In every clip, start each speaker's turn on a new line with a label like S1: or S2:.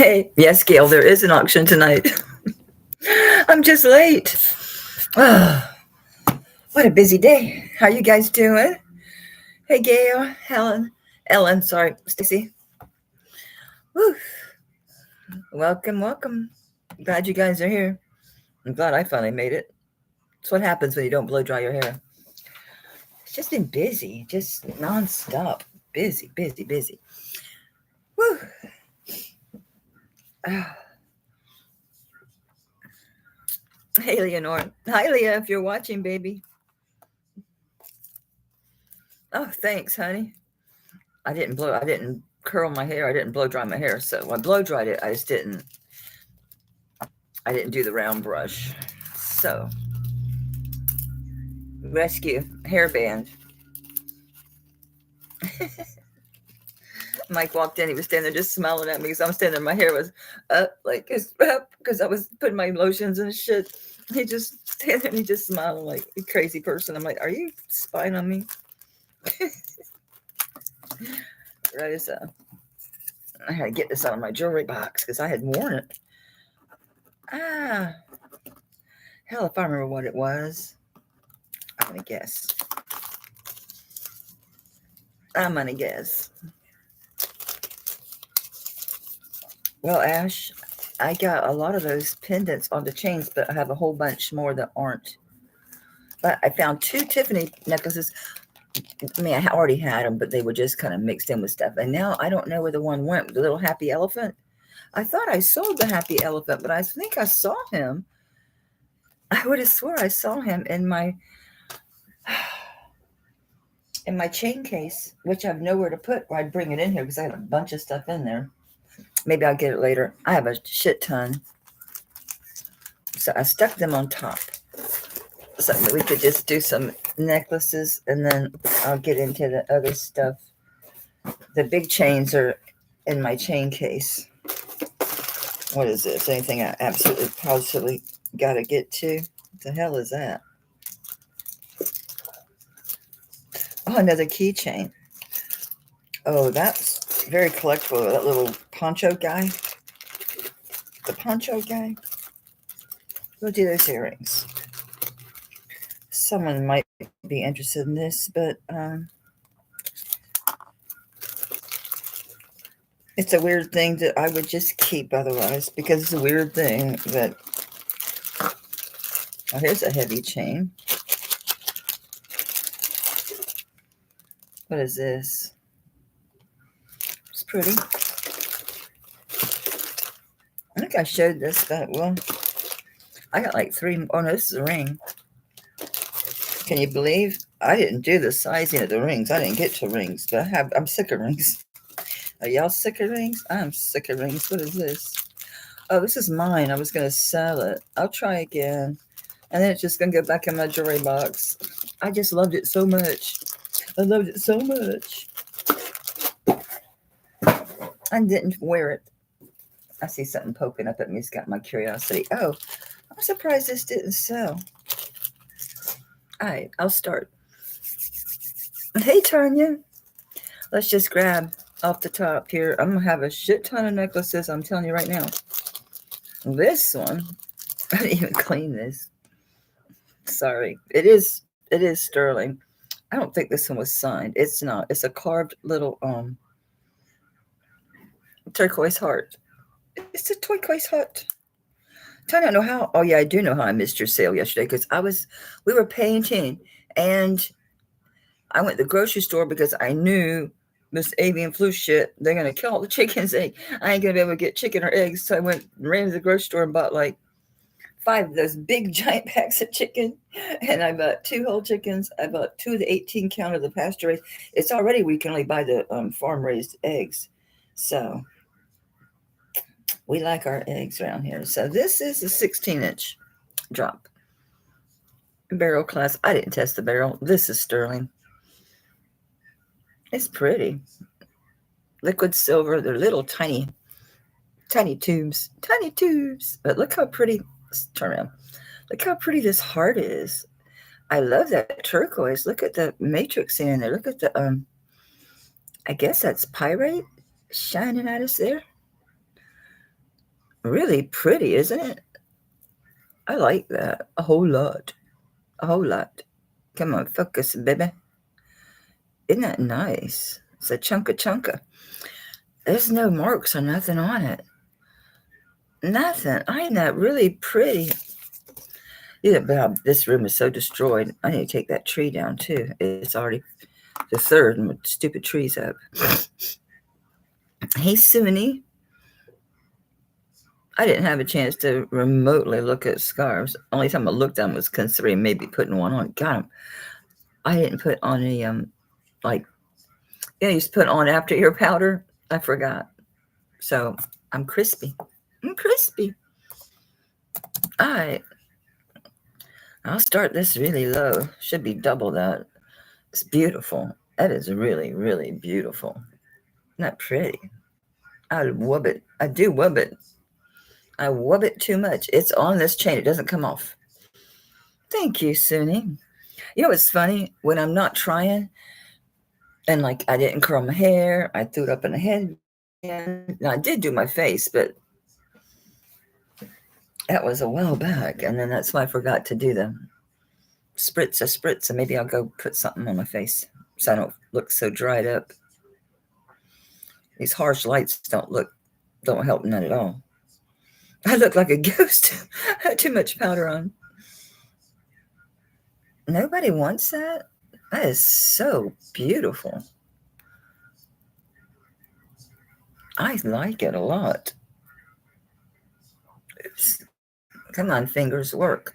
S1: Hey, yes, Gail, there is an auction tonight. I'm just late. Oh, what a busy day. How you guys doing? Hey, Gail, Ellen, sorry, Stacy. Woo. Welcome, welcome. Glad you guys are here. I'm glad I finally made it. That's what happens when you don't blow dry your hair. It's just been busy, just nonstop. Busy, busy, busy. Woo. Ah. Hey, Leonore. Hi, Leah, if you're watching, baby. Oh, thanks, honey. I didn't curl my hair. I didn't blow dry my hair. So I blow dried it. I didn't do the round brush. So rescue hairband. Mike walked in. He was standing there just smiling at me because I'm standing there. My hair was up like up because I was putting my lotions and shit. He just standing there and he just smiling like a crazy person. I'm like, are you spying on me? Right as I had to get this out of my jewelry box because I had worn it. Hell, if I remember what it was. I'm gonna guess. Well, Ash, I got a lot of those pendants on the chains, but I have a whole bunch more that aren't. But I found 2 Tiffany necklaces. I mean, I already had them, but they were just kind of mixed in with stuff. And now I don't know where the one went. The little happy elephant. I thought I sold the happy elephant, but I think I saw him. I would have swore I saw him in my chain case, which I have nowhere to put, or I'd bring it in here because I have a bunch of stuff in there. Maybe I'll get it later. I have a shit ton. So I stuck them on top. So we could just do some necklaces and then I'll get into the other stuff. The big chains are in my chain case. What is this? Anything I absolutely positively got to get to? What the hell is that? Oh, another keychain. Oh, that's very collectible. That little poncho guy. The poncho guy. We'll do those earrings. Someone might be interested in this, but it's a weird thing that I would just keep otherwise because it's a weird thing that. Oh, here's a heavy chain. What is this? It's pretty. I think I showed this, but well, I got like 3. Oh no, this is a ring. Can you believe I didn't do the sizing of the rings? I didn't get to rings, but I'm sick of rings. Are y'all sick of rings? I'm sick of rings. What is this? Oh, this is mine. I was going to sell it. I'll try again. And then it's just going to go back in my jewelry box. I just loved it so much. I loved it so much. I didn't wear it. I see something poking up at me. It's got my curiosity. Oh, I'm surprised this didn't sell. All right, I'll start. Hey, Tanya. Let's just grab off the top here. I'm going to have a shit ton of necklaces. I'm telling you right now. This one, I didn't even clean this. Sorry. It is sterling. I don't think this one was signed. It's not. It's a carved little turquoise heart. It's a turquoise heart. I don't know how. Oh yeah, I do know how I missed your sale yesterday because we were painting and I went to the grocery store because I knew this avian flu shit, they're gonna kill all the chickens. I ain't gonna be able to get chicken or eggs. So I ran to the grocery store and bought like 5 of those big giant packs of chicken. And I bought 2 whole chickens. I bought 2 of the 18 count of the pasture raised. It's already, we can only buy the farm raised eggs. So we like our eggs around here. So this is a 16-inch drop. Barrel class. I didn't test the barrel. This is sterling. It's pretty. Liquid silver. They're little tiny tubes. Tiny tubes. But look how pretty. Let's turn around. Look how pretty this heart is. I love that turquoise. Look at the matrix in there. Look at the I guess that's pyrite shining at us there. really pretty, isn't it? I like that a whole lot. A whole lot. Come on, focus, baby. Isn't that nice? It's a chunka. There's no marks or nothing on it. Nothing. Ain't that really pretty? Yeah, but this room is so destroyed. I need to take that tree down too. It's already the third and with stupid trees up. Hey, Suni. I didn't have a chance to remotely look at scarves. Only time I looked at them was considering maybe putting one on. God, I didn't put on any like you used to put on after ear powder. I forgot. So I'm crispy. I'm crispy. All right. I'll start this really low. Should be double that. It's beautiful. That is really, really beautiful. Not pretty. I wub it. I do wub it. I wub it too much. It's on this chain. It doesn't come off. Thank you, Suni. You know what's funny? When I'm not trying, and like I didn't curl my hair, I threw it up in the head. Now I did do my face, but that was a while back. And then that's why I forgot to do the spritz. And maybe I'll go put something on my face so I don't look so dried up. These harsh lights don't help none at all. I look like a ghost. I had too much powder on. Nobody wants that? That is so beautiful. I like it a lot. Oops. Come on, fingers, work.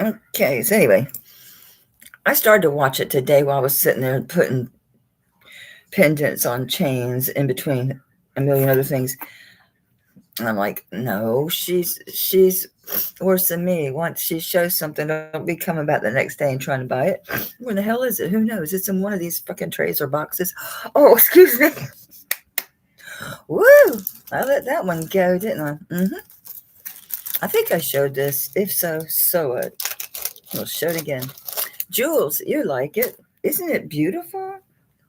S1: Okay, so anyway, I started to watch it today while I was sitting there putting pendants on chains in between a million other things. And I'm like, no, she's worse than me. Once she shows something, don't be coming back the next day and trying to buy it. Where the hell is it? Who knows? It's in one of these fucking trays or boxes. Oh, excuse me. Woo! I let that one go, didn't I? Mm-hmm. I think I showed this. If so, so what? We'll show it again. Jules, you like it. Isn't it beautiful?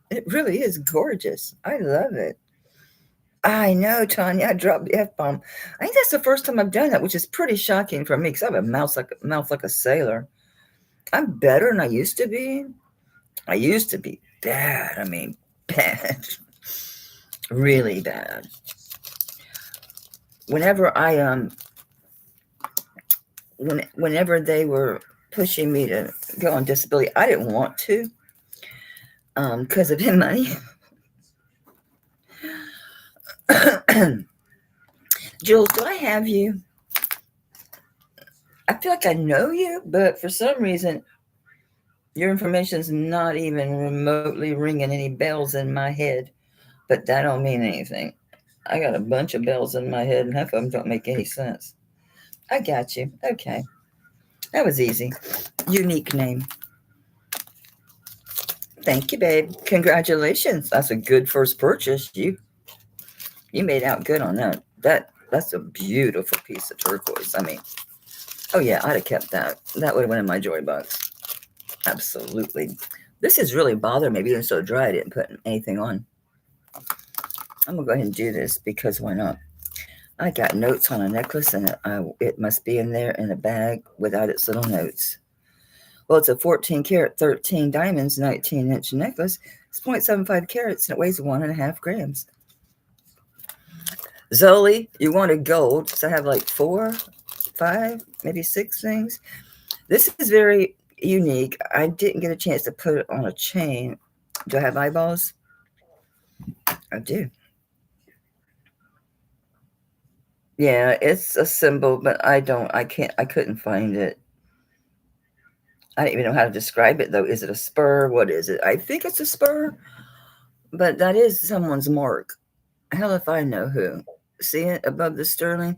S1: It really is gorgeous. I love it. I know, Tanya. I dropped the F-bomb. I think that's the first time I've done that, which is pretty shocking for me because I have a mouth like a sailor. I'm better than I used to be. I used to be bad. I mean, bad. Really bad. Whenever whenever they were pushing me to go on disability, I didn't want to because of him money. Jules, do I have you? I feel like I know you, but for some reason, your information is not even remotely ringing any bells in my head. But that don't mean anything. I got a bunch of bells in my head, and half of them don't make any sense. I got you. Okay. That was easy. Unique name. Thank you, babe. Congratulations. That's a good first purchase. You made out good on that. That's a beautiful piece of turquoise. I mean, oh yeah, I'd have kept that. That would have went in my joy box. Absolutely. This is really bothering me being so dry I didn't put anything on. I'm gonna go ahead and do this because why not? I got notes on a necklace and it must be in there in a bag without its little notes. Well, it's a 14 karat, 13 diamonds, 19-inch necklace. It's 0.75 carats and it weighs 1.5 grams. Zoli, you wanted gold. So I have like 4, 5, maybe 6 things. This is very unique. I didn't get a chance to put it on a chain. Do I have eyeballs? I do. Yeah, it's a symbol, but I couldn't find it. I don't even know how to describe it though. Is it a spur? What is it? I think it's a spur, but that is someone's mark. Hell if I know who. See it above the sterling?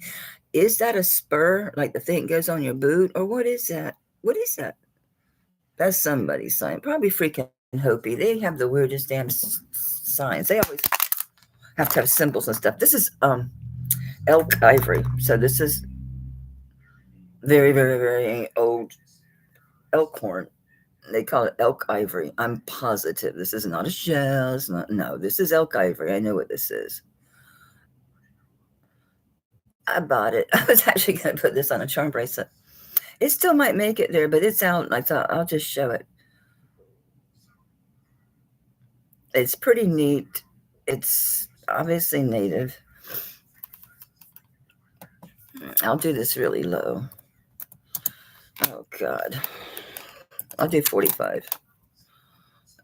S1: Is that a spur? Like the thing goes on your boot? Or what is that? What is that? That's somebody's sign. Probably freaking Hopi. They have the weirdest damn signs. They always have to have symbols and stuff. This is elk ivory. So this is very, very, very old elk horn. They call it elk ivory. I'm positive this is not a shell. It's not. No, this is elk ivory. I know what this is. I bought it. I was actually going to put this on a charm bracelet. It still might make it there, but it's out. I thought I'll just show it. It's pretty neat. It's obviously native. I'll do this really low. Oh, God. I'll do 45.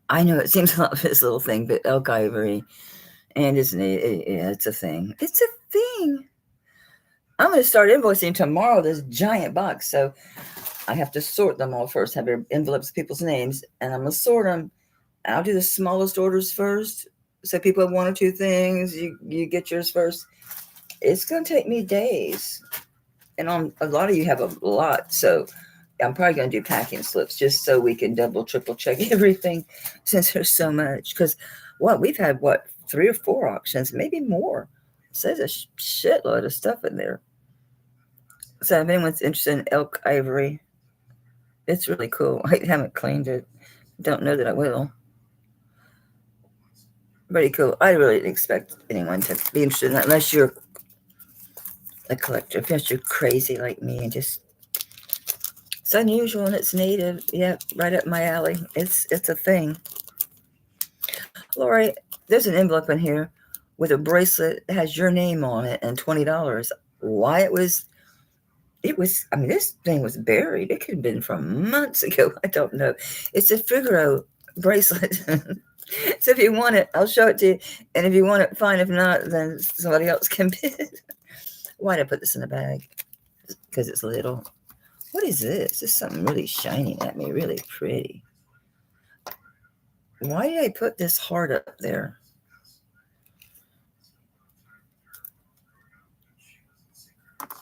S1: I know it seems a lot of this little thing, but elk ivory and isn't it? Yeah, it's a thing. It's a thing. I'm going to start invoicing tomorrow this giant box. So I have to sort them all first, have their envelopes, people's names, and I'm going to sort them. I'll do the smallest orders first. So people have one or two things. You get yours first. It's going to take me days. And on a lot of you have a lot. So I'm probably going to do packing slips just so we can double, triple check everything since there's so much. Because we've had 3 or 4 auctions, maybe more. So there's a shitload of stuff in there. So if anyone's interested in elk ivory, it's really cool. I haven't cleaned it. Don't know that I will. Pretty cool. I really didn't expect anyone to be interested in that unless you're a collector. Unless you're crazy like me and just it's unusual and it's native. Yeah, right up my alley. It's a thing. Lori, there's an envelope in here with a bracelet that has your name on it and $20. Why it was, I mean, this thing was buried. It could have been from months ago. I don't know. It's a Figaro bracelet. So if you want it, I'll show it to you. And if you want it, fine. If not, then somebody else can bid. Why did I put this in a bag? Because it's little. What is this? This is something really shining at me, really pretty. Why did I put this heart up there?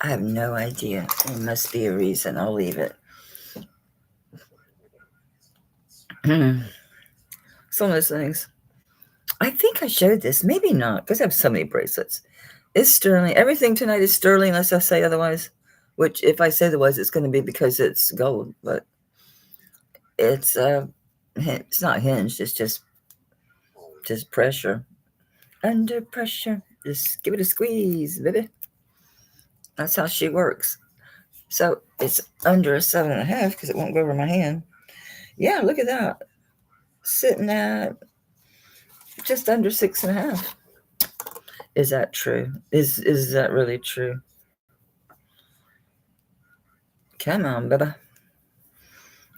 S1: I have no idea. There must be a reason. I'll leave it. Some of those things. I think I showed this. Maybe not, because I have so many bracelets. It's sterling. Everything tonight is sterling, unless I say otherwise. Which, if I say otherwise, it's going to be because it's gold. But it's not hinged. It's just pressure. Under pressure. Just give it a squeeze, baby. That's how she works. So it's under a 7.5 because it won't go over my hand. Yeah, look at that. Sitting at just under 6.5. Is that true? Is that really true? Come on, baby.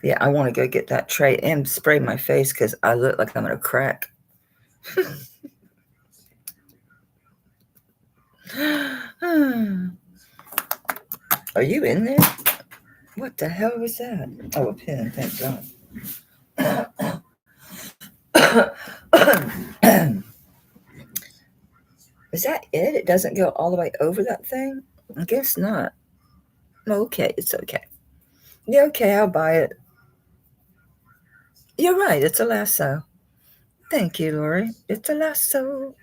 S1: Yeah, I want to go get that tray and spray my face because I look like I'm going to crack. Are you in there? What the hell was that? Oh, a pen. Thank God. Is that it? It doesn't go all the way over that thing? I guess not. Okay, it's okay. Yeah, okay, I'll buy it. You're right, it's a lasso. Thank you, Lori. It's a lasso.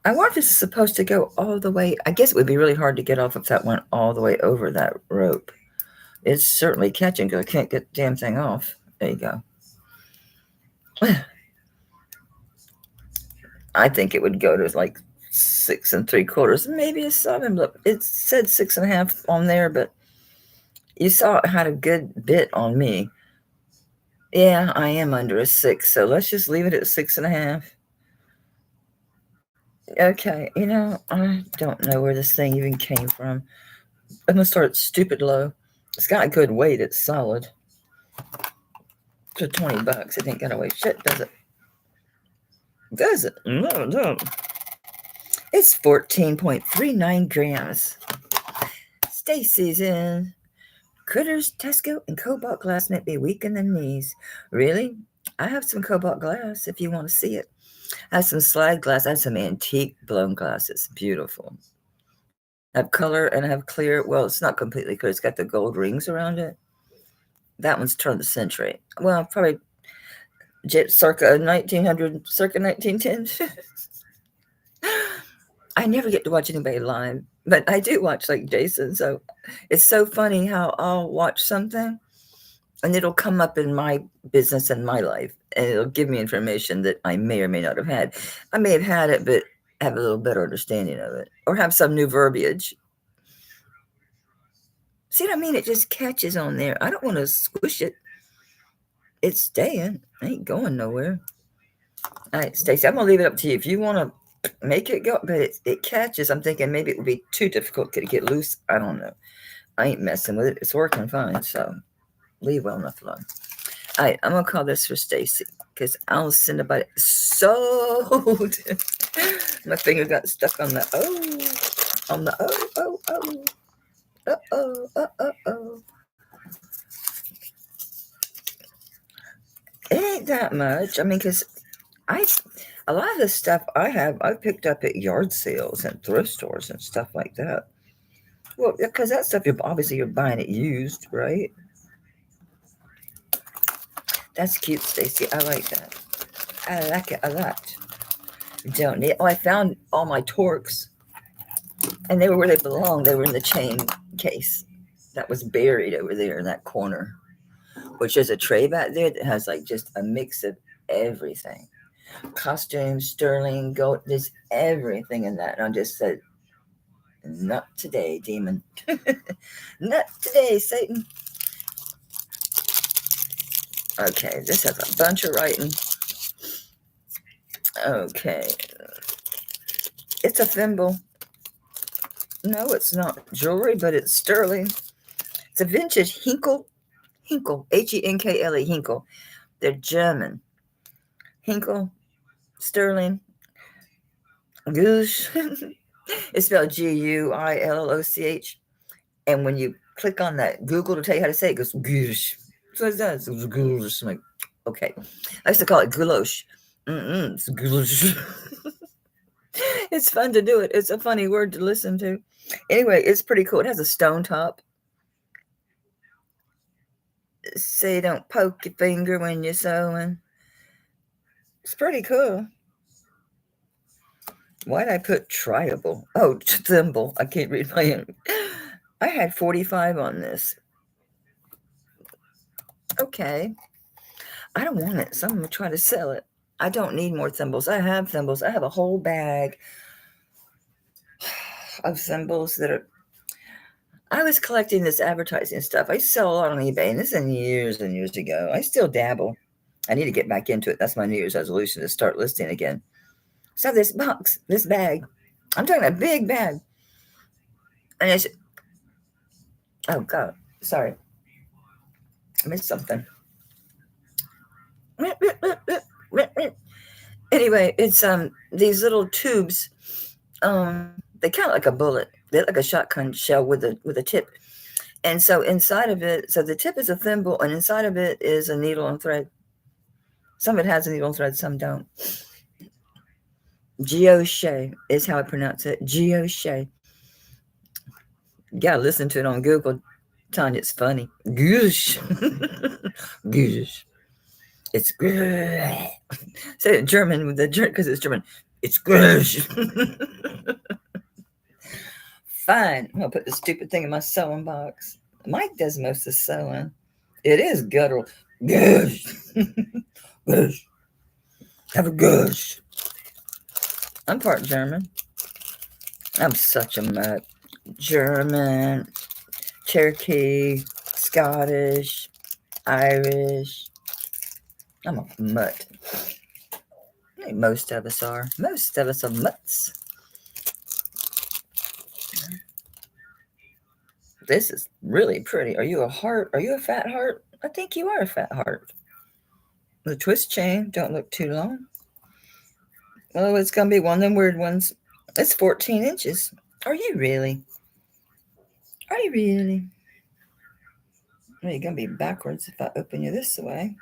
S1: I wonder if this is supposed to go all the way. I guess it would be really hard to get off if that went all the way over that rope. It's certainly catching because I can't get the damn thing off. There you go. I think it would go to like 6 3/4, maybe a 7. But it said 6.5 on there, but you saw it had a good bit on me. Yeah, I am under a 6, so let's just leave it at 6.5. Okay, I don't know where this thing even came from. I'm gonna start stupid low. It's got a good weight. It's solid. For $20, it ain't gonna weigh shit, does it? Does it? No, it don't. It's 14.39 grams. Stacy's in. Critters, Taxco, and cobalt glass make me weak in the knees. Really? I have some cobalt glass if you want to see it. I have some slide glass. I have some antique blown glass. It's beautiful. I have color and I have clear. Well, it's not completely clear. It's got the gold rings around it. That one's turn of the century. Well, probably circa 1900, circa 1910. I never get to watch anybody live, but I do watch like Jason. So it's so funny how I'll watch something and it'll come up in my business and my life and it'll give me information that I may or may not have had. I may have had it, but have a little better understanding of it, or have some new verbiage. See what I mean? It just catches on there. I don't want to squish it. It's staying. It ain't going nowhere. All right, Stacey, I'm going to leave it up to you. If you want to make it go, but it catches. I'm thinking maybe it would be too difficult to get loose. I don't know. I ain't messing with it. It's working fine, so leave well enough alone. All right, I'm going to call this for Stacey because I'll send about it. Sold. My finger got stuck on the O. On the O. Uh-oh. It ain't that much. I mean, because a lot of the stuff I picked up at yard sales and thrift stores and stuff like that. Well, because that stuff, you're buying it used, right? That's cute, Stacey. I like that. I like it a lot. Don't need. Oh, I found all my torques, and they were where they belong. They were in the chain case that was buried over there in that corner, which is a tray back there that has like just a mix of everything. Costumes, sterling, gold, there's everything in that. And I just said, not today, demon. Not today, Satan. Okay, this has a bunch of writing. Okay. It's a thimble. No, it's not jewelry, but it's sterling. It's a vintage Hinkle, Henkle, Hinkle. They're German. Hinkle, sterling, Gush. It's spelled Guilloch. And when you click on that Google to tell you how to say it, it goes Gush. So it does. It was Gush. I'm like, okay. I used to call it Gulosh. It's Gulosh. It's fun to do it. It's a funny word to listen to. Anyway, it's pretty cool. It has a stone top. Say don't poke your finger when you're sewing. It's pretty cool. Why'd I put triable? Oh, thimble. I can't read my own. I had 45 on this. Okay. I don't want it, so I'm going to try to sell it. I don't need more thimbles. I have thimbles. I have a whole bag of thimbles that are... I was collecting this advertising stuff. I sell a lot on eBay, and this is years and years ago. I still dabble. I need to get back into it. That's my New Year's resolution, to start listing again. So this box, this bag, I'm talking a big bag. And it's... Oh, God. Sorry. I missed something. Anyway, it's these little tubes. They kind of like a bullet. They're like a shotgun shell with a tip. And so inside of it, so the tip is a thimble, and inside of it is a needle and thread. Some of it has a needle and thread, some don't. Guilloche is how I pronounce it. Guilloche. You gotta listen to it on Google, Tanya. It's funny. Guilloche. Guilloche. It's good. Say it in German with the because it's German. It's good. Fine. I'm gonna put the stupid thing in my sewing box. Mike does most of the sewing. It is guttural. Gush. Gush. Have a gush. I'm part German. I'm such a mutt. German, Cherokee, Scottish, Irish. I'm a mutt. I think most of us are. Most of us are mutts. This is really pretty. Are you a heart? Are you a fat heart? I think you are a fat heart. The twist chain, don't look too long. Oh, it's going to be one of them weird ones. It's 14 inches. Are you really? Are you really? Well, you're going to be backwards if I open you this way.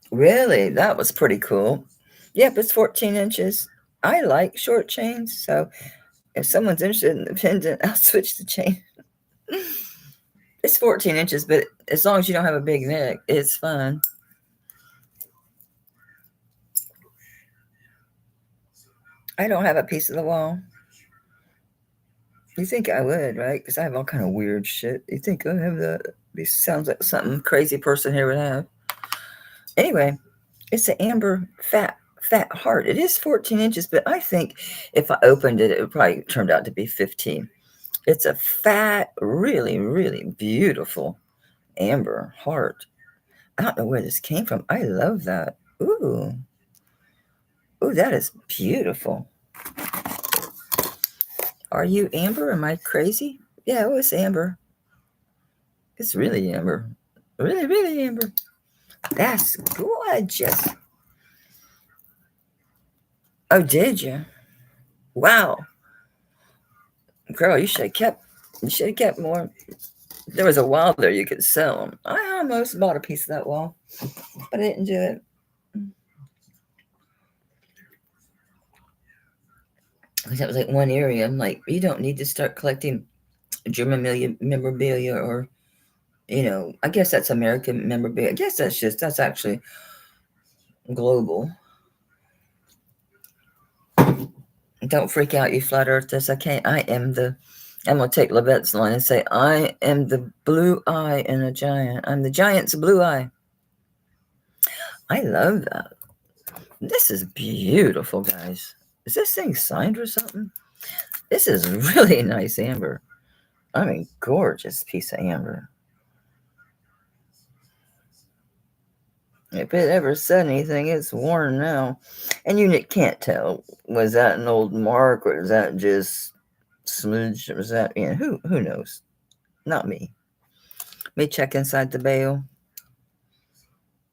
S1: Really? That was pretty cool. Yep, it's 14 inches. I like short chains, so if someone's interested in the pendant, I'll switch the chain. It's 14 inches, but as long as you don't have a big neck, it's fun. I don't have a piece of the wall. You think I would, right? Because I have all kind of weird shit. You think I have that? This sounds like something crazy person here would have. Anyway, it's an amber fat heart. It is 14 inches, but I think if I opened it, it would probably turned out to be 15. It's a fat, really, really beautiful amber heart. I don't know where this came from. I love that. Ooh. Ooh, that is beautiful. Are you amber? Am I crazy? Yeah, it was amber. It's really amber. Really, really amber. That's gorgeous. Oh, did you? Wow. Girl, you should have kept more. There was a wall there you could sell them. I almost bought a piece of that wall, but I didn't do it. Because that was like one area. I'm like, you don't need to start collecting German memorabilia or, I guess that's American memorabilia. I guess that's actually global. Don't freak out, you flat earthers. I'm going to take Levette's line and say, I am the blue eye in a giant. I'm the giant's blue eye. I love that. This is beautiful, guys. Is this thing signed or something? This is really nice amber. I mean, gorgeous piece of amber. If it ever said anything, it's worn now. And you can't tell. Was that an old mark or is that just smudge? Or was that, who knows? Not me. Me check inside the bale.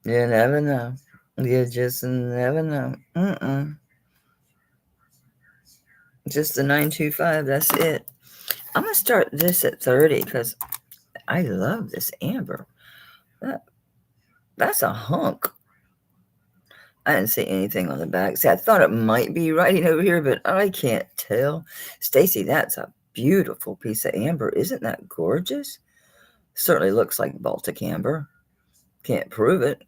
S1: You never know. You just never know. Just the 925, that's it. I'm going to start this at 30 because I love this amber. That's a hunk. I didn't see anything on the back. See, I thought it might be writing over here, but I can't tell. Stacy, that's a beautiful piece of amber. Isn't that gorgeous? Certainly looks like Baltic amber. Can't prove it.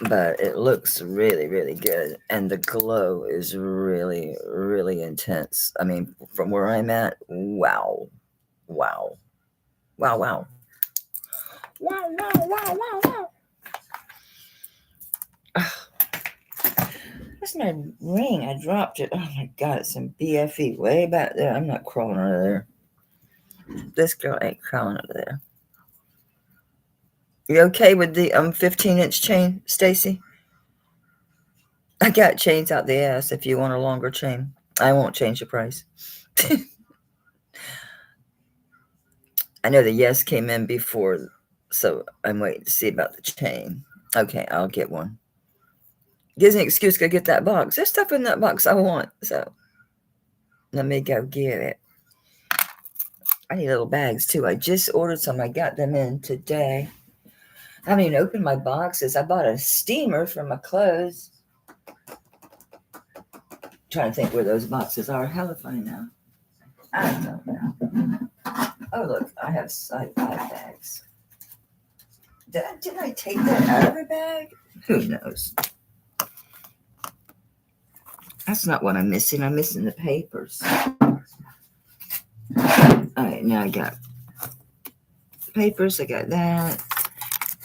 S1: But it looks really, really good. And the glow is really, really intense. I mean, from where I'm at, wow. Wow. Wow, wow. Wow, wow, wow, wow, wow. That's my ring. I dropped it. Oh my God, it's some BFE way back there. I'm not crawling under there. This girl ain't crawling under there. You okay with the 15-inch chain, Stacy? I got chains out the ass if you want a longer chain. I won't change the price. I know the yes came in before, so I'm waiting to see about the chain. Okay, I'll get one. Gives me an excuse to go get that box. There's stuff in that box I want, so let me go get it. I need little bags too. I just ordered some. I got them in today. I haven't even opened my boxes. I bought a steamer for my clothes. Trying to think where those boxes are. How to find now? I don't know. Oh, look, I have 5 bags. Didn't I take that out of a bag? Who knows? That's not what I'm missing. I'm missing the papers. All right, now I got papers. I got that.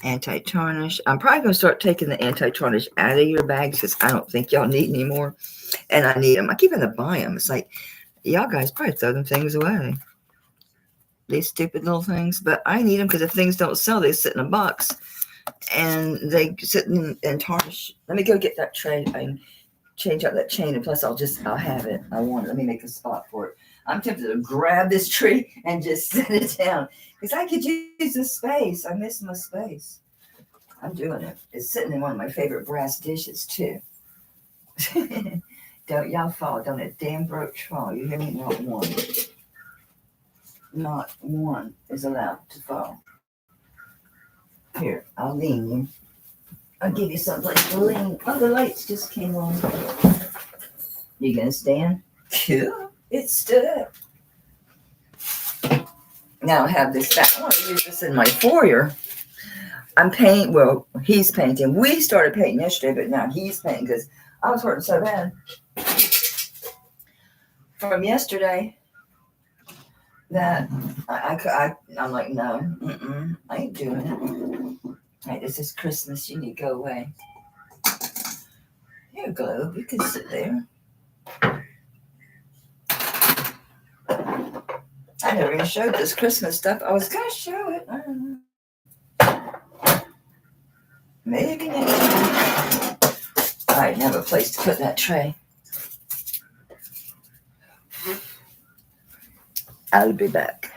S1: Anti-tarnish. I'm probably going to start taking the anti-tarnish out of your bags because I don't think y'all need any more. And I need them. I keep having to buy them. It's like, y'all guys probably throw them things away. These stupid little things. But I need them because if things don't sell, they sit in a box. And they sit and tarnish. Let me go get that tray. I can change out that chain. And plus, I'll have it. I want it. Let me make a spot for it. I'm tempted to grab this tree and just set it down. Because I could use the space. I miss my space. I'm doing it. It's sitting in one of my favorite brass dishes, too. Don't y'all fall. Don't a damn brooch fall. You hear me? Not one. Not one is allowed to fall. Here, I'll lean you. I'll give you something to lean. Oh, the lights just came on. You gonna stand? Yeah. It stood up. Now I have this back. I want to use this in my foyer. I'm painting. Well, he's painting. We started painting yesterday, but now he's painting because I was hurting so bad from yesterday that I'm like, no, I ain't doing it. Hey, this is Christmas. You need to go away. Here, Globe, you can sit there. I never even showed this Christmas stuff. I was going to show it. I don't know. Maybe next time. I didn't have a place to put that tray. I'll be back.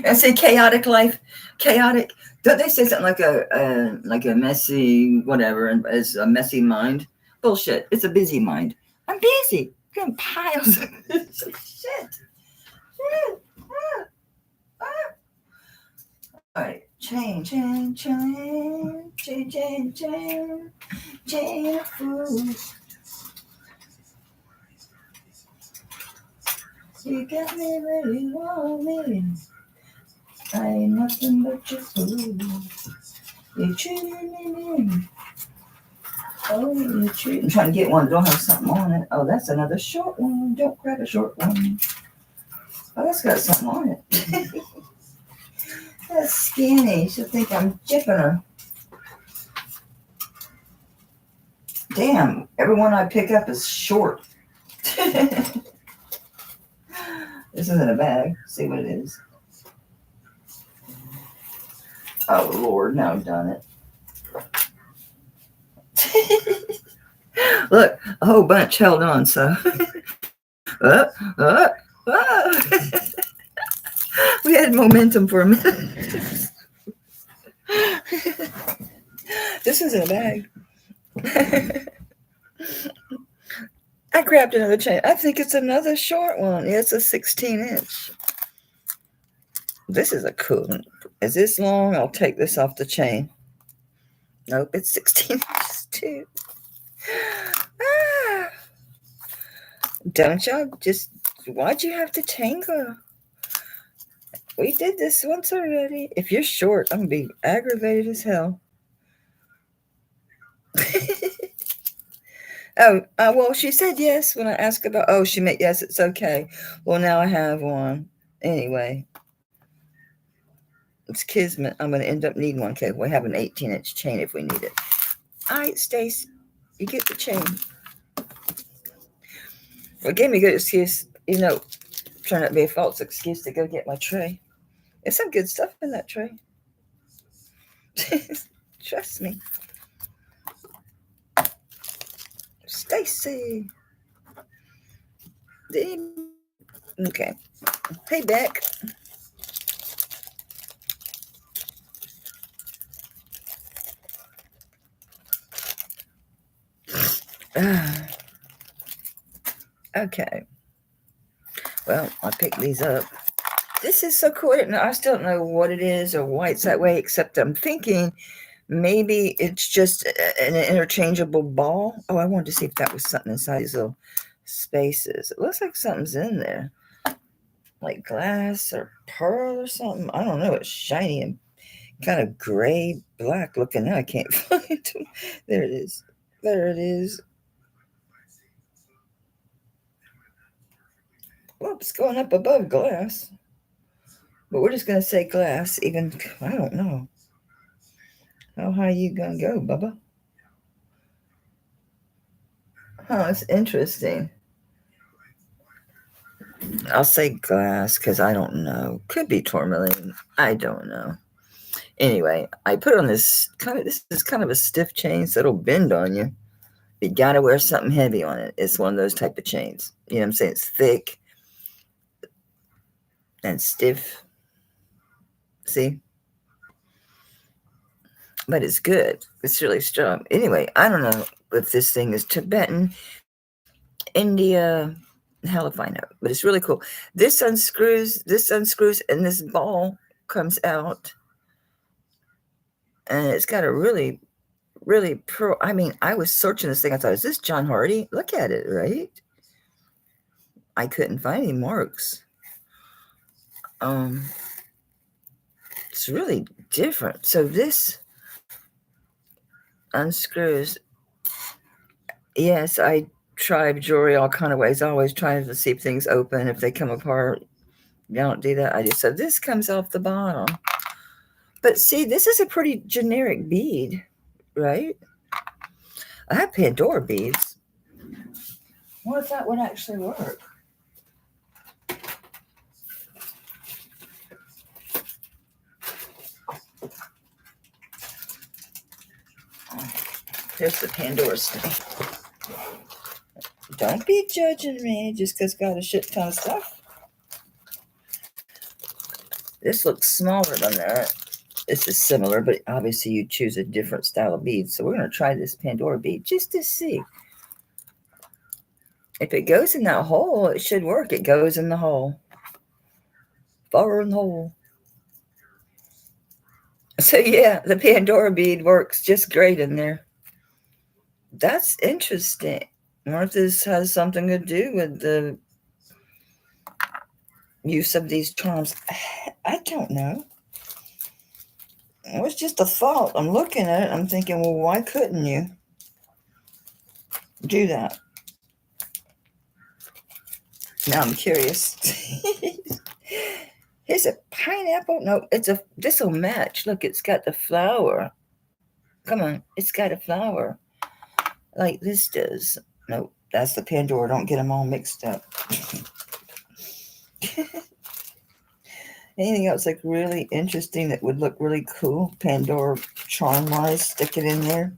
S1: I say chaotic life, chaotic. Don't they say something like a messy whatever, and it's a messy mind? Bullshit. It's a busy mind. I'm busy. Got piles of shit. All right, chain of food. You got me where you want me. I ain't nothing but your food. You treating me mean. Oh, you treat. I'm trying to get one that don't have something on it. Oh, that's another short one. Don't grab a short one. Oh, that's got something on it. That's skinny. She'll think I'm jipping her. Damn, everyone I pick up is short. This isn't a bag. See what it is. Oh, Lord, now I've done it. Look, a whole bunch held on, so. We had momentum for a minute. This isn't a bag. I grabbed another chain. I think it's another short one. Yeah, it's a 16-inch. This is a cool one. Is this long? I'll take this off the chain. Nope, it's 16 inches too. Ah. Don't y'all just, why'd you have to tangle? We did this once already. If you're short, I'm going to be aggravated as hell. Well, she said yes when I asked about, she meant yes, it's okay. Well, now I have one. Anyway. It's kismet. I'm going to end up needing one. Okay, we'll have an 18-inch chain if we need it. All right, Stace, you get the chain. Well, it gave me a good excuse, trying not to be a false excuse to go get my tray. There's some good stuff in that tray. Trust me. Stacy. Okay. Hey, Beck. Okay. Well, I picked these up. This is so cool. I still don't know what it is or why it's that way, except I'm thinking maybe it's just an interchangeable ball. Oh, I wanted to see if that was something inside these little spaces. It looks like something's in there. Like glass or pearl or something. I don't know. It's shiny and kind of gray, black looking. Now I can't find it. There it is. There it is. Well, it's going up above glass. But we're just going to say glass. Even, I don't know. How high you going to go, Bubba? Huh, it's interesting. I'll say glass because I don't know. Could be tourmaline. I don't know. Anyway, I put on this is kind of a stiff chain, so it'll bend on you. You got to wear something heavy on it. It's one of those type of chains. You know what I'm saying? It's thick and stiff. See? But it's good. It's really strong. Anyway, I don't know if this thing is Tibetan, India, hell if I know. But it's really cool. This unscrews, and this ball comes out. And it's got a really, really pro. I mean, I was searching this thing. I thought, is this John Hardy? Look at it, right? I couldn't find any marks. It's really different. So this unscrews. Yes, I try jewelry all kind of ways. I always try to see if things open, if they come apart. You don't do that. I do. So this comes off the bottom. But see, this is a pretty generic bead, right? I have Pandora beads. What if that would actually work? Here's the Pandora stuff. Don't be judging me just because got a shit ton of stuff. This looks smaller than that. This is similar, but obviously you choose a different style of bead. So we're going to try this Pandora bead just to see. If it goes in that hole, it should work. It goes in the hole. Far in the hole. So yeah, the Pandora bead works just great in there. That's interesting. I wonder if this has something to do with the use of these charms. I don't know. It was just a thought. I'm looking at it. I'm thinking, well, why couldn't you do that? Now I'm curious. Here's a pineapple. No, this will match. Look, it's got the flower. Come on, it's got a flower like this does. No, that's the Pandora. Don't get them all mixed up. Anything else like really interesting that would look really cool? Pandora charm-wise, stick it in there.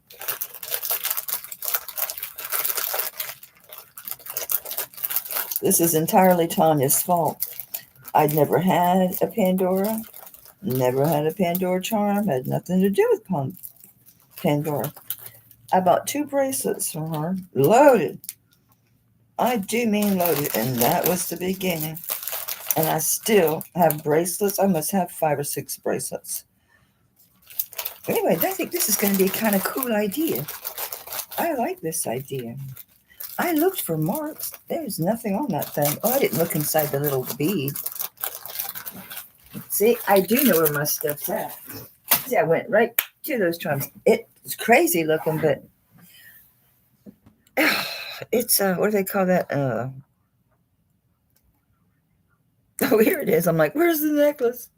S1: This is entirely Tanya's fault. I'd never had a Pandora. Never had a Pandora charm. Had nothing to do with Pandora. I bought 2 bracelets from her. Loaded. I do mean loaded. And that was the beginning. And I still have bracelets. I must have 5 or 6 bracelets. Anyway, I think this is going to be a kind of cool idea. I like this idea. I looked for marks. There's nothing on that thing. Oh, I didn't look inside the little bead. See, I do know where my stuff's at. See, I went right to those charms. It's crazy looking, but it's, what do they call that? Oh, here it is. I'm like, where's the necklace?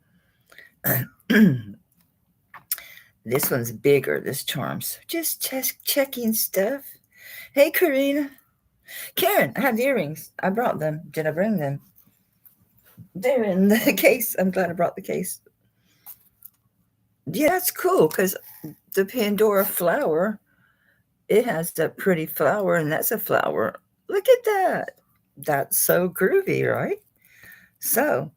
S1: This one's bigger, this charms. Just checking stuff. Hey, Karina. Karen, I have the earrings. I brought them. Did I bring them? They're in the case. I'm glad I brought the case. Yeah, that's cool because the Pandora flower, it has that pretty flower, and that's a flower. Look at that. That's so groovy, right? So,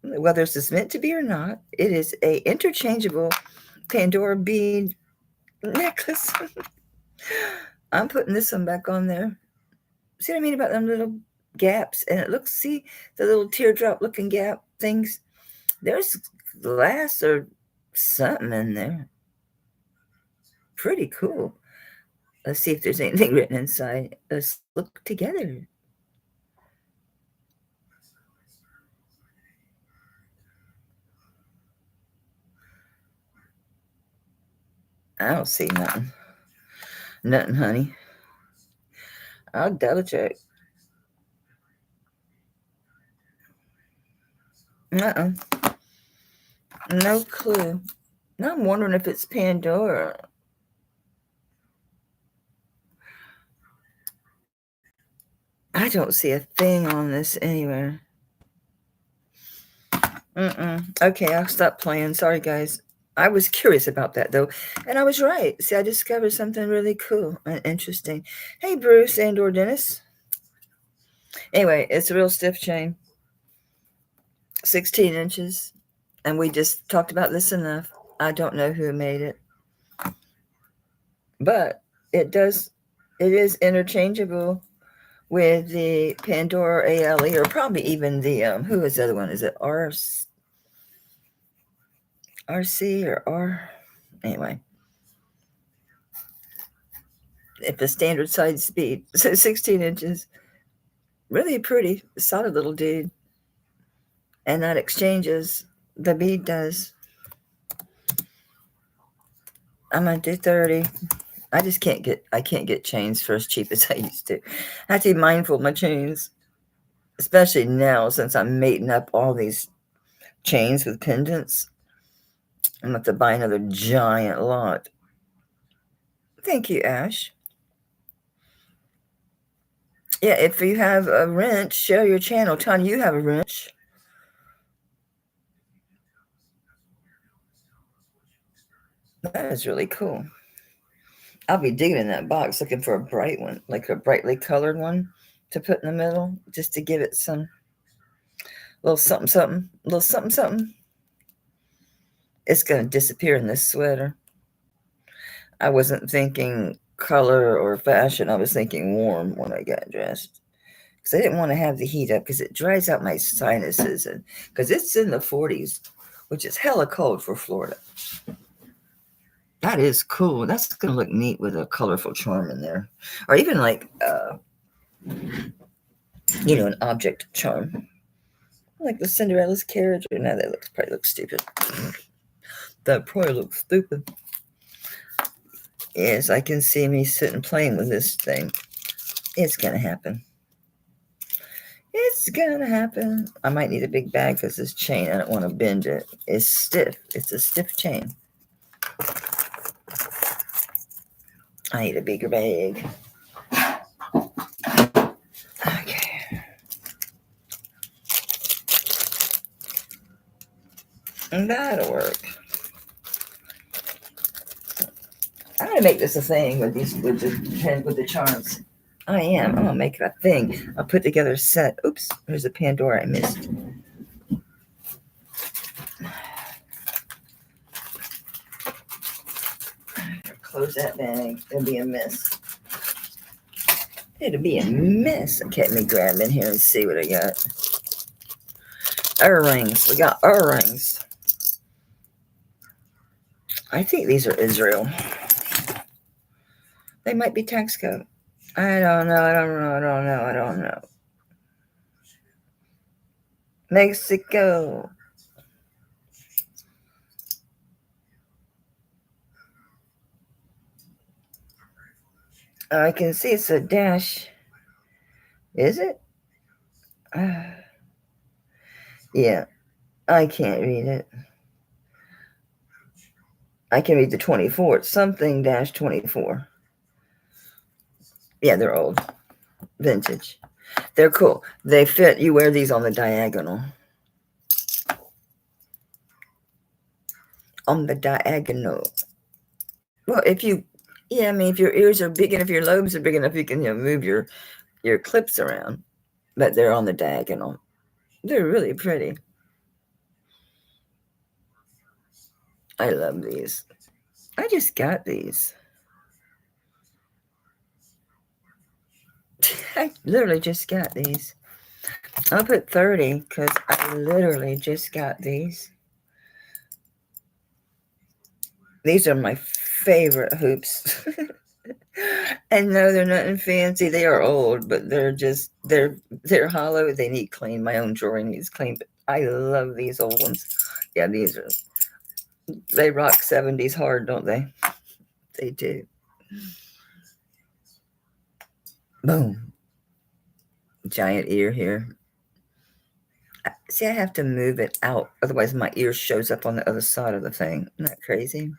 S1: whether this is meant to be or not, it is a interchangeable Pandora bead necklace. I'm putting this one back on there. See what I mean about them little gaps? And it looks, see the little teardrop looking gap things? There's glass or something in there. Pretty cool. Let's see if there's anything written inside. Let's look together. I don't see nothing. Nothing, honey. I'll double check. Uh-uh. No clue. Now I'm wondering if it's Pandora. I don't see a thing on this anywhere. Okay, I'll stop playing. Sorry, guys. I was curious about that, though. And I was right. See, I discovered something really cool and interesting. Hey, Bruce and/or Dennis. Anyway, it's a real stiff chain. 16 inches. And we just talked about this enough. I don't know who made it. But it is interchangeable with the Pandora ALE, or probably even the, who is the other one? Is it RC or R? Anyway. At the standard side speed. So 16 inches. Really pretty, solid little dude. And that exchanges, the bead does. I'm gonna do 30. I just can't get chains for as cheap as I used to. I have to be mindful of my chains, especially now since I'm mating up all these chains with pendants. I'm gonna have to buy another giant lot. Thank you, Ash. Yeah, if you have a wrench, share your channel. Tanya, you have a wrench. That is really cool. I'll be digging in that box looking for a bright one, like a brightly colored one to put in the middle, just to give it some little something, something, little something, something. It's going to disappear in this sweater. I wasn't thinking color or fashion. I was thinking warm when I got dressed. Because I didn't want to have the heat up because it dries out my sinuses. And because it's in the 40s, which is hella cold for Florida. That is cool. That's going to look neat with a colorful charm in there. Or even like, an object charm. Like the Cinderella's carriage. Or now that probably looks stupid. That probably looks stupid. Yes, I can see me sitting playing with this thing. It's going to happen. It's going to happen. I might need a big bag because this chain, I don't want to bend it. It's stiff. It's a stiff chain. I need a bigger bag. Okay. And that'll work. I'm going to make this a thing with the charms. I am. I'm going to make it a thing. I'll put together a set. Oops. There's a Pandora I missed. Close that bag. It'll be a mess. It'll be a mess. Okay, let me grab in here and see what I got. Earrings. We got earrings. I think these are Israel. They might be Taxco. I don't know. Mexico. I can see it's a dash. Is it? Yeah, I can't read it. I can read the 24. It's something dash 24. Yeah, they're old. Vintage. They're cool. They fit. You wear these on the diagonal. On the diagonal. Well, if your ears are big enough, your lobes are big enough, you can move your clips around. But they're on the diagonal. They're really pretty. I love these. I just got these. I literally just got these. I'll put 30 because I literally just got these. These are my favorite hoops. And no, they're nothing fancy. They are old, but they're hollow. They need clean. My own drawer needs clean. But I love these old ones. Yeah, they rock 70s hard, don't they? They do. Boom. Giant ear here. See, I have to move it out. Otherwise, my ear shows up on the other side of the thing. Isn't that crazy?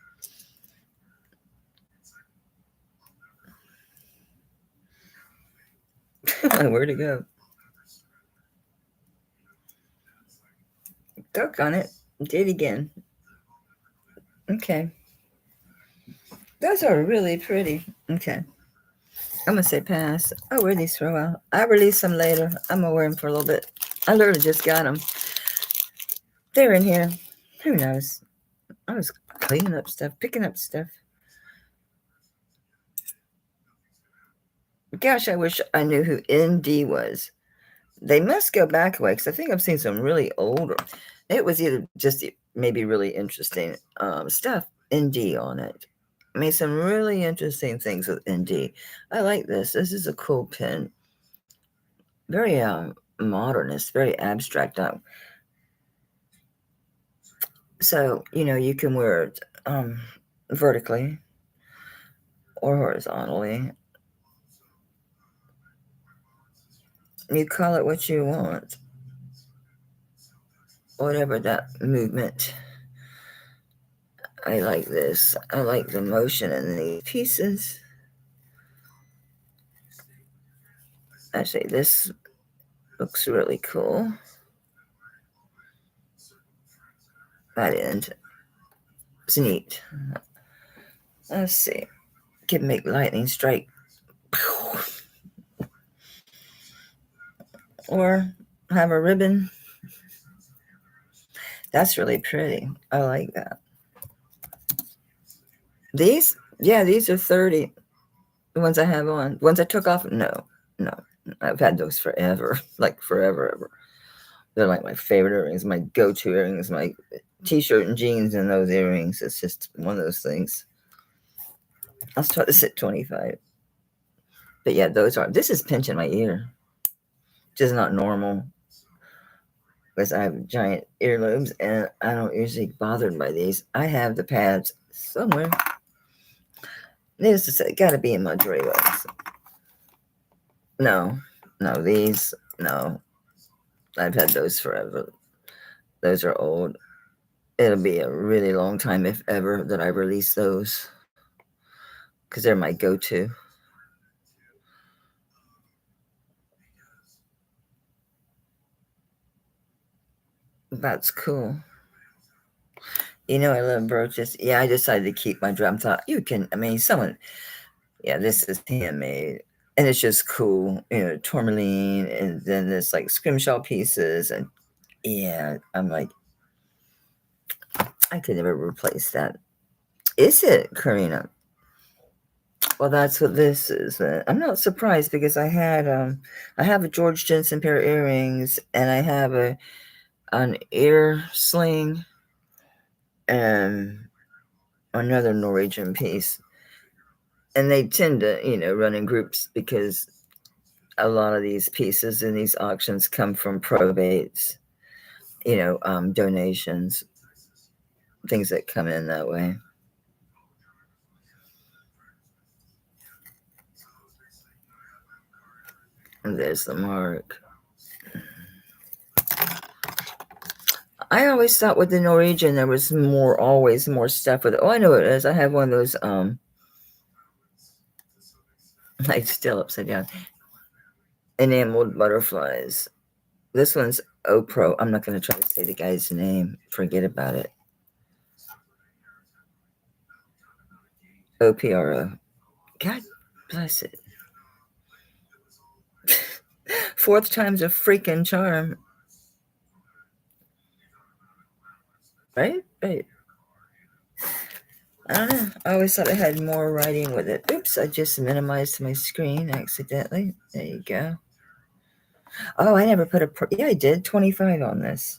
S1: Where'd it go? Doggone it. Did it again. Okay. Those are really pretty. Okay. I'm going to say pass. I'll wear these for a while. I'll release them later. I'm going to wear them for a little bit. I literally just got them. They're in here. Who knows? I was cleaning up stuff, picking up stuff. Gosh, I wish I knew who ND was. They must go back away because I think I've seen some really older. It was either just maybe really interesting stuff, ND on it. Made some really interesting things with ND. I like this. This is a cool pin. Very modernist, very abstract. So, you can wear it vertically or horizontally. You call it what you want, whatever that movement. I like this. I like the motion in these pieces. Actually, this looks really cool. That end. It's neat. Let's see. Can make lightning strike. Or have a ribbon. That's really pretty. I like that. These, yeah, these are 30. The ones I have on. The ones I took off, no. I've had those forever. Like forever, ever. They're like my favorite earrings, my go-to earrings, my t-shirt and jeans and those earrings. It's just one of those things. I'll start this at 25. But yeah, those are, this is pinching my ear. Just not normal. Because I have giant earlobes and I don't usually get bothered by these. I have the pads somewhere. Needless to say, gotta be in my Dragos. No, these, no. I've had those forever. Those are old. It'll be a really long time, if ever, that I release those. Because they're my go-to. That's cool. You know, I love brooches. Yeah, I decided to keep my drum top. You can, I mean, someone, yeah, this is handmade. And it's just cool, you know, tourmaline, and then there's like scrimshaw pieces. And yeah, I'm like, I could never replace that. Is it, Karina? Well, that's what this is. I'm not surprised because I have a George Jensen pair of earrings, and I have an ear sling and another Norwegian piece. And they tend to, you know, run in groups because a lot of these pieces in these auctions come from probates, you know, donations, things that come in that way. And there's the mark. I always thought with the Norwegian there was always more stuff with it. Oh, I know what it is. I have one of those like still upside down enameled butterflies. This one's Opro. I'm not going to try to say the guy's name. Forget about it. OPRO. God bless it. Fourth time's a freaking charm. Right? I don't know. I always thought it had more writing with it. Oops, I just minimized my screen accidentally. There you go. Oh, I never put yeah, I did 25 on this.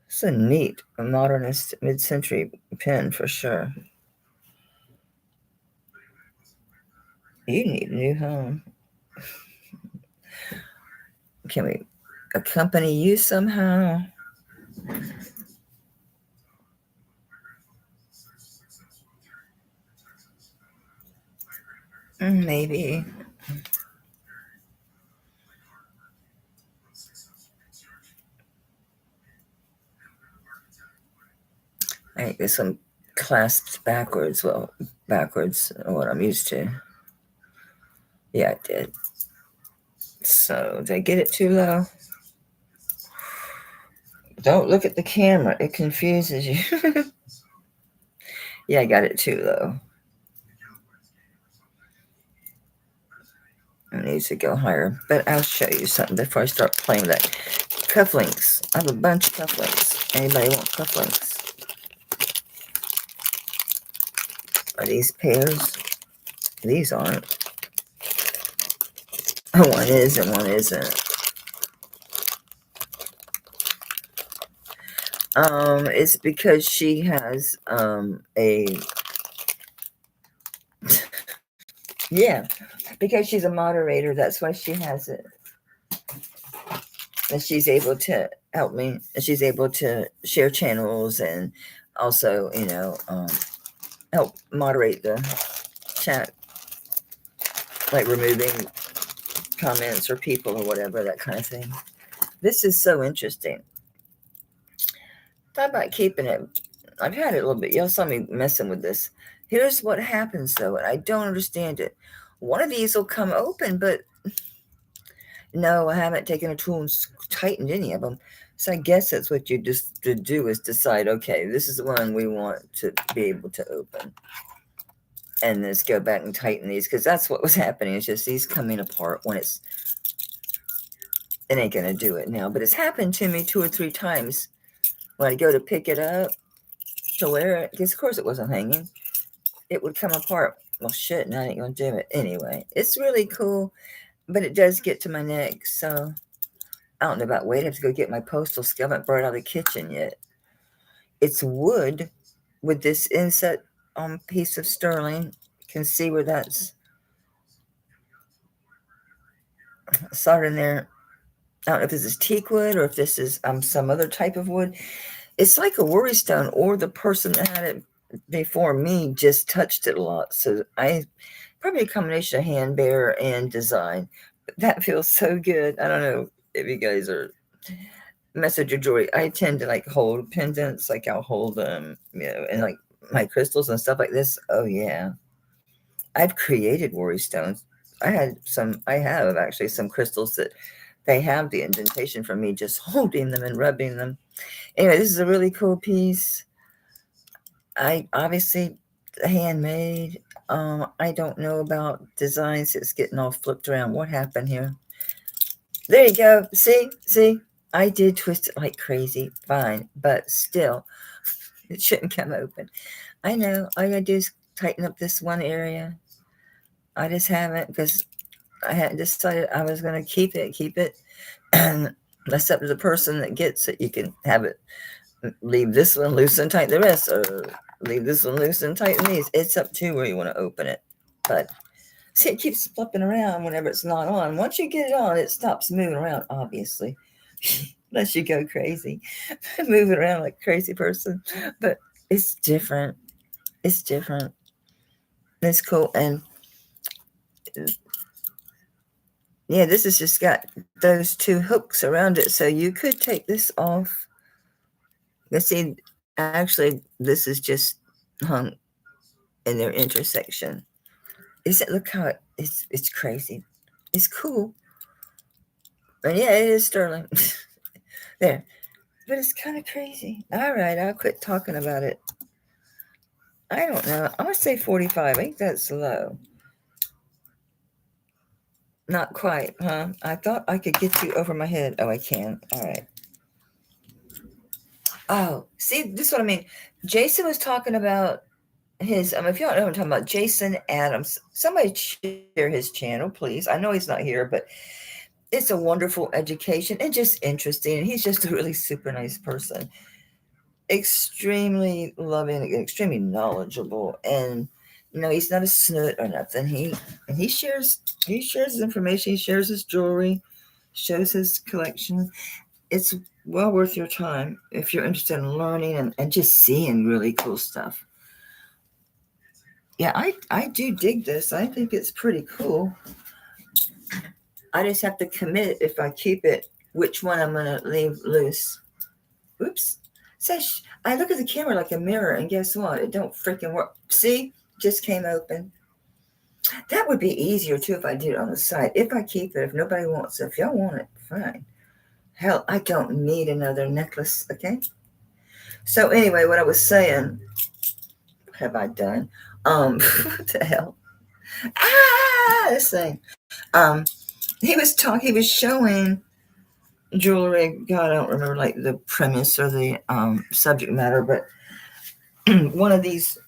S1: It's a neat modernist mid-century pen for sure. You need a new home. Can we accompany you somehow? Maybe. I think this one clasped backwards. Well, backwards what I'm used to. Yeah, it did. So, did I get it too low? Don't look at the camera. It confuses you. Yeah, I got it too low. It needs to go higher. But I'll show you something before I start playing that. Cufflinks. I have a bunch of cufflinks. Anybody want cufflinks? Are these pairs? These aren't. One is and one isn't. It's because she has a yeah, because she's a moderator. That's why she has it, and she's able to help me. And she's able to share channels and also, help moderate the chat, like removing comments or people or whatever, that kind of thing. This is so interesting. Thought about keeping it. I've had it a little bit. Y'all saw me messing with this. Here's what happens though, and I don't understand it. One of these will come open, but no, I haven't taken a tool and tightened any of them. So I guess that's what you just to do is decide, okay, this is the one we want to be able to open. And let's go back and tighten these, because that's what was happening. It's just these coming apart when it ain't gonna do it now. But it's happened to me 2 or 3 times when I go to pick it up to wear it, because of course it wasn't hanging. It would come apart. Well, shit, now I ain't gonna do it. Anyway, it's really cool, but it does get to my neck, so I don't know about waiting to go get my postal scale. I haven't brought it out of the kitchen yet. It's wood with this inset piece of sterling. You can see where that's soldered in there. I don't know if this is teak wood or if this is some other type of wood. It's like a worry stone, or the person that had it before me just touched it a lot. So probably a combination of hand bear and design. But that feels so good. I don't know if you guys are messenger jewelry. I tend to like hold pendants, like I'll hold them, and like my crystals and stuff like this. Oh yeah, I've created worry stones. I have actually some crystals that they have the indentation from me just holding them and rubbing them. Anyway, this is a really cool piece. I obviously handmade. I don't know about designs. It's getting all flipped around. What happened here? There you go. See, I did twist it like crazy. Fine, but still, it shouldn't come open. I know. All you gotta do is tighten up this one area. I just haven't, because I hadn't decided I was gonna keep it, and that's up to the person that gets it. You can have it. Leave this one loose and tighten the rest, or leave this one loose and tighten these. It's up to where you want to open it. But see, it keeps flipping around whenever it's not on. Once you get it on, it stops moving around, obviously. Unless you go crazy, moving around like a crazy person. But it's different. It's different. It's cool. And yeah, this has just got those 2 hooks around it. So you could take this off. Let's see, actually, this is just hung in their intersection. Look how it's crazy. It's cool. But yeah, it is sterling. There. But it's kind of crazy. All right, I'll quit talking about it. I don't know. I'm going to say 45. I think that's low. Not quite, huh? I thought I could get you over my head. Oh, I can. All right. Oh, see, this is what I mean. Jason was talking about his, if you don't know what I'm talking about, Jason Adams. Somebody share his channel, please. I know he's not here, but it's a wonderful education and just interesting. And he's just a really super nice person. Extremely loving, extremely knowledgeable. And he's not a snoot or nothing. He shares his information, he shares his jewelry, shows his collection. It's well worth your time if you're interested in learning and just seeing really cool stuff. Yeah, I do dig this. I think it's pretty cool. I just have to commit, if I keep it, which one I'm going to leave loose. Oops. Says, I look at the camera like a mirror, and guess what? It don't freaking work. See? Just came open. That would be easier, too, if I did it on the side. If I keep it, if nobody wants it. If y'all want it, fine. Hell, I don't need another necklace, okay? So anyway, what I was saying, what have I done? What the hell? This thing. He was showing jewelry. God, I don't remember like the premise or the subject matter, but one of these,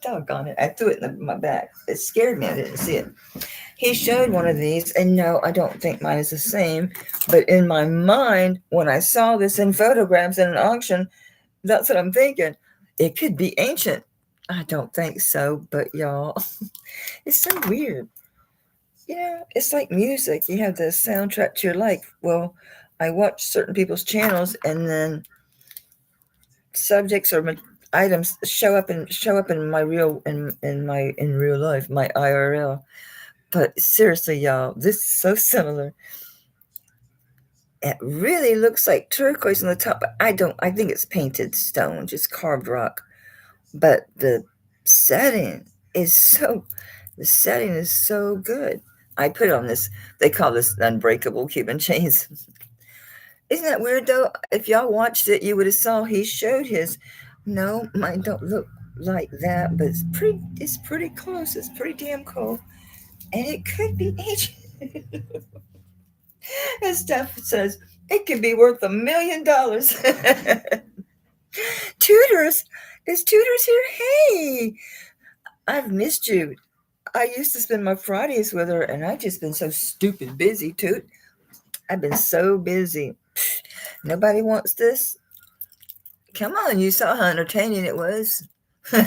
S1: doggone it, I threw it in my back. It scared me. I didn't see it. He showed one of these, and no, I don't think mine is the same. But in my mind, when I saw this in photographs in an auction, that's what I'm thinking. It could be ancient. I don't think so, but y'all, it's so weird. It's like music. You have the soundtrack to your life. Well, I watch certain people's channels, and then subjects or items show up in my real life, my IRL. But seriously, y'all, this is so similar. It really looks like turquoise on the top, but I think it's painted stone, just carved rock. But setting is so the setting is so good. I put it on this, they call this unbreakable Cuban chains. Isn't that weird though? If y'all watched it, you would have saw he showed his. No, mine don't look like that, but it's pretty close. It's pretty damn cool. And it could be ancient. As Steph says, it could be worth $1 million. Tutors, is Tutors here? Hey, I've missed you. I used to spend my Fridays with her, and I've just been so stupid busy, Toot. I've been so busy. Nobody wants this? Come on, you saw how entertaining it was. All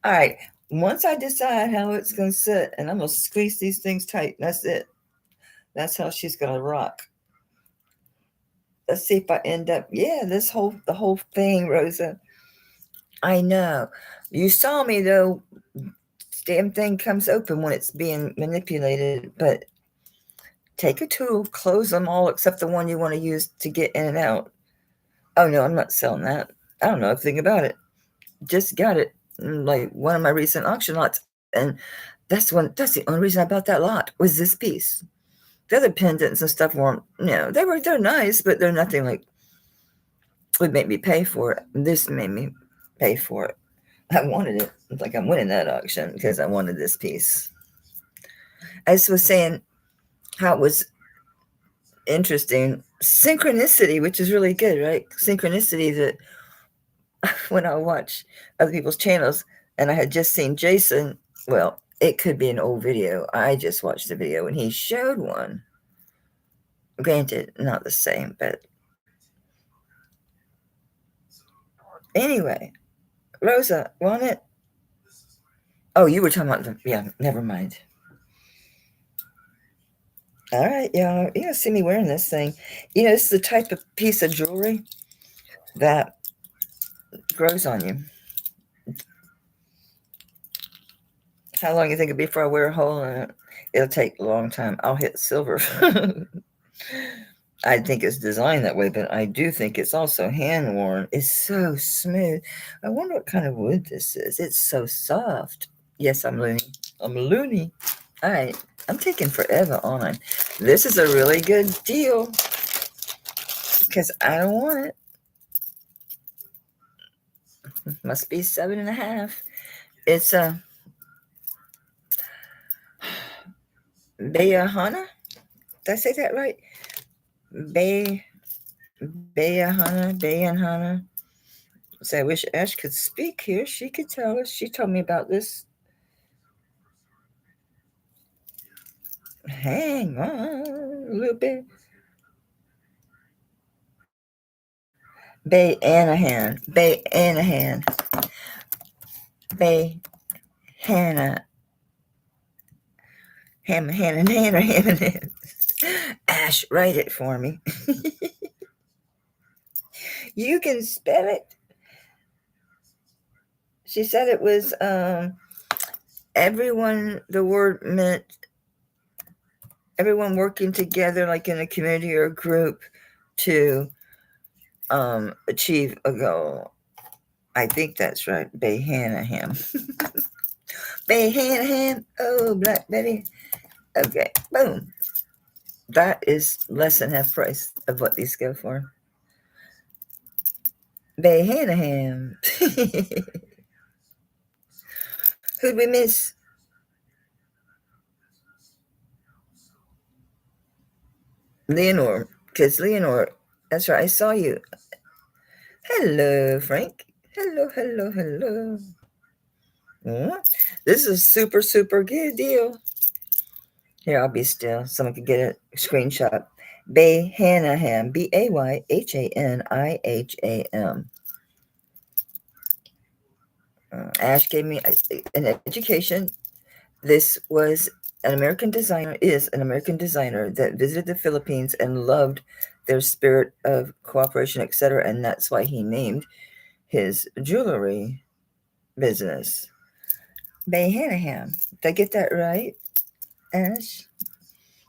S1: right, once I decide how it's going to sit, and I'm going to squeeze these things tight, that's it. That's how she's going to rock. Let's see if I end up, the whole thing, Rosa. I know. You saw me, though. Damn thing comes open when it's being manipulated, but take a tool, close them all except the one you want to use to get in and out. Oh, no, I'm not selling that. I don't know a thing about it. Just got it like one of my recent auction lots, and that's the only reason I bought that lot was this piece. The other pendants and stuff weren't, they're nice, but they're nothing like would make me pay for it. This made me pay for it. I wanted it. It's like I'm winning that auction because I wanted this piece. I just was saying how it was interesting. Synchronicity, which is really good, right? Synchronicity that when I watch other people's channels, and I had just seen Jason, well, it could be an old video. I just watched the video and he showed one. Granted, not the same, but anyway, Rosa, want it? Oh, you were talking about never mind. All right, y'all, you're gonna see me wearing this thing. It's the type of piece of jewelry that grows on you. How long you think it'll be before I wear a hole in it? It'll take a long time. I'll hit silver. I think it's designed that way, but I do think it's also hand worn. It's so smooth. I wonder what kind of wood this is. It's so soft. Yes, I'm loony. I'm loony. All right, I'm taking forever on. This is a really good deal because I don't want it. Must be 7.5. It's a Bahan. Did I say that right? Bahan. So I wish Ash could speak here. She could tell us. She told me about this. Hang on a little bit. Bahan. Hannah. Ash, write it for me. You can spell it. She said it was everyone. The word meant everyone working together, like in a community or a group, to achieve a goal. I think that's right. Bahan. Bahan. Oh, Black Betty. Okay, boom. That is less than half price of what these go for. Bahan. Who'd we miss? Leonore. Because Leonore, that's right, I saw you. Hello, Frank. Hello. This is a super, super good deal. Here, I'll be still. Someone could get a screenshot. Bahanaham. Bayhaniham. Ash gave me an education. This was is an American designer that visited the Philippines and loved their spirit of cooperation, etc. And that's why he named his jewelry business Bahan. Did I get that right, Ash?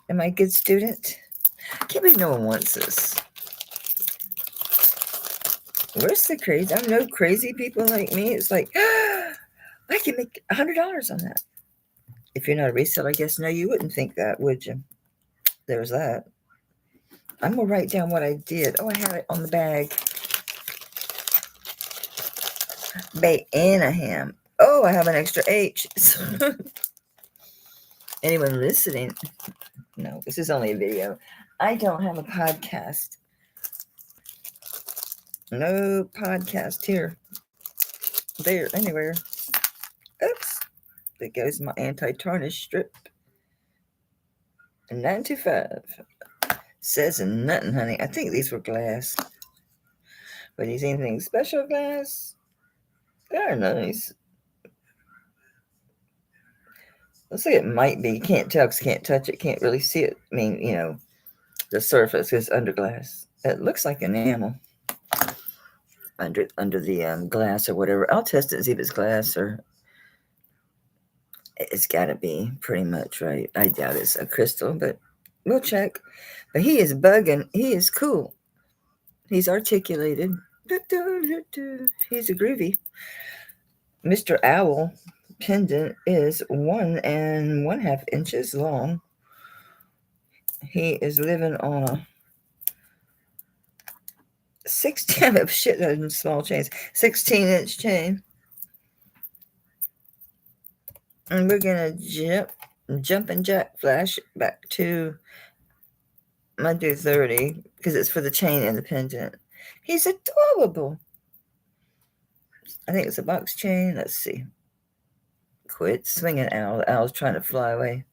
S1: Am I a good student? I can't believe no one wants this. Where's the crazy? I know crazy people like me. It's like, I can make $100 on that. If you're not a reseller, I guess, no, you wouldn't think that, would you? There's that. I'm going to write down what I did. Oh, I have it on the bag. Bahan. Oh, I have an extra H. Anyone listening? No, this is only a video. I don't have a podcast. No podcast here. There, anywhere. Oops. There goes my anti-tarnish strip. 925. Says nothing, honey. I think these were glass. But these anything special glass? They're nice. Looks like it might be. Can't tell because can't touch it. Can't really see it. I mean, the surface is under glass. It looks like enamel under the glass or whatever. I'll test it and see if it's glass or it's got to be pretty much right. I doubt it's a crystal, but we'll check. But he is bugging. He is cool. He's articulated. He's a groovy. Mr. Owl pendant is 1.5 inches long. He is living on a 16 of shit small chains, 16-inch chain. And we're gonna jump and jack flash back to my do 30 because it's for the chain and the pendant. He's adorable. I think it's a box chain. Let's see. Quit swinging, Owl. The owl's trying to fly away.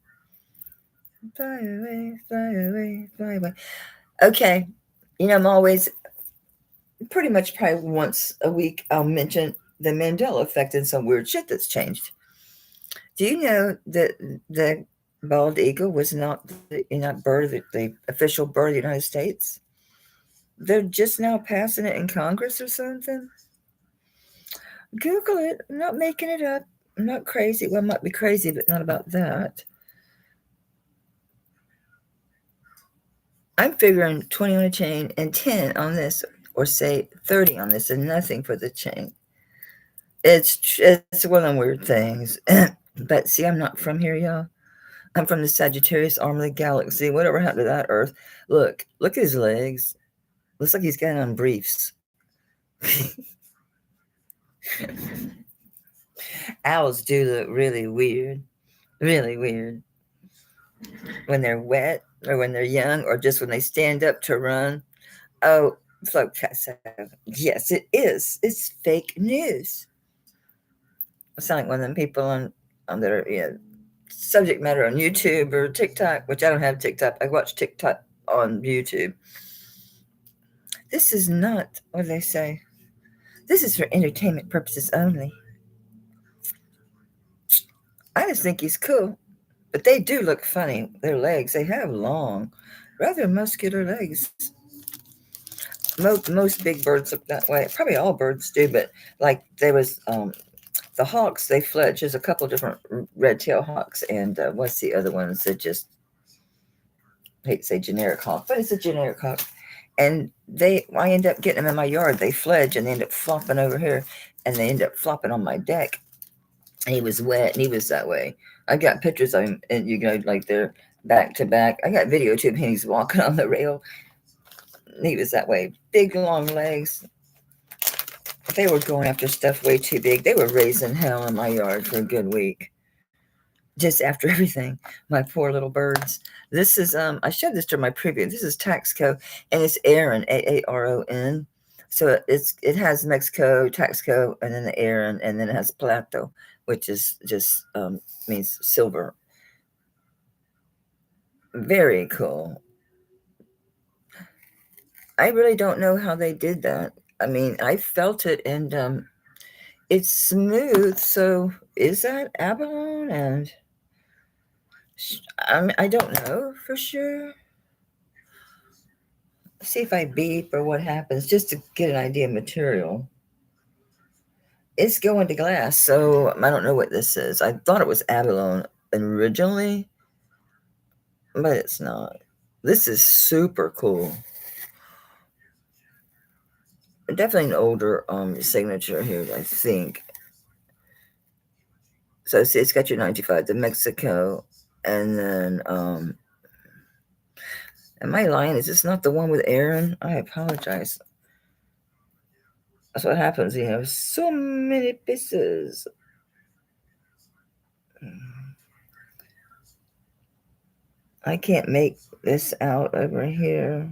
S1: Fly away, fly away, fly away. Okay. I'm always pretty much probably once a week I'll mention the Mandela effect and some weird shit that's changed. Do you know that the bald eagle was not the official bird of the United States? They're just now passing it in Congress or something. Google it. I'm not making it up. I'm not crazy. Well, I might be crazy, but not about that. I'm figuring 20 on a chain and 10 on this, or say 30 on this, and nothing for the chain. It's one of them weird things. But see, I'm not from here, y'all. I'm from the Sagittarius arm of the galaxy. Whatever happened to that Earth? Look at his legs. Looks like he's got on briefs. Owls do look really weird. Really weird. When they're wet or when they're young or just when they stand up to run. Oh, Float Casso. Yes, it is. It's fake news. I sound like one of them people on their subject matter on YouTube or TikTok, which I don't have TikTok. I watch TikTok on YouTube. This is not, what do they say? This is for entertainment purposes only. I just think he's cool. But they do look funny. Their legs, they have long, rather muscular legs. Most big birds look that way. Probably all birds do, but like there was the hawks, they fledge. There's a couple different red-tailed hawks, and what's the other ones that just, I hate to say generic hawk, but it's a generic hawk. And I end up getting them in my yard. They fledge and they end up flopping over here, and they end up flopping on my deck. And he was wet, and he was that way. I got pictures of him, and like they're back to back. I got video too of him. He's walking on the rail. He was that way. Big, long legs. They were going after stuff way too big. They were raising hell in my yard for a good week. Just after everything. My poor little birds. This is, I showed this to my preview. This is Taxco, and it's Aaron, Aaron. So it has Mexico, Taxco, and then the Aaron, and then it has Plato, which is just means silver. Very cool. I really don't know how they did that. I mean, I felt it, and it's smooth. So is that abalone? And I don't know for sure. See if I beep or what happens, just to get an idea of material. It's going to glass, so I don't know what this is. I thought it was abalone originally, but it's not. This is super cool. Definitely an older signature here, I think. So see, it's got your 95, the Mexico, and then am I lying? Is this not the one with Aaron? I apologize. That's what happens. You have so many pieces. I can't make this out over here.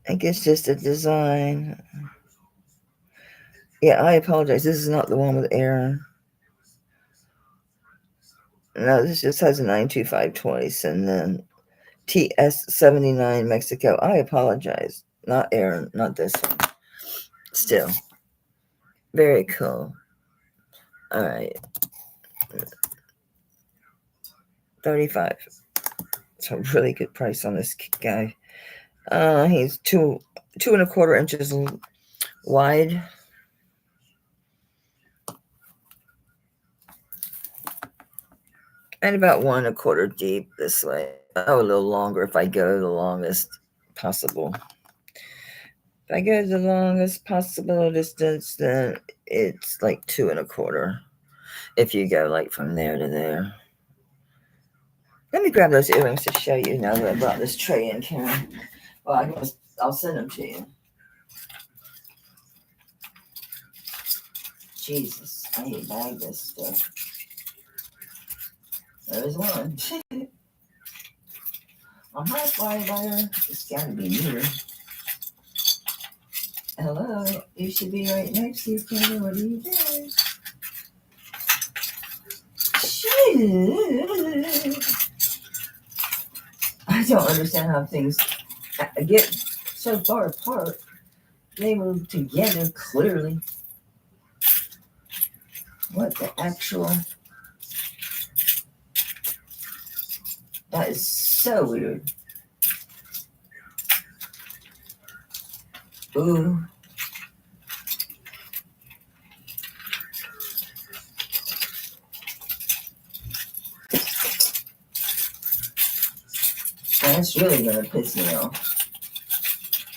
S1: I think it's just a design. Yeah, I apologize. This is not the one with Aaron. No, this just has a 925 twice and then TS79 Mexico. I apologize. Not Aaron, not this one. Still. Very cool. All right. 35. It's a really good price on this guy. He's 2.25 inches wide. And about 1.25 deep this way. Oh, a little longer if I go the longest possible. If I go the longest possible distance, then it's like 2.25. If you go like from there to there. Let me grab those earrings to show you now that I brought this tray in, Karen. Well, I'll send them to you. Jesus, I need to bag this stuff. There's one. Hi, Flybuyer. It's gotta be you. Hello, you should be right next to you, Karen. What are you doing? I don't understand how things get so far apart. They were together clearly. What the actual? That is so weird. Ooh. That's really gonna piss me off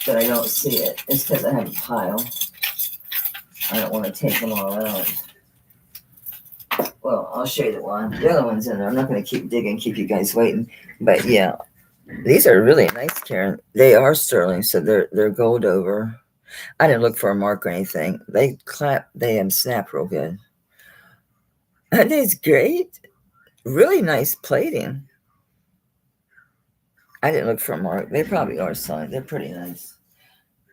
S1: that I don't see it. It's because I have a pile. I don't want to take them all out. Well, I'll show you the one. The other one's in there. I'm not going to keep digging, keep you guys waiting. But yeah, these are really nice, Karen. They are sterling, so they're gold over. I didn't look for a mark or anything. They snap real good. That is great. Really nice plating. I didn't look for a mark. They probably are signed. They're pretty nice.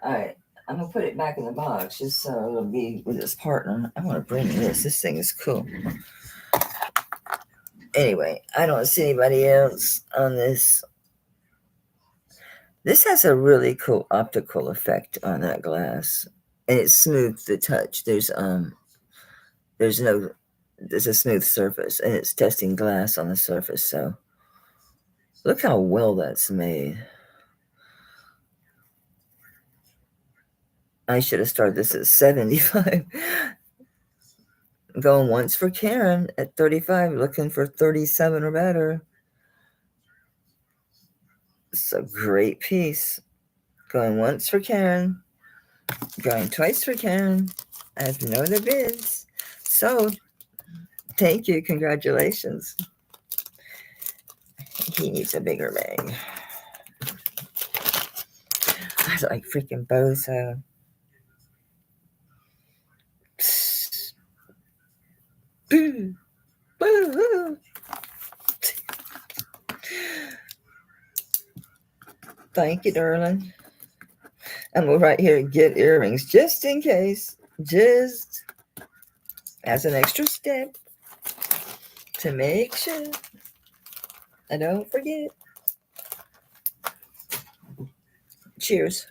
S1: All right. I'm going to put it back in the box just so it'll be with its partner. I want to bring this. This thing is cool. Anyway, I don't see anybody else on this. This has a really cool optical effect on that glass. And it's smooth to touch. There's a smooth surface and it's testing glass on the surface. So look how well that's made. I should have started this at 75. Going once for Karen at 35, looking for 37 or better. It's a great piece. Going once for Karen. Going twice for Karen. I have no other bids. So, thank you. Congratulations. He needs a bigger bag. I like freaking bozo. Boo. Boo. Thank you, darling. And we'll right here get earrings just in case. Just as an extra step to make sure I don't forget. Cheers.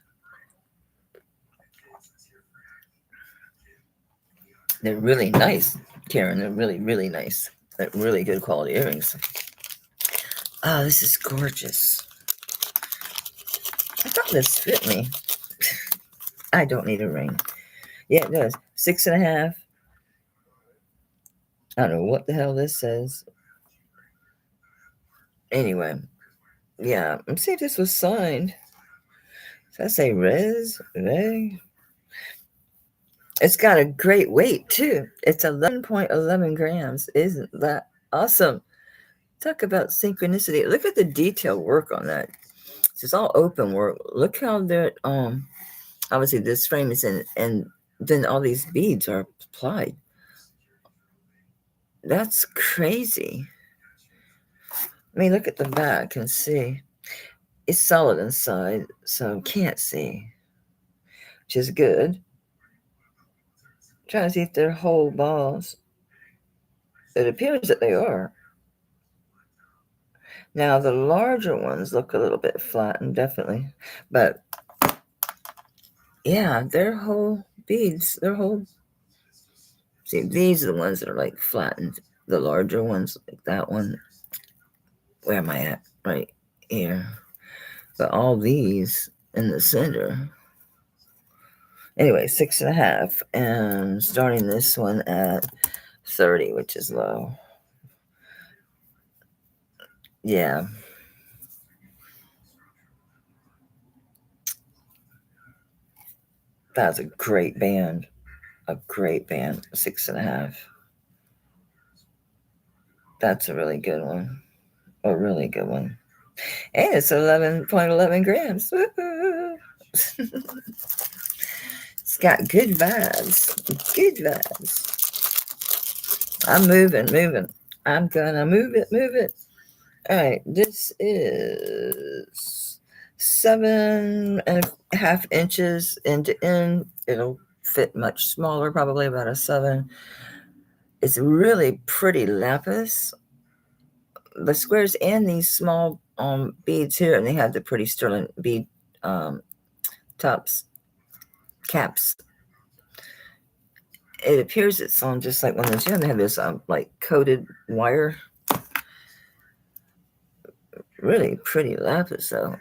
S1: They're really nice, Karen. They're really, really nice. They're really good quality earrings. Oh, this is gorgeous. thought this fit me. I don't need a ring. Yeah, it does. 6.5. I don't know what the hell this says. Anyway, yeah. Let's see if this was signed. Does that say res? It's got a great weight, too. It's 11.11 grams. Isn't that awesome? Talk about synchronicity. Look at the detail work on that. It's all open work. Look how they're, obviously this frame is in, and then all these beads are applied. That's crazy. I mean, look at the back and see. It's solid inside, so can't see, which is good. Trying to see if they're whole balls. It appears that they are. Now, the larger ones look a little bit flattened, definitely. But, yeah, they're whole beads. They're whole. See, these are the ones that are, like, flattened. The larger ones, like that one. Where am I at? Right here. But all these in the center. Anyway, 6.5. And starting this one at 30, which is low. Yeah. That's a great band. A great band. 6.5. That's a really good one. A really good one. And it's 11.11 grams. It's got good vibes. Good vibes. I'm moving. I'm gonna move it. All right, this is 7.5 inches end to end. It'll fit much smaller, probably about a 7. It's really pretty lapis. The squares and these small beads here, and they have the pretty sterling bead tops, caps. It appears it's on just like one of those. You know, they have this like coated wire. Really pretty lapis though.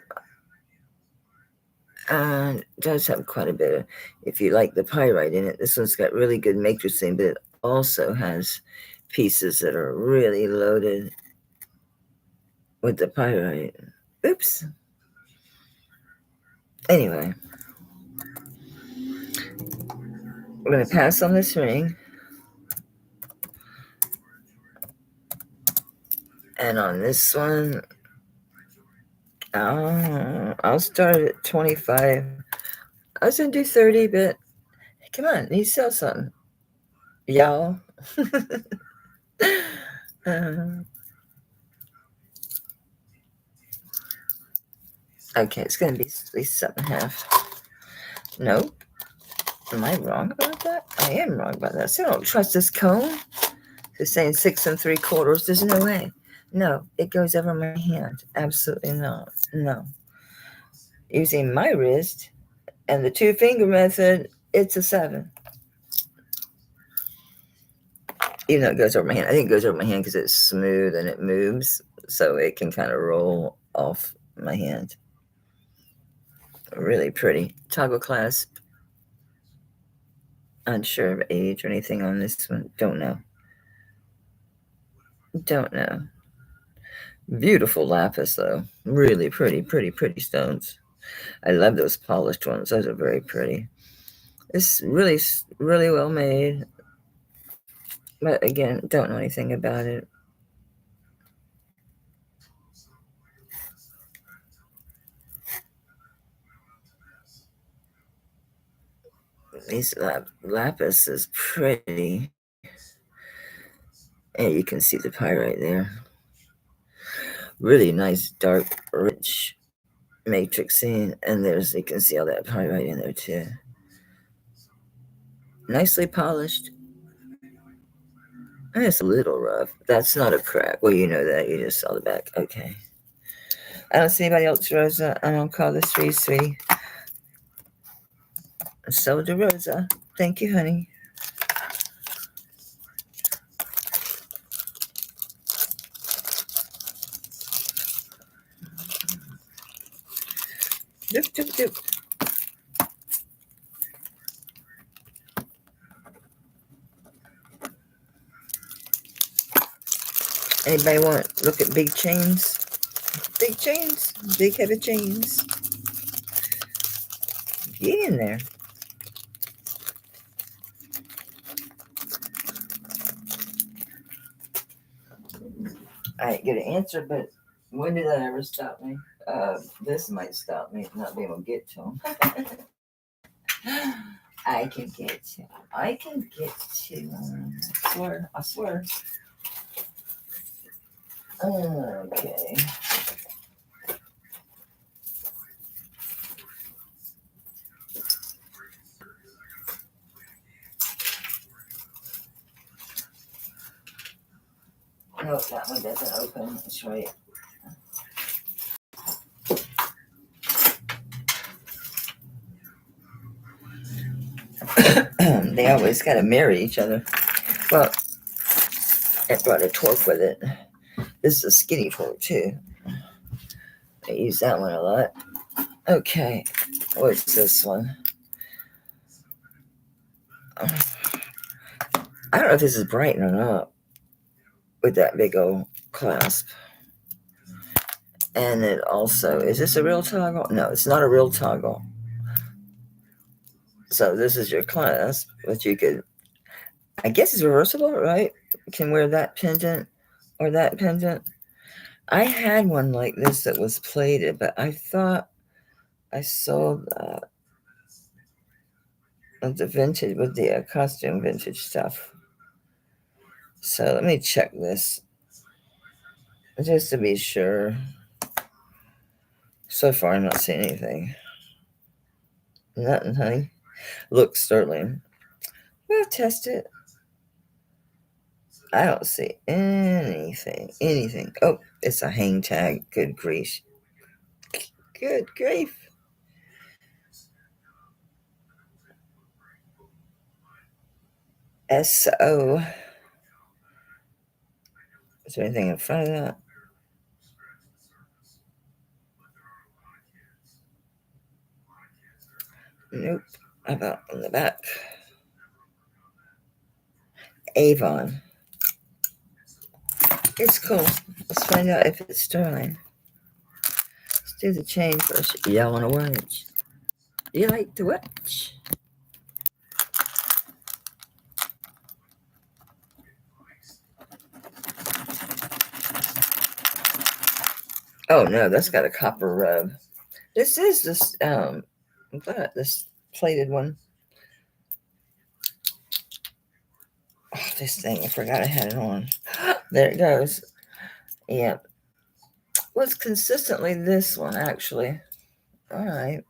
S1: And it does have quite a bit of, if you like the pyrite in it, this one's got really good matrixing, but it also has pieces that are really loaded with the pyrite. Oops. Anyway, we're going to pass on this ring. And on this one, I'll start at 25. I was going to do 30, but come on, you sell something, y'all. Okay, it's going to be at least 7.5. Nope. Am I wrong about that? I am wrong about that. So I don't trust this cone. It's saying 6 3/4. There's no way. No, it goes over my hand. Absolutely not. No. Using my wrist and the 2-finger method, it's a 7. Even though it goes over my hand. I think it goes over my hand because it's smooth and it moves. So it can kind of roll off my hand. Really pretty. Toggle clasp. Unsure of age or anything on this one. Don't know. Beautiful lapis, though. Really pretty stones. I love those polished ones. Those are very pretty. It's really well made. But again, don't know anything about it. These lapis is pretty. And you can see the pyrite there. Really nice, dark, rich matrixing. And you can see all that pyrite in there too. Nicely polished. And it's a little rough. That's not a crack. Well, you know that. You just saw the back. Okay. I don't see anybody else, Rosa. I don't call this sweetie. So do Rosa. Thank you, honey. Doop, doop, doop. Anybody want to look at big chains? Big chains, big heavy chains. Get in there. I ain't get an answer, but when did that ever stop me? This might stop me not being able to get to them. I can get to them. I can get to them. I swear. I swear. Okay. No, that one doesn't open. That's right. They always got to marry each other. Well, it brought a torque with it. This is a skinny torque too. I use that one a lot. Okay, what's this one? I don't know if this is bright or not with that big old clasp. And it also, is this a real toggle? No, it's not a real toggle. So this is your clasp, but you could, I guess it's reversible, right? You can wear that pendant or that pendant. I had one like this that was plated, but I thought I sold that with the vintage, with the costume vintage stuff. So let me check this just to be sure. So far, I'm not seeing anything. Nothing, honey. Looks sterling. We'll test it. I don't see anything. Anything. Oh, it's a hang tag. Good grief. Good grief. SO. Is there anything in front of that? Nope. How about on the back? Avon. It's cool. Let's find out if it's sterling. Let's do the chain first. Y'all want to watch? You like to watch? Oh no, that's got a copper rub. This is this this plated one. Oh, this thing, I forgot I had it on. There it goes. Yeah. Well, it's consistently this one, actually. All right.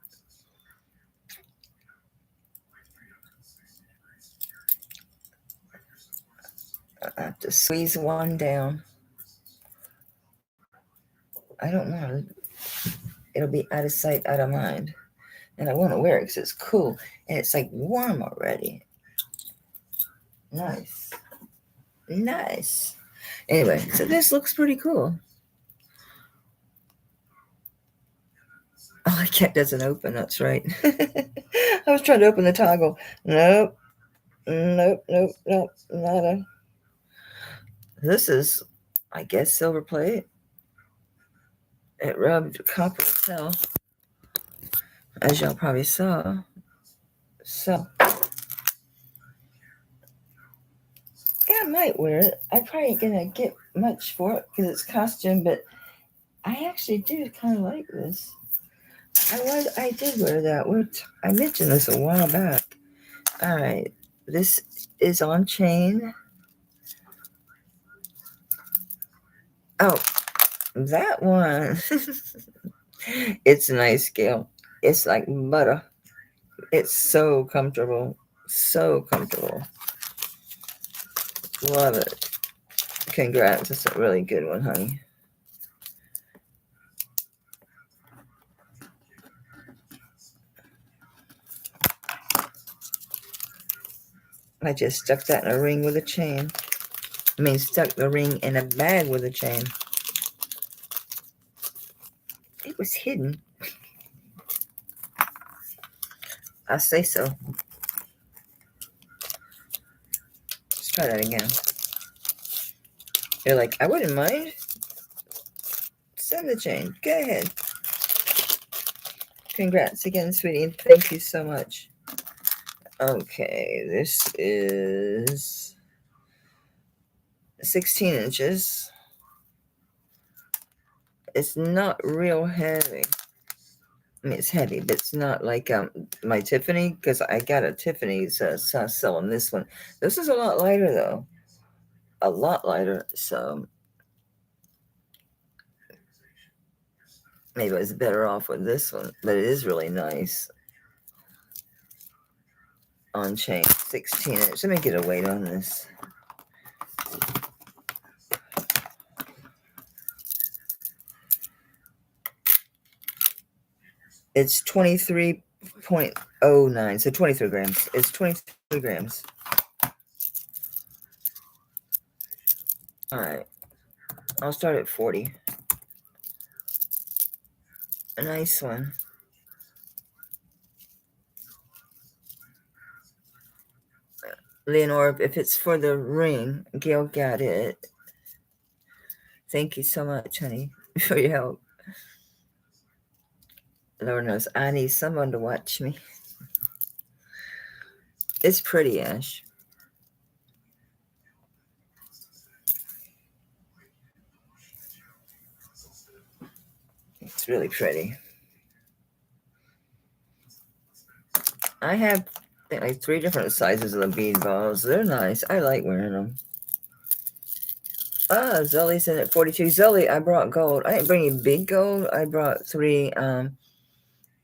S1: I have to squeeze one down. I don't want it. It'll be out of sight, out of mind. And I want to wear it because it's cool. And it's like warm already. Nice. Nice. Anyway, so this looks pretty cool. Oh, I can't, doesn't open. That's right. I was trying to open the toggle. Nope. Nope, nope, nope. Nada. This is, I guess, silver plate. It rubbed copper as hell, as y'all probably saw. So, yeah, I might wear it. I probably ain't gonna get much for it because it's costume, but I actually do kind of like this. I did wear that. I mentioned this a while back. All right, this is on chain. Oh, that one. It's a nice scale. It's like butter. It's so comfortable. So comfortable. Love it. Congrats. It's a really good one, honey. I just stuck that in a ring with a chain. I mean, stuck the ring in a bag with a chain. It was hidden. I say so. Let's try that again. You're like, I wouldn't mind. Send the chain. Go ahead. Congrats again, sweetie. Thank you so much. Okay, this is 16 inches. It's not real heavy. I mean, it's heavy, but it's not like my Tiffany, because I got a Tiffany's selling this one. This is a lot lighter, though. A lot lighter, so maybe I was better off with this one, but it is really nice. On chain, 16 inch. Let me get a weight on this. It's 23.09, so 23 grams. It's 23 grams. All right, I'll start at 40. A nice one. Leonore, if it's for the ring, Gail got it. Thank you so much, honey, for your help. Lord knows I need someone to watch me. It's pretty, Ash. It's really pretty. I have like 3 different sizes of the bead balls. They're nice. I like wearing them. Ah, Zoe's in at 42. Zoe, I brought gold. I didn't bring you big gold. I brought 3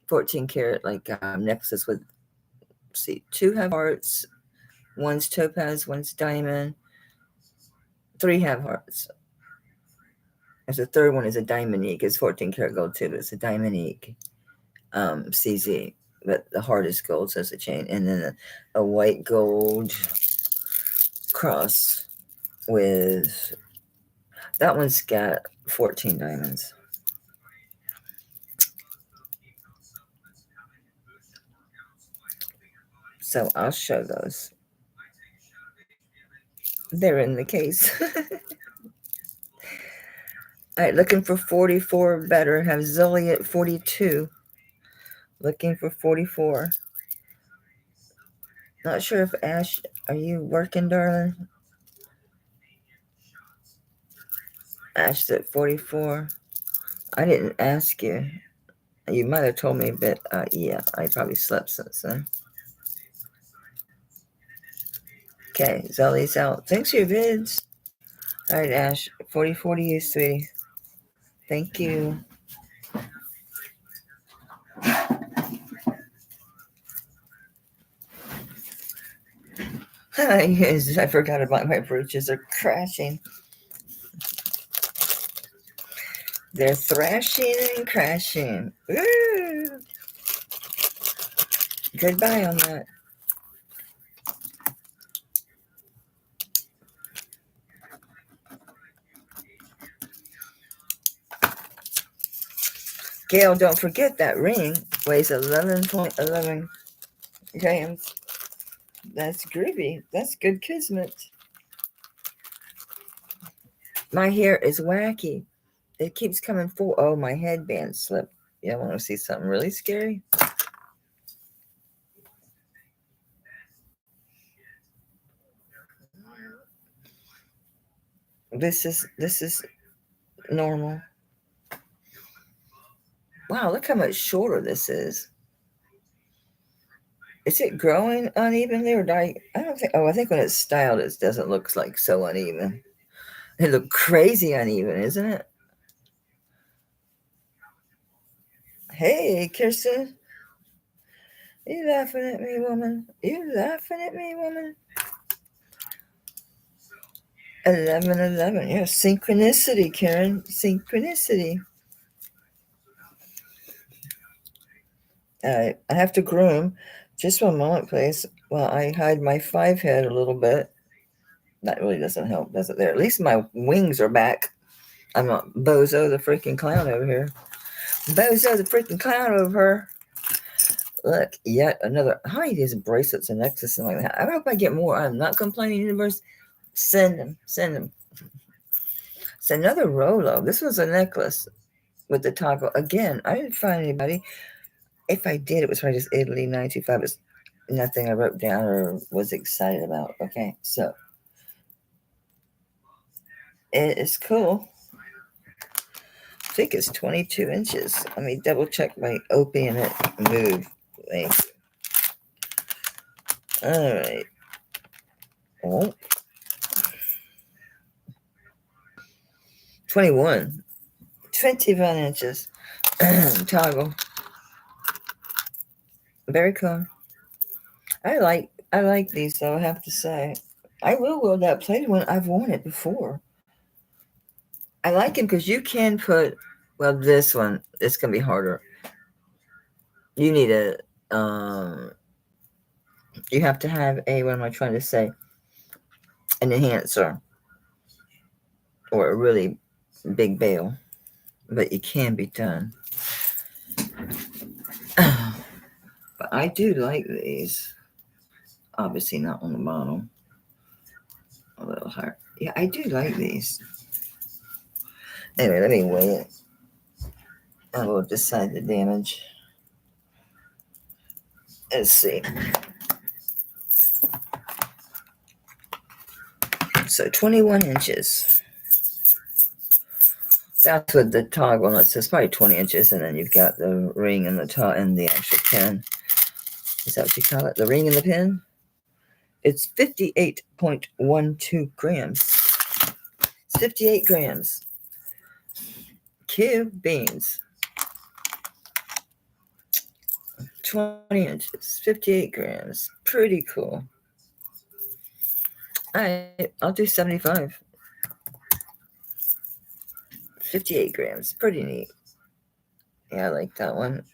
S1: 14 karat like necklaces with, see, 2 have hearts, one's topaz, one's diamond, 3 have hearts. There's a third one is a diamondique. It's 14 karat gold too, but it's a diamondique CZ. But the heart is gold, so it's a chain. And then a white gold cross with, that one's got 14 diamonds. So I'll show those. They're in the case. All right, looking for 44 better. Have Zoe at 42. Looking for 44. Not sure if Ash, are you working, darling? Ash's at 44. I didn't ask you. You might have told me, but yeah, I probably slept since then. Okay, Zoe's out. Thanks for your vids. All right, Ash, 44 to you, sweetie. Thank you. Yes, I forgot about my brooches. They're crashing. They're thrashing and crashing. Woo! Goodbye on that. Gail, don't forget that ring weighs 11.11 grams. That's groovy. That's good kismet. My hair is wacky. It keeps coming full. Oh, my headband slipped. You want to see something really scary? This is normal. Wow, look how much shorter this is. Is it growing unevenly or I don't think, oh, I think when it's styled, it doesn't look like so uneven. It look crazy uneven, isn't it? Hey, Kirsten. You laughing at me, woman? You laughing at me, woman? 11:11. Yeah, synchronicity, Karen. Synchronicity. I have to groom. Just 1 moment, please, while I hide my 5 head a little bit. That really doesn't help, does it? There. At least my wings are back. I'm not Bozo the freaking clown over here. Bozo the freaking clown over here. Look, yet another. How many days of bracelets and necklaces and like that? I hope I get more. I'm not complaining, universe. Send them. Send them. It's another Rolo. This was a necklace with the toggle. Again, I didn't find anybody. If I did, it was probably just Italy 925. It's nothing I wrote down or was excited about. Okay, so it is cool. I think it's 22 inches. Let me double check my opening it move. Thank you. All right. Oh. 21. 21 inches. Toggle. Very cool. I like these though, I have to say. I will wear that plated one. I've worn it before. I like them because you can put, well, this one, it's going to be harder. You need you have to have what am I trying to say? An enhancer or a really big bail, but it can be done. But I do like these. Obviously not on the bottom. A little hard. Yeah, I do like these. Anyway, let me weigh it. I will decide the damage. Let's see. So 21 inches. That's with the toggle. It says probably 20 inches, and then you've got the ring and the top and the actual pin. Is that what you call it? The ring and the pin? It's 58.12 grams. It's 58 grams. Cube beans. 20 inches. 58 grams. Pretty cool. I'll do 75. 58 grams. Pretty neat. Yeah, I like that one.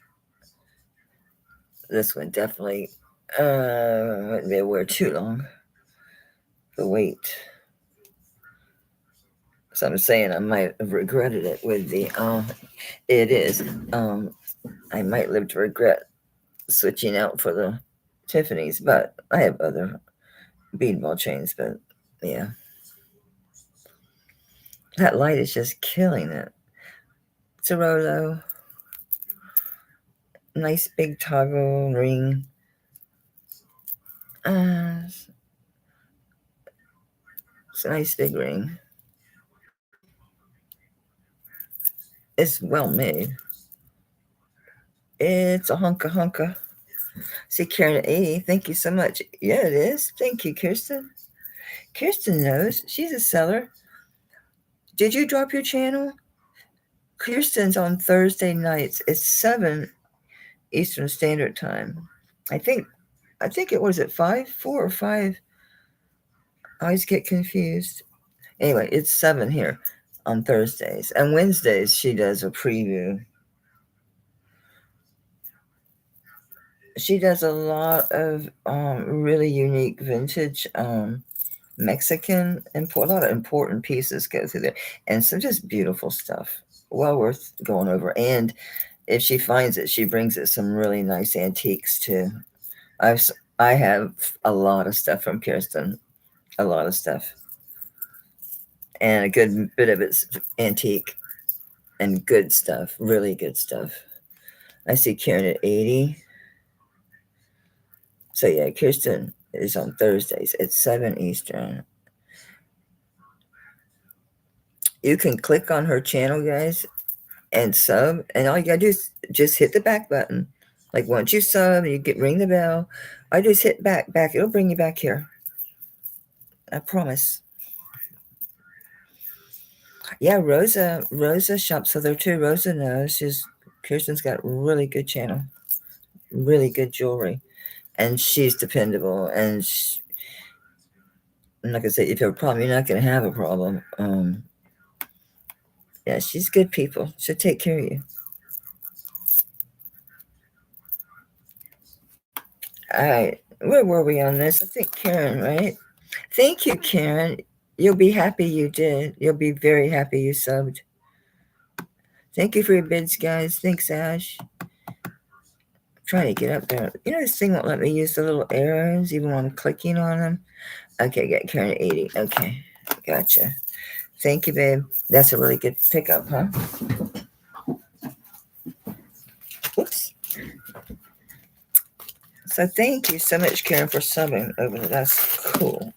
S1: This one definitely wouldn't be able to wear too long. The weight. So I'm saying I might have regretted it with the it is. I might live to regret switching out for the Tiffany's, but I have other bead ball chains, but yeah. That light is just killing it. It's a Rolo. Nice big toggle ring. It's a nice big ring. It's well made. It's a hunka. See, Karen at 80. Thank you so much. Yeah, it is. Thank you, Kirsten. Kirsten knows. She's a seller. Did you drop your channel? Kirsten's on Thursday nights. It's 7 Eastern Standard Time. I think it was at 5, 4 or 5. I always get confused. Anyway, it's 7 here on Thursdays. And Wednesdays, she does a preview. She does a lot of really unique vintage Mexican import. A lot of important pieces go through there. And some just beautiful stuff. Well worth going over. And if she finds it, she brings it some really nice antiques too. I have a lot of stuff from Kirsten. A lot of stuff. And a good bit of it's antique and good stuff. Really good stuff. I see Karen at 80. So yeah, Kirsten is on Thursdays at 7 Eastern. You can click on her channel, guys, and sub. And all you gotta do is just hit the back button. Like once you sub, you ring the bell. I just hit back. It'll bring you back here. I promise. Yeah, Rosa shops with her too. Rosa knows. Kirsten's got a really good channel. Really good jewelry. And she's dependable. And I'm not gonna say if you have a problem, you're not gonna have a problem. Yeah, she's good people. She'll take care of you. All right, where were we on this? I think Karen, right? Thank you, Karen. You'll be happy you did. You'll be very happy you subbed. Thank you for your bids, guys. Thanks, Ash. Trying to get up there. You know, this thing won't let me use the little arrows even when I'm clicking on them. Okay, got Karen 80. Okay, gotcha. Thank you, babe. That's a really good pickup, huh? Oops. So thank you so much, Karen, for subbing over there. That's cool.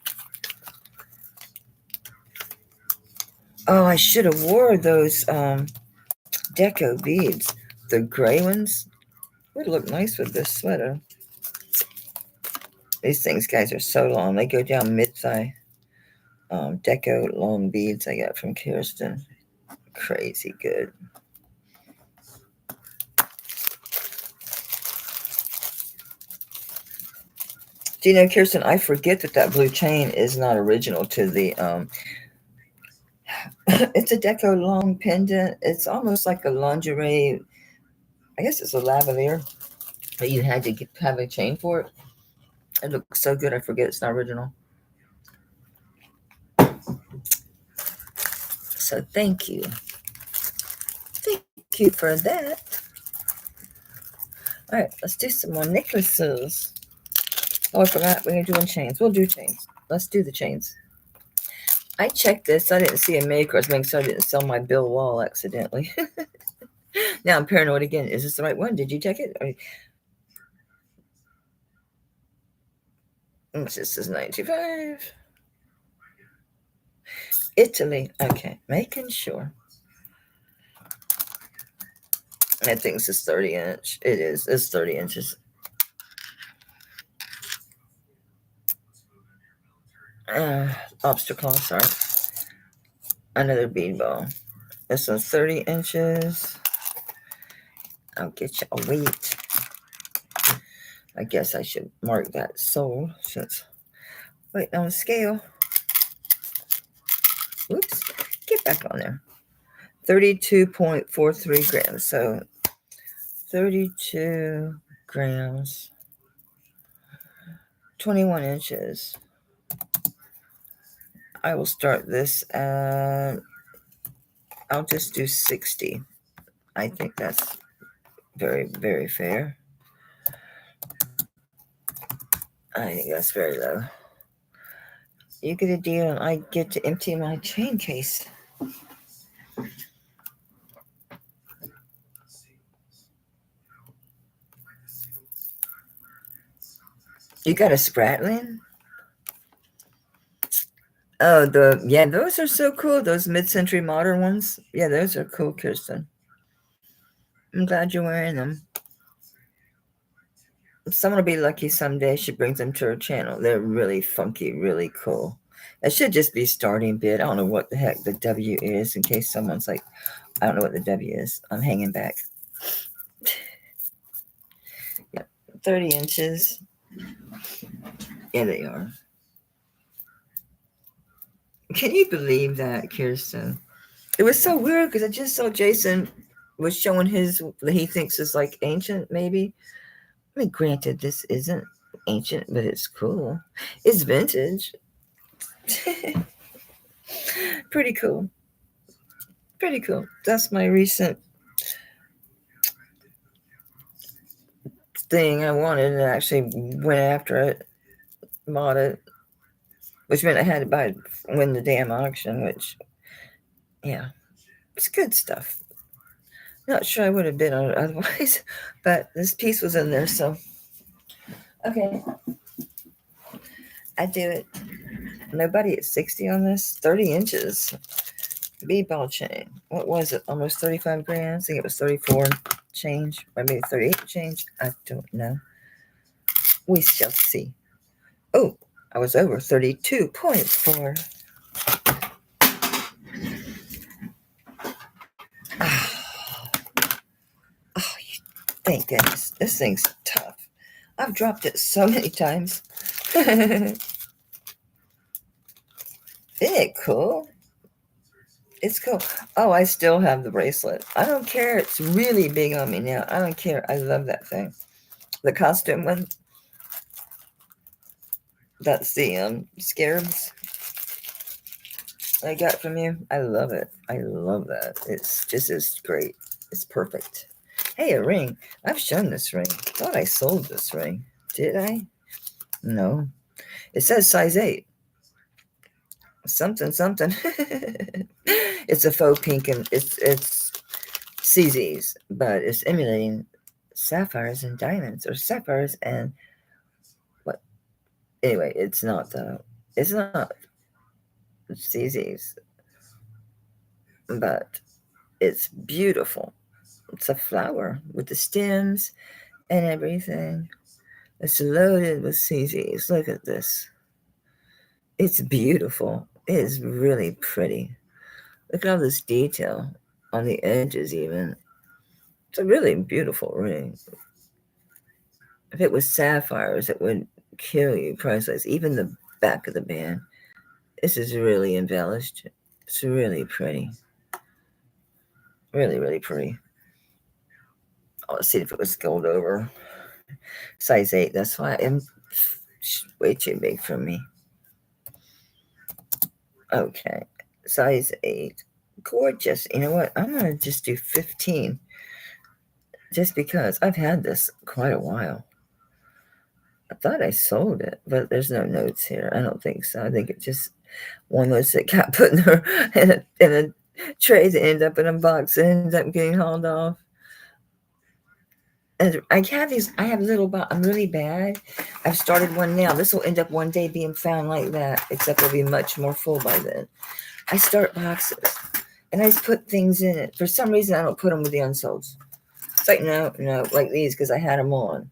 S1: Oh, I should have wore those deco beads. The gray ones would look nice with this sweater. These things, guys, are so long. They go down mid-thigh. Deco long beads I got from Kirsten. Crazy good. Do you know, Kirsten, I forget that blue chain is not original to the, it's a deco long pendant. It's almost like a lingerie, I guess it's a lavalier, but you had to have a chain for it. It looks so good, I forget it's not original. So thank you. Thank you for that. All right, let's do some more necklaces. Oh, I forgot we're doing chains. We'll do chains. Let's do the chains. I checked this. I didn't see a Maycross link, so I didn't sell my Bill Wall accidentally. Now I'm paranoid again. Is this the right one? Did you check it? This is 95. Italy. Okay, making sure. I think this is 30 inch. It is. It's 30 inches. Lobster claw, sorry. Another bead ball. This one's 30 inches. I'll get you a weight. I guess I should mark that sold since waiting on the scale. Oops. Get back on there. 32.43 grams. So 32 grams. 21 inches. I will start this at, I'll just do 60. I think that's very, very fair. I think that's very low. You get a deal and I get to empty my chain case. You got a Spratling? Oh, those are so cool. Those mid-century modern ones. Yeah, those are cool, Kirsten. I'm glad you're wearing them. Someone will be lucky someday she brings them to her channel. They're really funky, really cool. It should just be starting bid. I don't know what the heck the W is in case someone's like, I don't know what the W is. I'm hanging back. Yeah, 30 inches. Yeah, they are. Can you believe that, Kirsten? It was so weird because I just saw Jason was showing his, he thinks is like ancient, maybe. I mean, granted, this isn't ancient, but it's cool. It's vintage. Pretty cool. Pretty cool. That's my recent thing I wanted and actually went after it, bought it, which meant I had to buy win the damn auction, which, yeah, it's good stuff. Not sure I would have bid on it otherwise, but this piece was in there, so okay. I do it. Nobody at 60 on this. 30 inches. Bead ball chain. What was it? Almost 35 grams. I think it was 34 change, or maybe 38 change. I don't know. We shall see. Oh, I was over 32.4. Oh, thank goodness. This thing's tough. I've dropped it so many times. Isn't it cool? It's cool. Oh, I still have the bracelet. I don't care. It's really big on me now. I don't care. I love that thing. The costume one. That's the scarabs I got from you. I love it. I love that. It's just as great. It's perfect. Hey, a ring. I've shown this ring. Thought I sold this ring. Did I? No. It says size 8. Something, something. It's a faux pink and it's CZ's, but it's emulating sapphires and diamonds, or sapphires and what? Anyway, it's not though. It's not CZ's, but it's beautiful. It's a flower with the stems and everything. It's loaded with CZ's. Look at this. It's beautiful. It is really pretty. Look at all this detail on the edges even. It's a really beautiful ring. If it was sapphires, it would kill you priceless. Even the back of the band. This is really embellished. It's really pretty. Really, really pretty. Oh, let's see if it was gold over. Size 8. That's why I'm way too big for me. Okay. Size 8. Gorgeous. You know what? I'm going to just do 15. Just because I've had this quite a while. I thought I sold it, but there's no notes here. I don't think so. I think it just one was that got put in a tray that ended up in a box and ended up getting hauled off. And I have these. I have little. I'm really bad. I've started one now. This will end up one day being found like that, except it'll be much more full by then. I start boxes, and I just put things in it. For some reason, I don't put them with the unsolds. It's like no, like these because I had them on.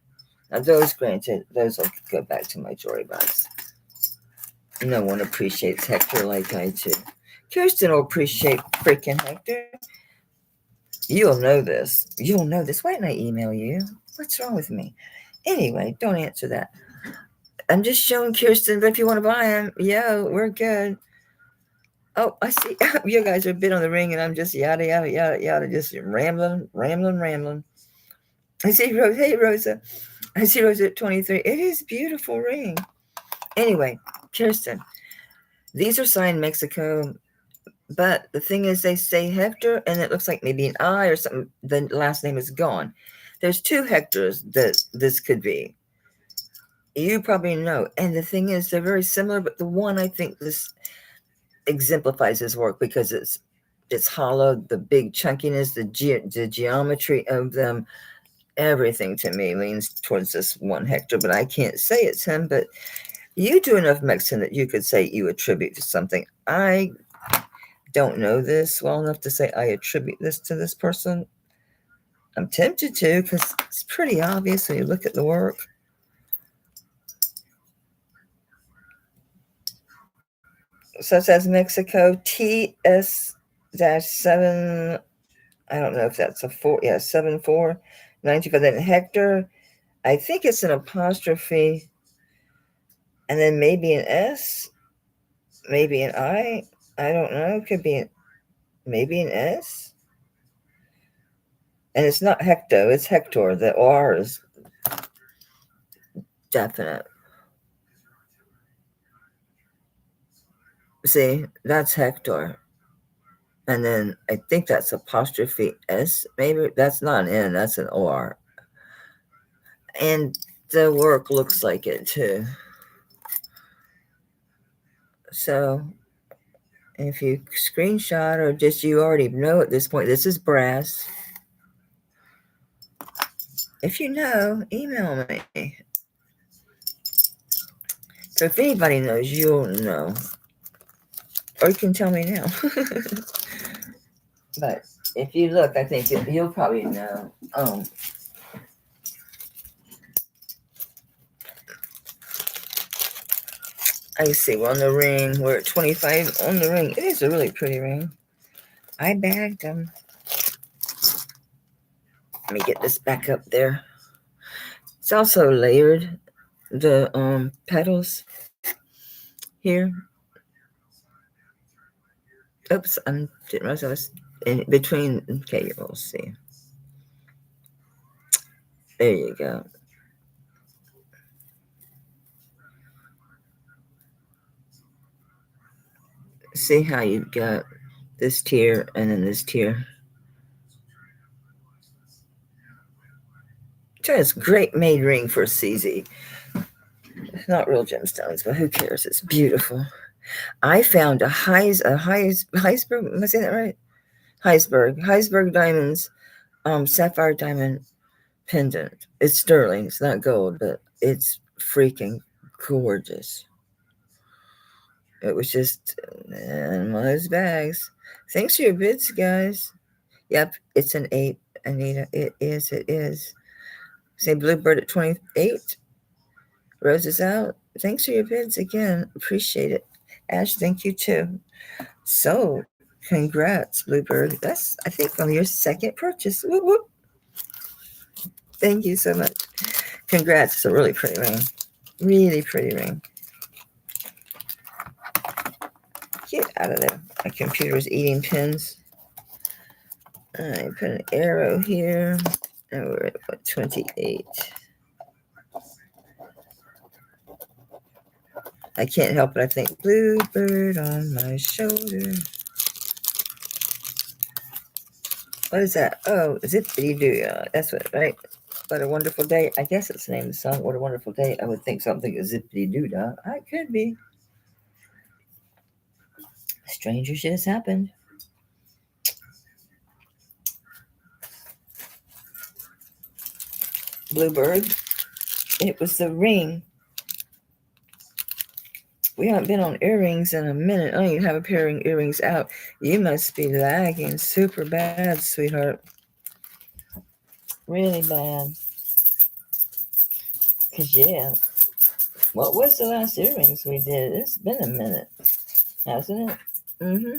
S1: Now those, granted, those will go back to my jewelry box. No one appreciates Hector like I do. Kirsten will appreciate freaking Hector. You'll know this. You'll know this. Why didn't I email you? What's wrong with me? Anyway, don't answer that. I'm just showing Kirsten, but if you want to buy them, yo, we're good. Oh, I see. You guys are a bit on the ring, and I'm just yada, yada, yada, yada, just rambling. I see Rose. Hey, Rosa. I see Rosa at 23. It is a beautiful ring. Anyway, Kirsten, these are signed Mexico, but the thing is they say Hector, and it looks like maybe an I or something. The last name is gone. There's 2 Hectors that this could be. You probably know. And the thing is, they're very similar, but the one I think this exemplifies his work because it's hollow, the big chunkiness, the geometry of them, everything to me leans towards this one Hector, but I can't say it's him. But you do enough Mexican that you could say you attribute to something. I don't know this well enough to say I attribute this to this person. I'm tempted to because it's pretty obvious when you look at the work. So it says Mexico TS-7. I don't know if that's a 4. Yeah, 7490. But then Hector, I think it's an apostrophe, and then maybe an S, maybe an I. I don't know. Could be maybe an S. And it's not Hecto, it's Hector. The R is definite. See, that's Hector. And then I think that's apostrophe S, maybe. That's not an N, that's an OR. And the work looks like it too. So if you screenshot or just you already know at this point, this is brass. If you know, email me. So if anybody knows, you'll know. Or you can tell me now. But if you look, I think you'll probably know. I see. We're on the ring. We're at 25 on the ring. It is a really pretty ring. I bagged them. Let me get this back up there. It's also layered. The petals here. Oops, I didn't realize I was in between. Okay, we'll see. There you go. See how you've got this tier and then this tier. It's a great made ring for CZ. It's not real gemstones, but who cares? It's beautiful. I found a Heisberg. Am I saying that right? Heisberg diamonds, sapphire diamond pendant. It's sterling. It's not gold, but it's freaking gorgeous. It was just in one of those bags. Thanks for your bids, guys. Yep, it's an 8, Anita. It is. Say Bluebird at 28. Roses out. Thanks for your bids again. Appreciate it. Ash, thank you too. So, congrats, Bluebird. That's, I think, on your second purchase. Whoop, whoop. Thank you so much. Congrats. It's a really pretty ring. Really pretty ring. Get out of there. My computer's eating pins. I put an arrow here. And we're at what, 28. I can't help it. I think Bluebird on my shoulder. What is that? Oh, Zippity Doo. That's what, right? What a Wonderful Day. I guess it's the name of the song. What a Wonderful Day. I would think something is Zippity Doo Dah. I could be. Stranger shit has happened. Bluebird. It was the ring. We haven't been on earrings in a minute. I don't even have a pair of earrings out. You must be lagging super bad, sweetheart. Really bad. Because, yeah. What was the last earrings we did? It's been a minute, hasn't it? Mm-hmm.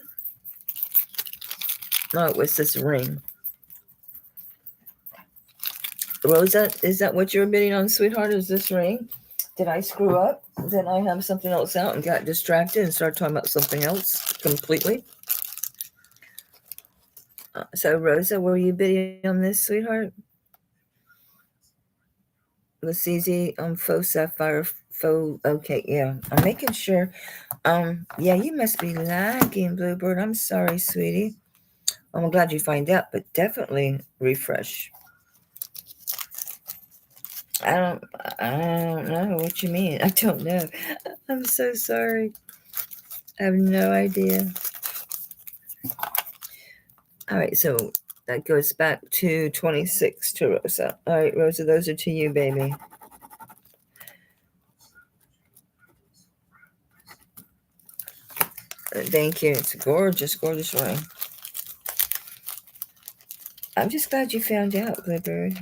S1: No, it was this ring. Rosa, is that what you were bidding on, sweetheart? Is this ring? Did I screw up? Did I have something else out and got distracted and started talking about something else completely? So, Rosa, were you bidding on this, sweetheart? The CZ faux sapphire faux. Okay, yeah. I'm making sure. Yeah, you must be lagging, Bluebird. I'm sorry, sweetie. I'm glad you find out, but definitely refresh. I don't know what you mean. I don't know. I'm so sorry. I have no idea. All right, so that goes back to 26 to Rosa. All right, Rosa, those are to you, baby. Thank you. It's a gorgeous, gorgeous ring. I'm just glad you found out, Bluebird.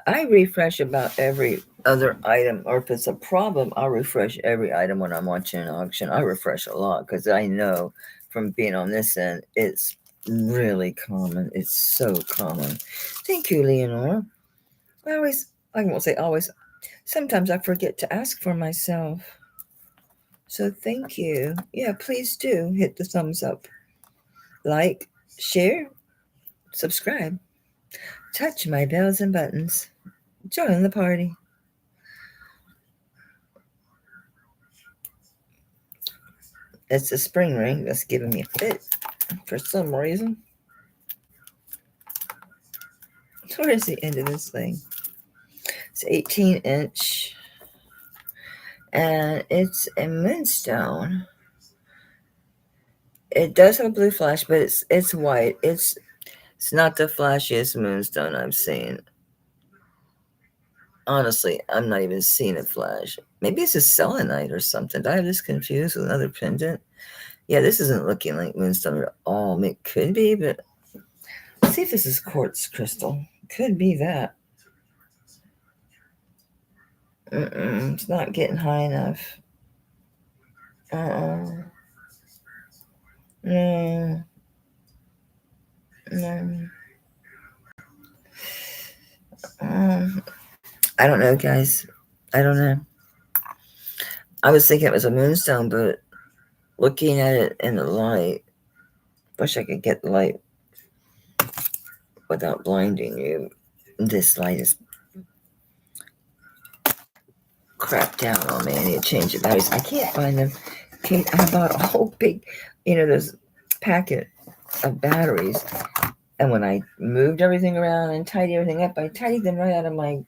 S1: I refresh about every other item, or if it's a problem, I'll refresh every item when I'm watching an auction. I refresh a lot because I know from being on this end, it's really common. It's so common. Thank you, Leonore. I won't say always, sometimes I forget to ask for myself. So thank you. Yeah, please do hit the thumbs up. Like, share, subscribe, touch my bells and buttons. Join the party. It's a spring ring that's giving me a fit for some reason. Where is the end of this thing? It's 18-inch. And it's a moonstone. It does have a blue flash, but it's white. It's not the flashiest moonstone I've seen. Honestly, I'm not even seeing a flash. Maybe it's a selenite or something. Did I have this confused with another pendant? Yeah, this isn't looking like moonstone at all. It could be, but let's see if this is quartz crystal. Could be that. It's not getting high enough. No. I don't know, guys. I don't know. I was thinking it was a moonstone, but looking at it in the light, wish I could get the light without blinding you. This light is crapped out on me. I need to change the batteries. I can't find them. I bought a whole big, those packet of batteries, And when I moved everything around and tidied everything up, I tidied them right out of my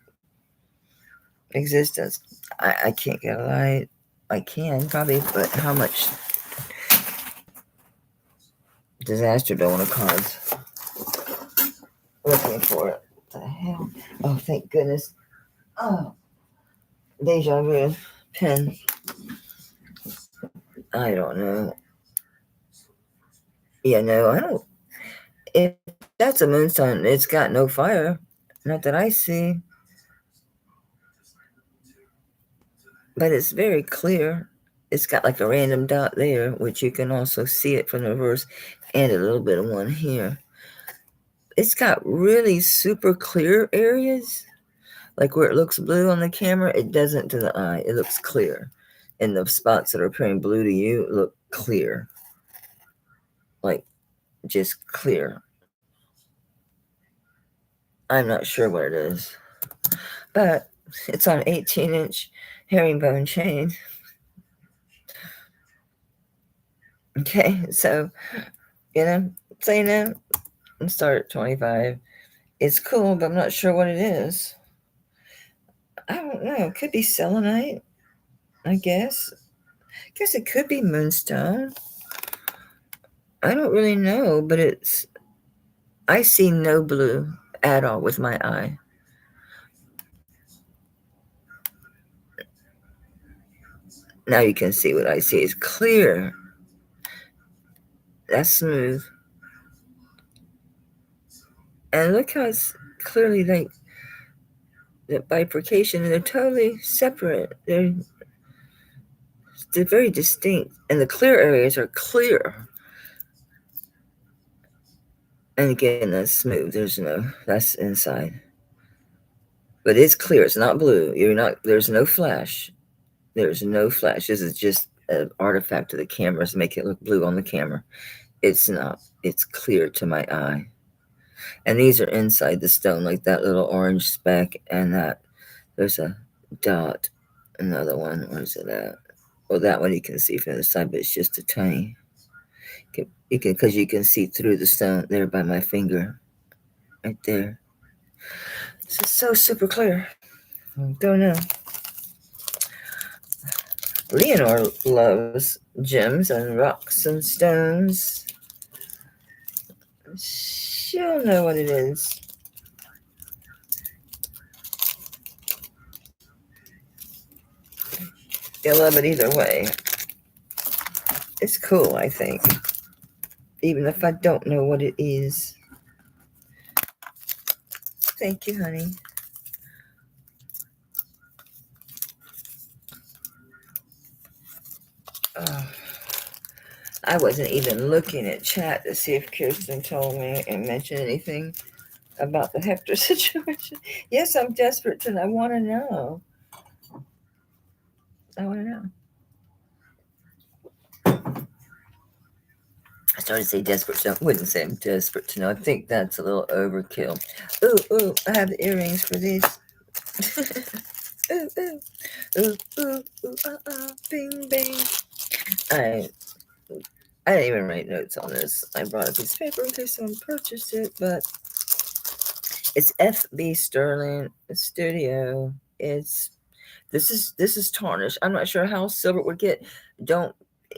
S1: existence. I can't get a light. I can probably, but how much disaster do I want to cause? Looking for it. What the hell? Oh, thank goodness. Oh, deja vu pen. I don't know. Yeah, no, I don't. If that's a moonstone, it's got no fire. Not that I see. But it's very clear. It's got like a random dot there, which you can also see it from the reverse, and a little bit of one here. It's got really super clear areas, like where it looks blue on the camera, it doesn't to the eye. It looks clear. And the spots that are appearing blue to you look clear. Like just clear. I'm not sure what it is. But it's on 18-inch herringbone chain. Okay, so saying that and start at 25. It's cool, but I'm not sure what it is. I don't know. It could be selenite, I guess. I guess it could be moonstone. I don't really know, but I see no blue at all with my eye. Now you can see what I see is clear. That's smooth. And look how it's clearly like the bifurcation, and they're totally separate. They're very distinct. And the clear areas are clear. And again, that's smooth. That's inside. But it's clear. It's not blue. There's no flash. There's no flash. This is just an artifact of the cameras to make it look blue on the camera. It's not. It's clear to my eye. And these are inside the stone, like that little orange speck, and there's a dot. Another one. Where's it at? Well, that one you can see from the side, but it's just a tiny. Because you can see through the stone there by my finger, right there. It's so super clear. Don't know. Leonore loves gems and rocks and stones. She'll know what it is. You'll love it either way. It's cool, I think. Even if I don't know what it is. Thank you, honey. Oh, I wasn't even looking at chat to see if Kirsten told me and mentioned anything about the Hector situation. Yes, I'm desperate to. I want to know. I want to know. I started to say desperate to know. I wouldn't say I'm desperate to know. I think that's a little overkill. Ooh, I have the earrings for these. Bing, bing. I didn't even write notes on this. I brought a piece of paper in case someone purchased it, but it's FB Sterling Studio. This is tarnished. I'm not sure how silver would get.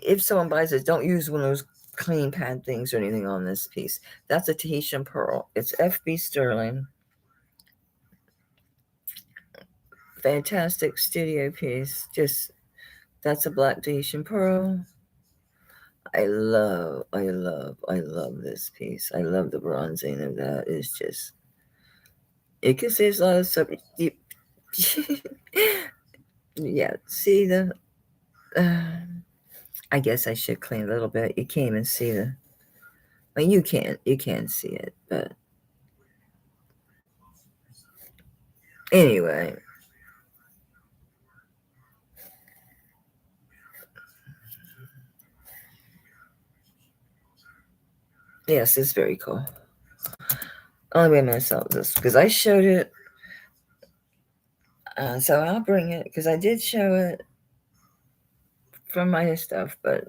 S1: If someone buys it, don't use one of those clean pad things or anything on this piece. That's a Tahitian pearl. It's FB Sterling. Fantastic studio piece. That's a black Tahitian pearl. I love this piece. I love the bronzing of that. It's just, you can see there's a lot of stuff. Yeah, see I guess I should clean a little bit. You can't even see you can see it, but anyway. Yes, it's very cool. Only way I'm going to sell this because I showed it. So I'll bring it because I did show it from my stuff, but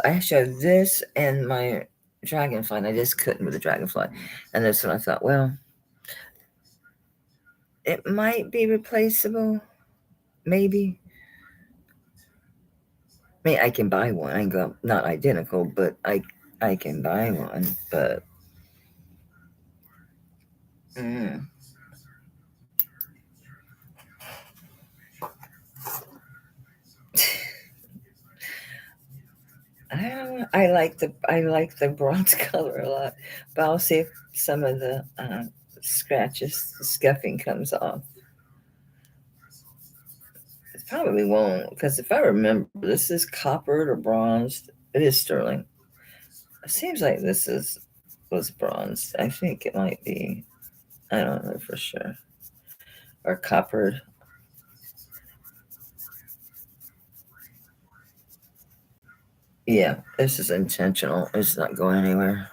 S1: I showed this and my dragonfly, and I just couldn't with the dragonfly. And that's when I thought, well, it might be replaceable, maybe. I mean, I can buy one. I can go, not identical, but I can buy one. But mm, I like the bronze color a lot, but I'll see if some of the scratches, the scuffing comes off. It probably won't, because if I remember, this is coppered or bronzed. It is sterling. It seems like was bronzed. I think it might be. I don't know for sure. Or coppered. Yeah, this is intentional. It's not going anywhere.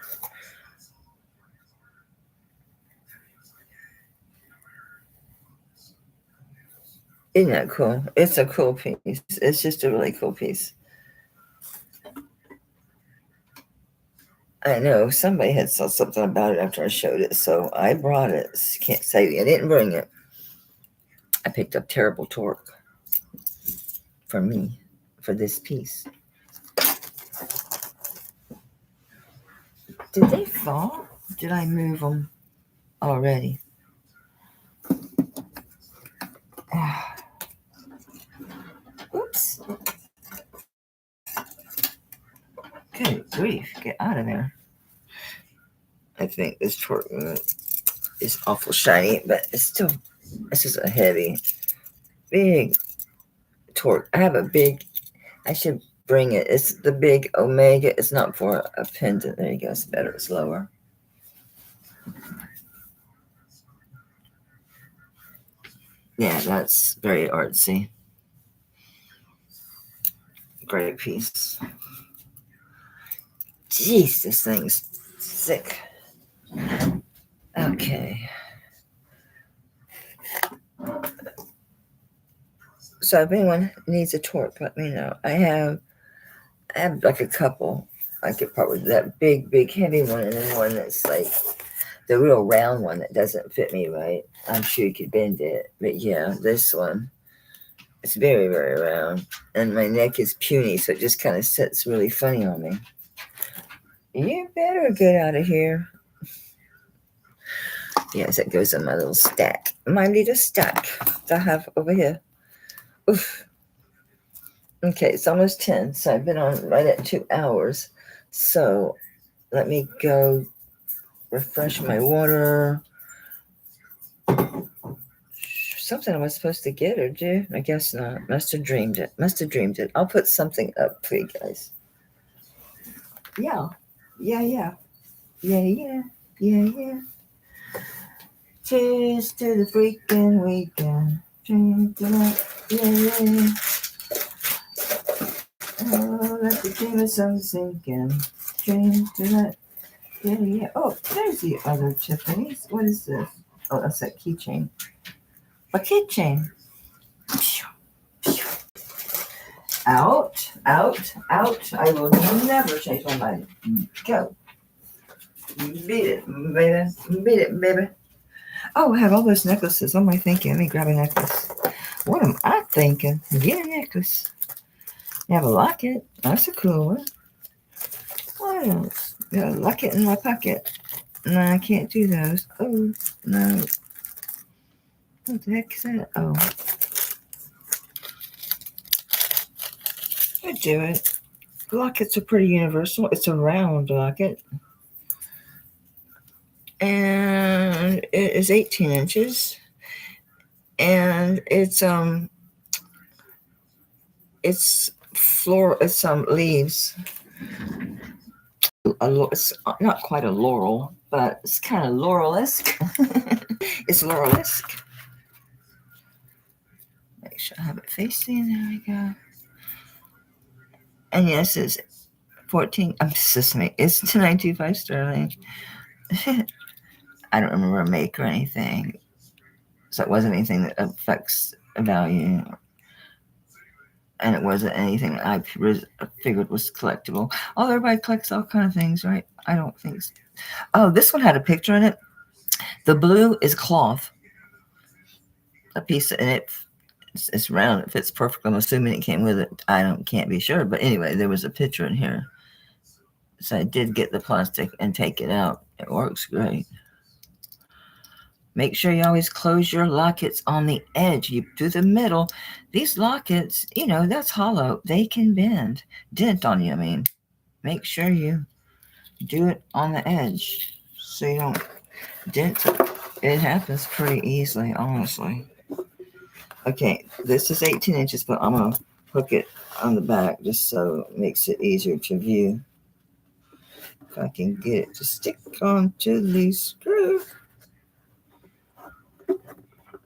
S1: Isn't that cool? It's a cool piece. It's just a really cool piece. I know somebody had said something about it after I showed it, so I brought it. Can't say I didn't bring it. I picked up terrible torque for me for this piece. Did they fall? Did I move them already? Oops. Good grief. Get out of there. I think this torque is awful shiny, but it's still, this is a heavy, big torque. I have a big, I should bring it. It's the big Omega. It's not for a pendant. There you go. It's better. It's lower. Yeah, that's very artsy. Great piece. Jeez, this thing's thick. Okay. So if anyone needs a torque, let me know. I have like a couple. I could probably that big heavy one, and then one that's like the real round one that doesn't fit me right. I'm sure you could bend it, but yeah, this one, it's very round, and my neck is puny, so it just kind of sits really funny on me. You better get out of here. Yes, it goes in my little stack. My little stack that I have over here. Oof. Okay, it's almost 10, so I've been on right at 2 hours. So let me go refresh my water. Something I was supposed to get or do? I guess not. Must have dreamed it. I'll put something up for you guys. Yeah. Cheers to the freaking weekend. Drink to that. Yeah. Oh, let the Jameson sink in. Drink to that. Yeah. Oh, there's the other Tiffany's. What is this? Oh, that's that keychain. A keychain. Out. I will never change my mind. Go. Beat it, baby. Oh, I have all those necklaces. What am I thinking? Let me grab a necklace. What am I thinking? Get a necklace. You have a locket. That's a cool one. What else? Got a locket in my pocket. No, I can't do those. Oh, no. What the heck is that? Oh. I do it. Lockets are pretty universal. It's a round locket. And it is 18 inches. And it's leaves. It's not quite a laurel, but it's kind of laurel-esque. It's laurel-esque. Make sure I have it facing. There we go. And yes, it's 14. It's 2925 sterling. I don't remember a make or anything, so it wasn't anything that affects value. and it wasn't anything I figured was collectible. Oh, everybody collects all kind of things, right? I don't think so. Oh, this one had a picture in it. The blue is cloth, a piece, and it's round. It fits perfect. I'm assuming it came with it. Can't be sure, but anyway, there was a picture in here. So I did get the plastic and take it out. It works great. Make sure you always close your lockets on the edge. You do the middle. These lockets, that's hollow. They can dent on you. I mean, make sure you do it on the edge so you don't dent. It happens pretty easily, honestly. Okay, this is 18 inches, but I'm going to hook it on the back just so it makes it easier to view. If I can get it to stick onto the screw.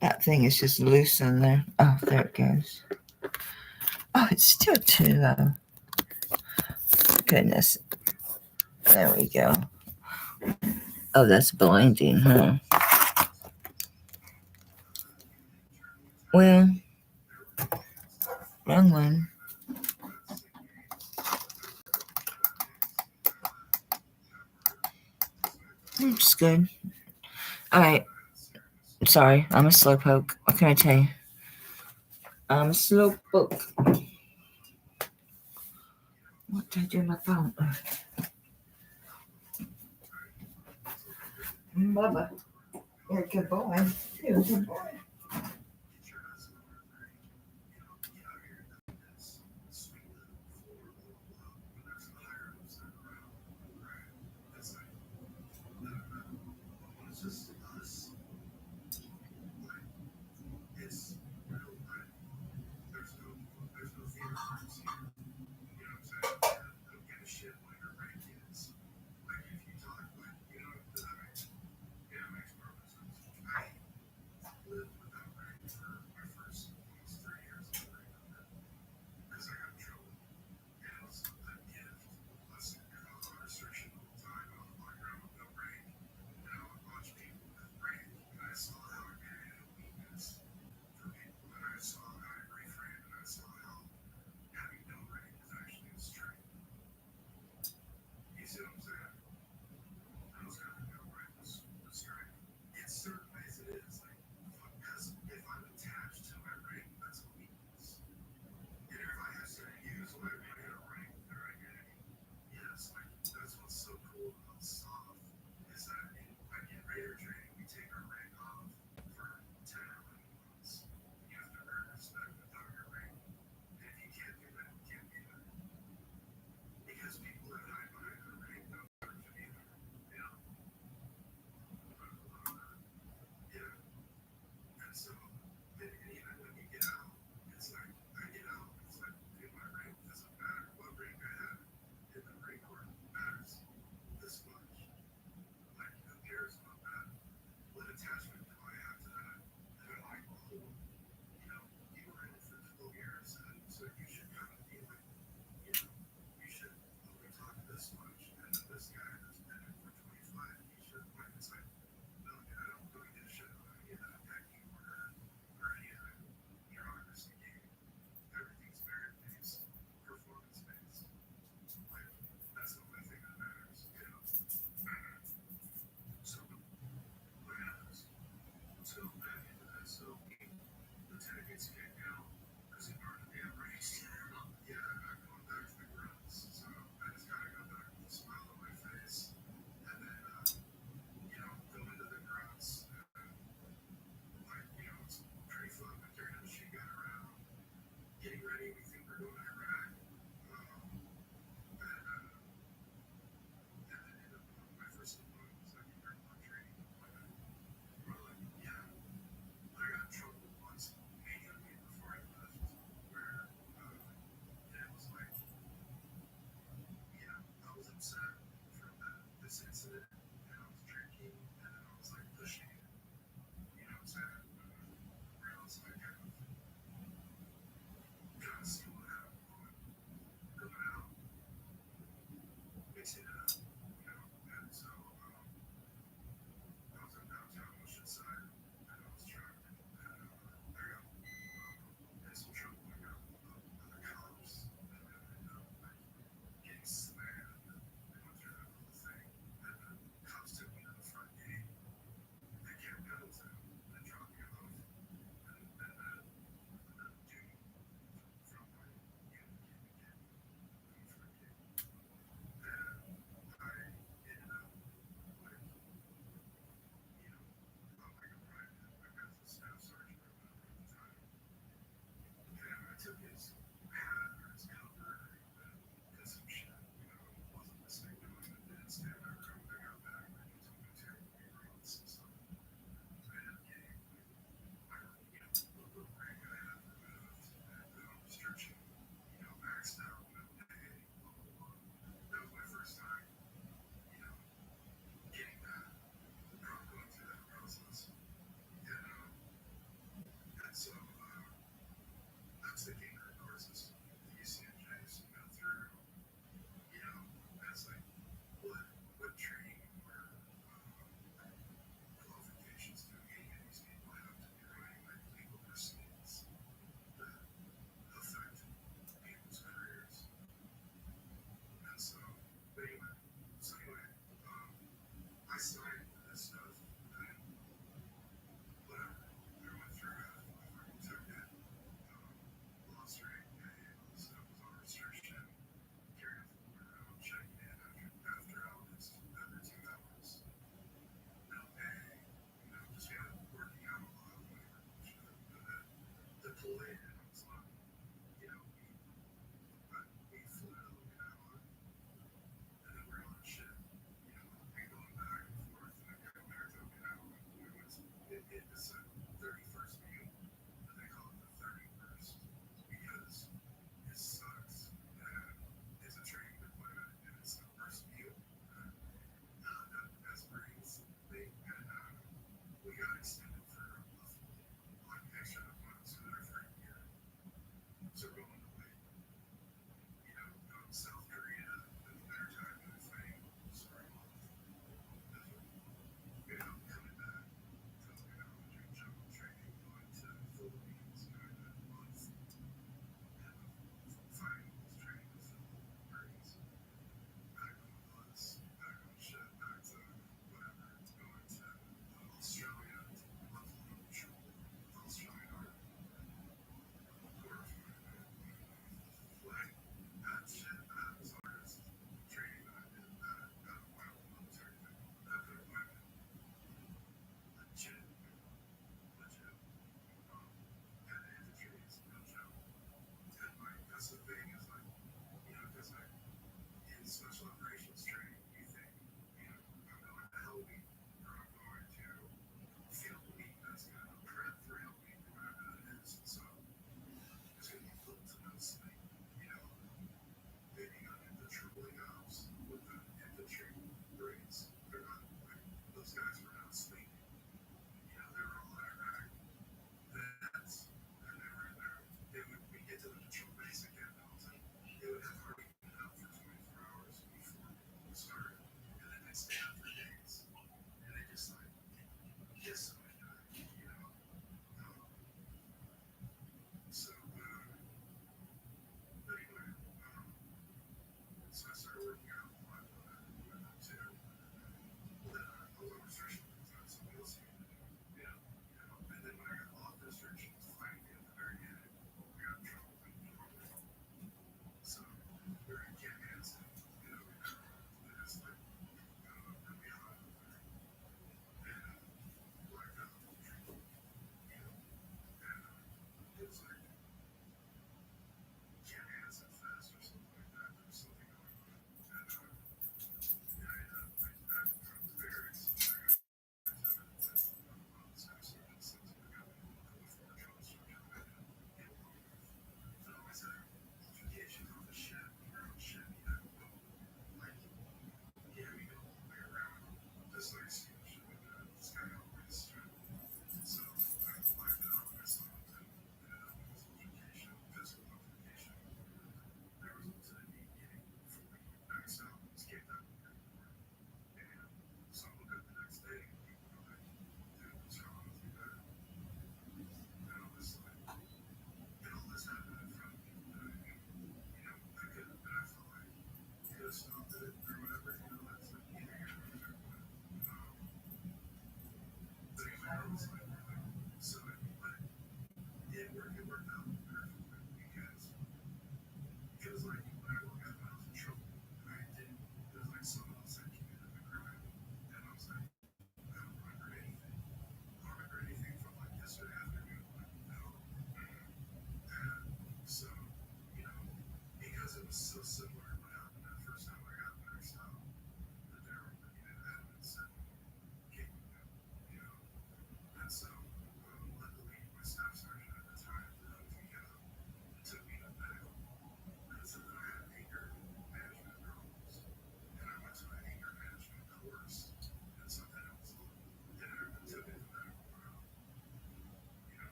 S1: That thing is just loose in there. Oh, there it goes. Oh, it's still too low. Goodness. There we go. Oh, that's blinding, huh? Well, wrong one. It's good. All right. Sorry, I'm a slowpoke. What can I tell you? I'm a slowpoke. What did I do with my phone? Bubba, you're a good boy. You're a good boy.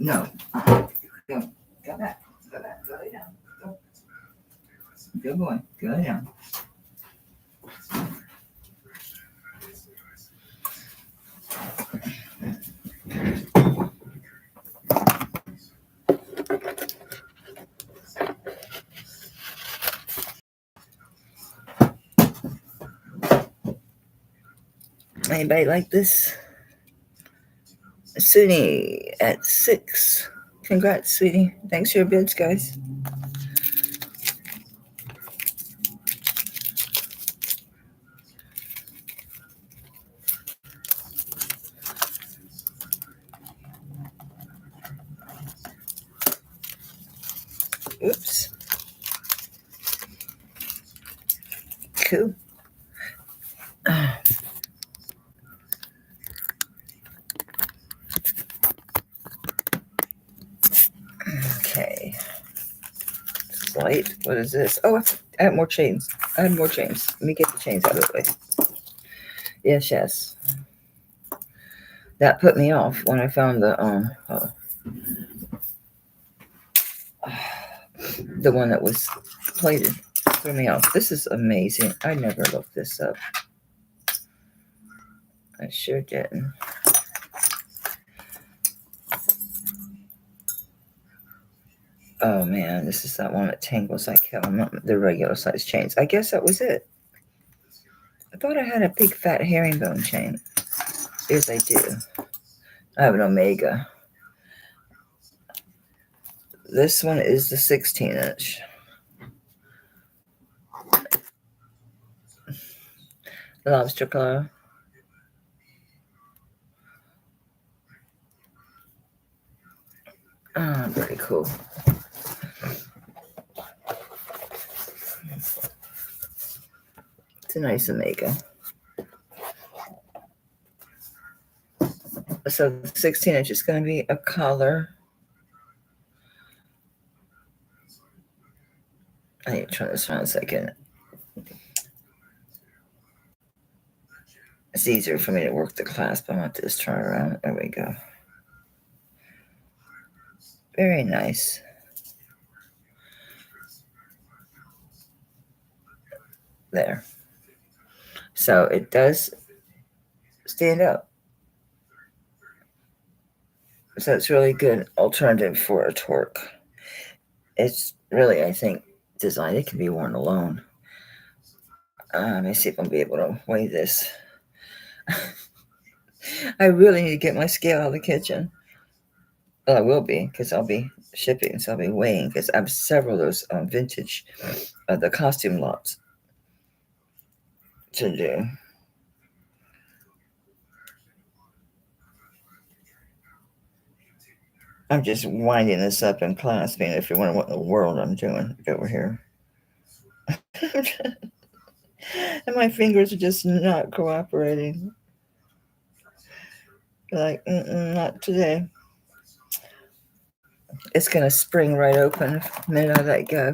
S1: No. Go. Go back. Go back. Go lay down. Go. Good boy. Go lay down. Anybody like this? Suni at 6. Congrats, sweetie. Thanks for your bids, guys. Oops. Cool. Okay. Light. What is this? Oh, I have more chains. I have more chains. Let me get the chains out of the way. Yes, yes. That put me off when I found the one that was plated. Threw me off. This is amazing. I never looked this up. I sure didn't. Oh man, this is that one that tangles like hell. Not the regular size chains. I guess that was it. I thought I had a big fat herringbone chain. Yes, I do. I have an Omega. This one is the 16-inch. The lobster claw. Oh, very cool. It's a nice Omega. So the 16-inch is going to be a collar. I need to try this around a second. It's easier for me to work the clasp. I want to just turn around. There we go. Very nice. There. So it does stand up. So it's really good alternative for a torque. It's really, I think, designed. It can be worn alone. Let me see if I'll be able to weigh this. I really need to get my scale out of the kitchen. Well, I will be, because I'll be shipping, so I'll be weighing, because I have several of those vintage, the costume lots to do. I'm just winding this up and clasping if you wonder what in the world I'm doing over here. And my fingers are just not cooperating. Like, not today. It's going to spring right open the minute I let go.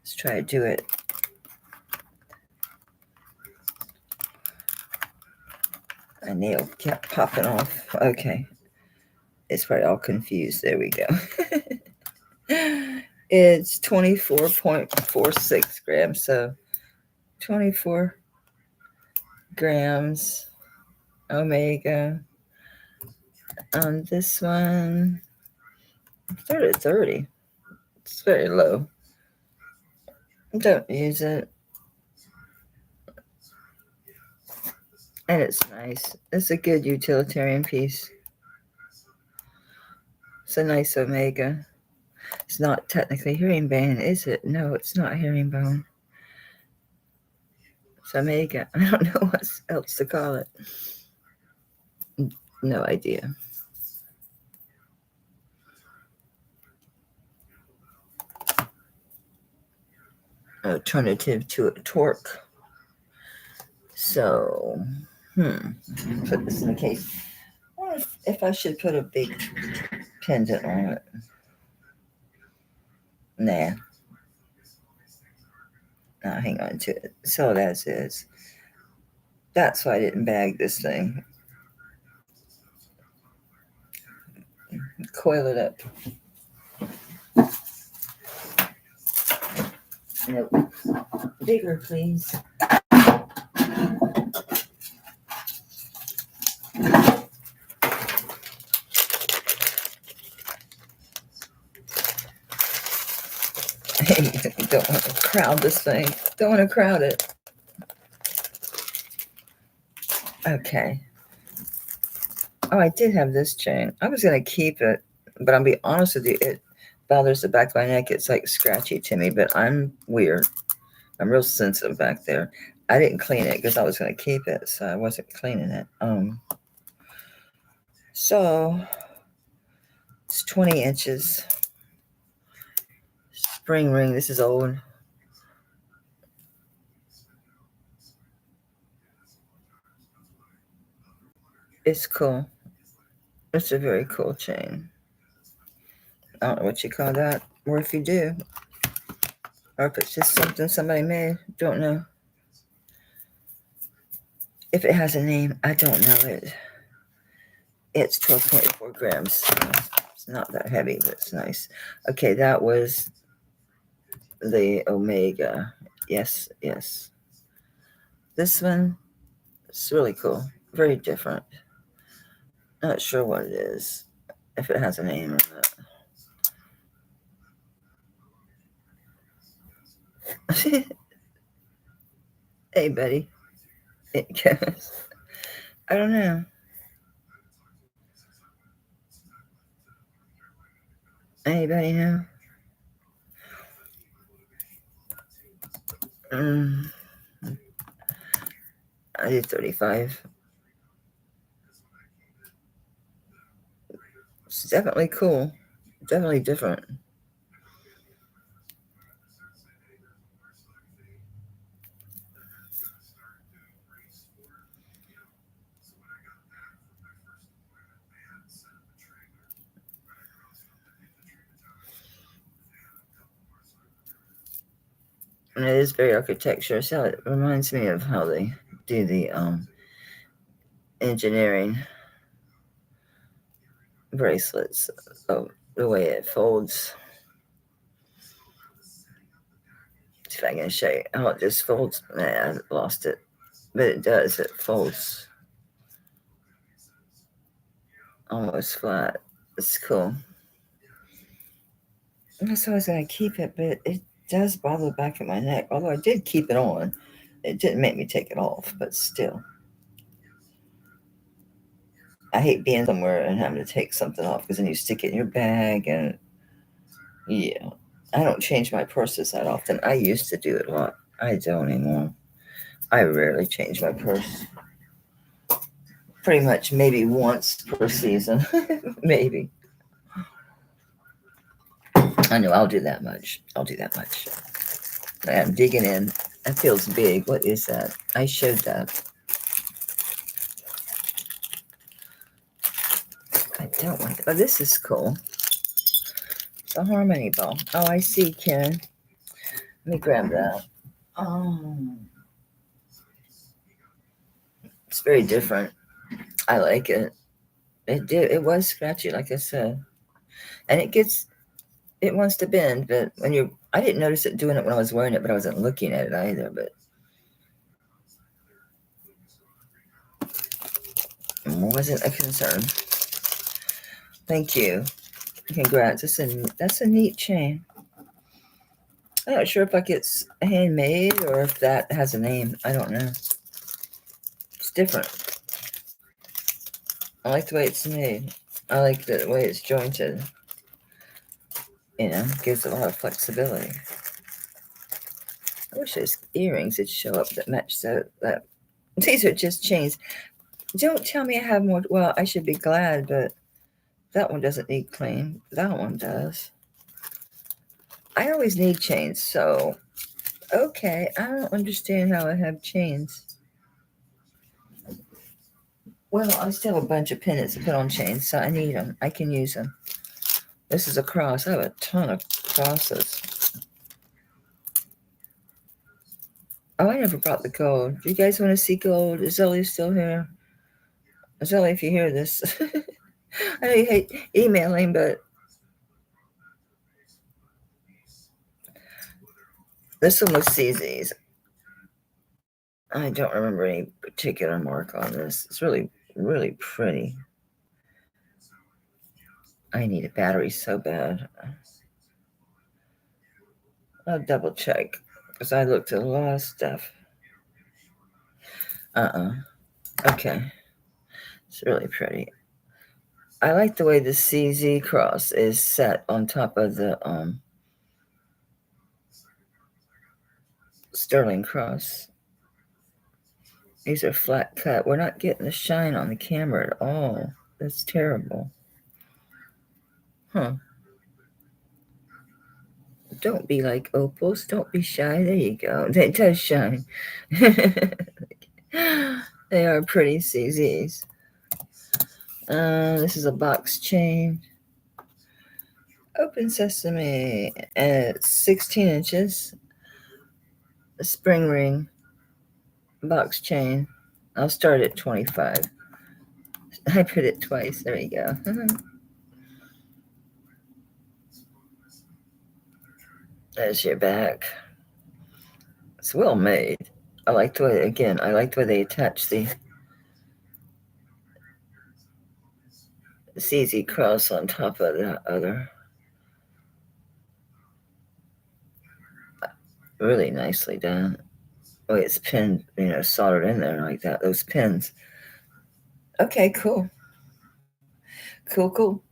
S1: Let's try to do it. My nail kept popping off. Okay. It's probably all confused. There we go. It's 24.46 grams. So 24 grams Omega. On this one, I started at 30. It's very low. Don't use it. And it's nice. It's a good utilitarian piece. It's a nice Omega. It's not technically herringbone, is it? No, it's not herringbone. It's Omega. I don't know what else to call it. No idea. Alternative to a torque. So, put this in the case. I wonder if I should put a big pendant on it. Nah. I'll hang on to it. Sell it as is. That's why I didn't bag this thing. Coil it up. Nope. Bigger, please. You don't want to crowd this thing. Don't want to crowd it. Okay. Oh, I did have this chain. I was going to keep it, but I'll be honest with you, it bothers the back of my neck. It's like scratchy to me, but I'm weird. I'm real sensitive back there. I didn't clean it because I was going to keep it, so I wasn't cleaning it. So it's 20 inches. Spring ring. This is old. It's cool. It's a very cool chain. I don't know what you call that, or if you do, or if it's just something somebody made. Don't know. If it has a name, I don't know it. It's 12.4 grams. So it's not that heavy, but it's nice. Okay, that was the Omega. Yes, yes. This one, it's really cool. Very different. Not sure what it is, if it has a name or not. Hey, buddy. It goes. I don't know. Anybody know? I did 35. It's definitely cool. Definitely different. And it is very architecture, so it reminds me of how they do the engineering bracelets. Oh, the way it folds. See if I can show you how it just folds. Nah, I lost it. But it does. It folds almost flat. It's cool. I was always going to keep it, but it does bother the back of my neck. Although I did keep it on. It didn't make me take it off, but still. I hate being somewhere and having to take something off because then you stick it in your bag and yeah. I don't change my purses that often. I used to do it a lot. I don't anymore. I rarely change my purse. Pretty much maybe once per season. Maybe. I know I'll do that much. I'll do that much. I'm digging in. That feels big. What is that? I showed that. I don't want that. Oh, this is cool. It's a harmony ball. Oh, I see, Karen. Let me grab that. Oh. It's very different. I like it. It was scratchy, like I said. And it wants to bend, but I didn't notice it doing it when I was wearing it, but I wasn't looking at it either, but it wasn't a concern. Thank you. Congrats. That's a neat chain. I'm not sure if it's handmade or if that has a name. I don't know. It's different. I like the way it's made. I like the way it's jointed. Gives a lot of flexibility. I wish those earrings would show up that match that. These are just chains. Don't tell me I have more. Well, I should be glad, but that one doesn't need clean. That one does. I always need chains, so okay. I don't understand how I have chains. Well, I still have a bunch of pendants to put on chains, so I need them. I can use them. This is a cross. I have a ton of crosses. Oh, I never brought the gold. Do you guys want to see gold? Is Zoe still here? Zoe, if you hear this, I know you hate emailing, but this one was CZ's. I don't remember any particular mark on this. It's really, really pretty. I need a battery so bad. I'll double check because I looked at a lot of stuff. Okay. It's really pretty. I like the way the CZ cross is set on top of the sterling cross. These are flat cut. We're not getting the shine on the camera at all. That's terrible. Huh. Don't be like opals. Don't be shy. There you go. That does shine. They are pretty CZs. This is a box chain. Open sesame. And it's 16 inches. A spring ring. Box chain. I'll start at 25. I put it twice. There you go. There's your back. It's well made. I like the way, again, I like the way they attach the CZ cross on top of the other. Really nicely done. Oh, it's pinned, soldered in there like that. Those pins. Okay, cool. Cool.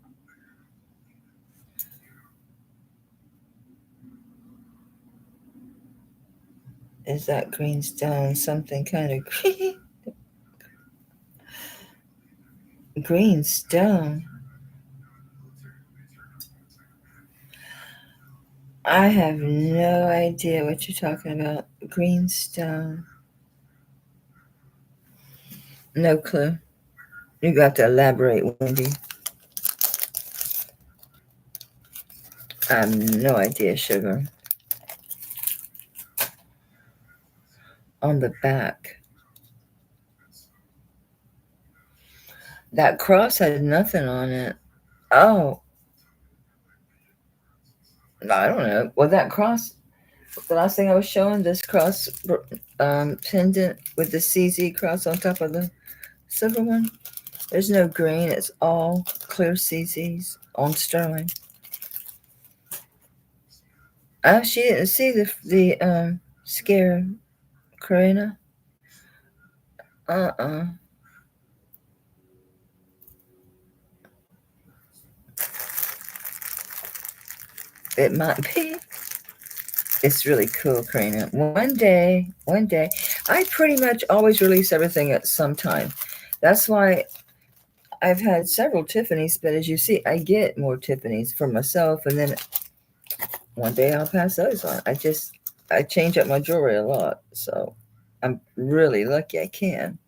S1: Is that green stone something kind of green? Green stone. I have no idea what you're talking about. Green stone. No clue. You got to elaborate, Wendy. I have no idea, sugar. On the back. That cross had nothing on it. Oh. I don't know. Well, that cross, the last thing I was showing, this cross pendant with the CZ cross on top of the silver one. There's no green. It's all clear CZs on sterling. Oh, she didn't see the scare Karina. It might be. It's really cool, Karina. One day, I pretty much always release everything at some time. That's why I've had several Tiffany's, but as you see, I get more Tiffany's for myself, and then one day I'll pass those on. I change up my jewelry a lot, so I'm really lucky I can.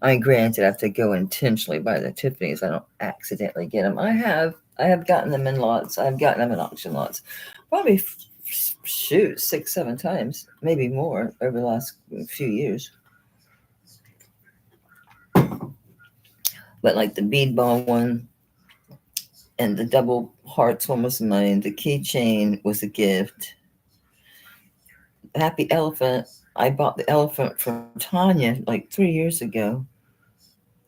S1: I mean, granted, I have to go intentionally buy the Tiffany's. I don't accidentally get them. I have gotten them in lots. I've gotten them in auction lots. Probably, shoot, 6, 7 times, maybe more over the last few years. But like the bead ball one and the double hearts one was mine. The keychain was a gift. Happy Elephant. I bought the elephant from Tanya like 3 years ago.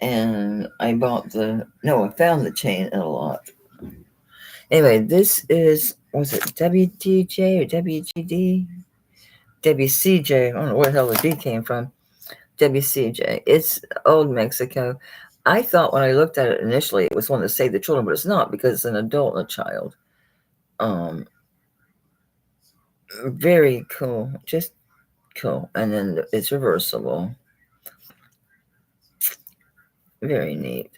S1: And I found the chain in a lot. Anyway, this was it WDJ or WGD? WCJ. I don't know where the hell the D came from. WCJ. It's old Mexico. I thought when I looked at it initially, it was one to save the children, but it's not because it's an adult and a child. Very cool. Just cool. And then it's reversible. Very neat.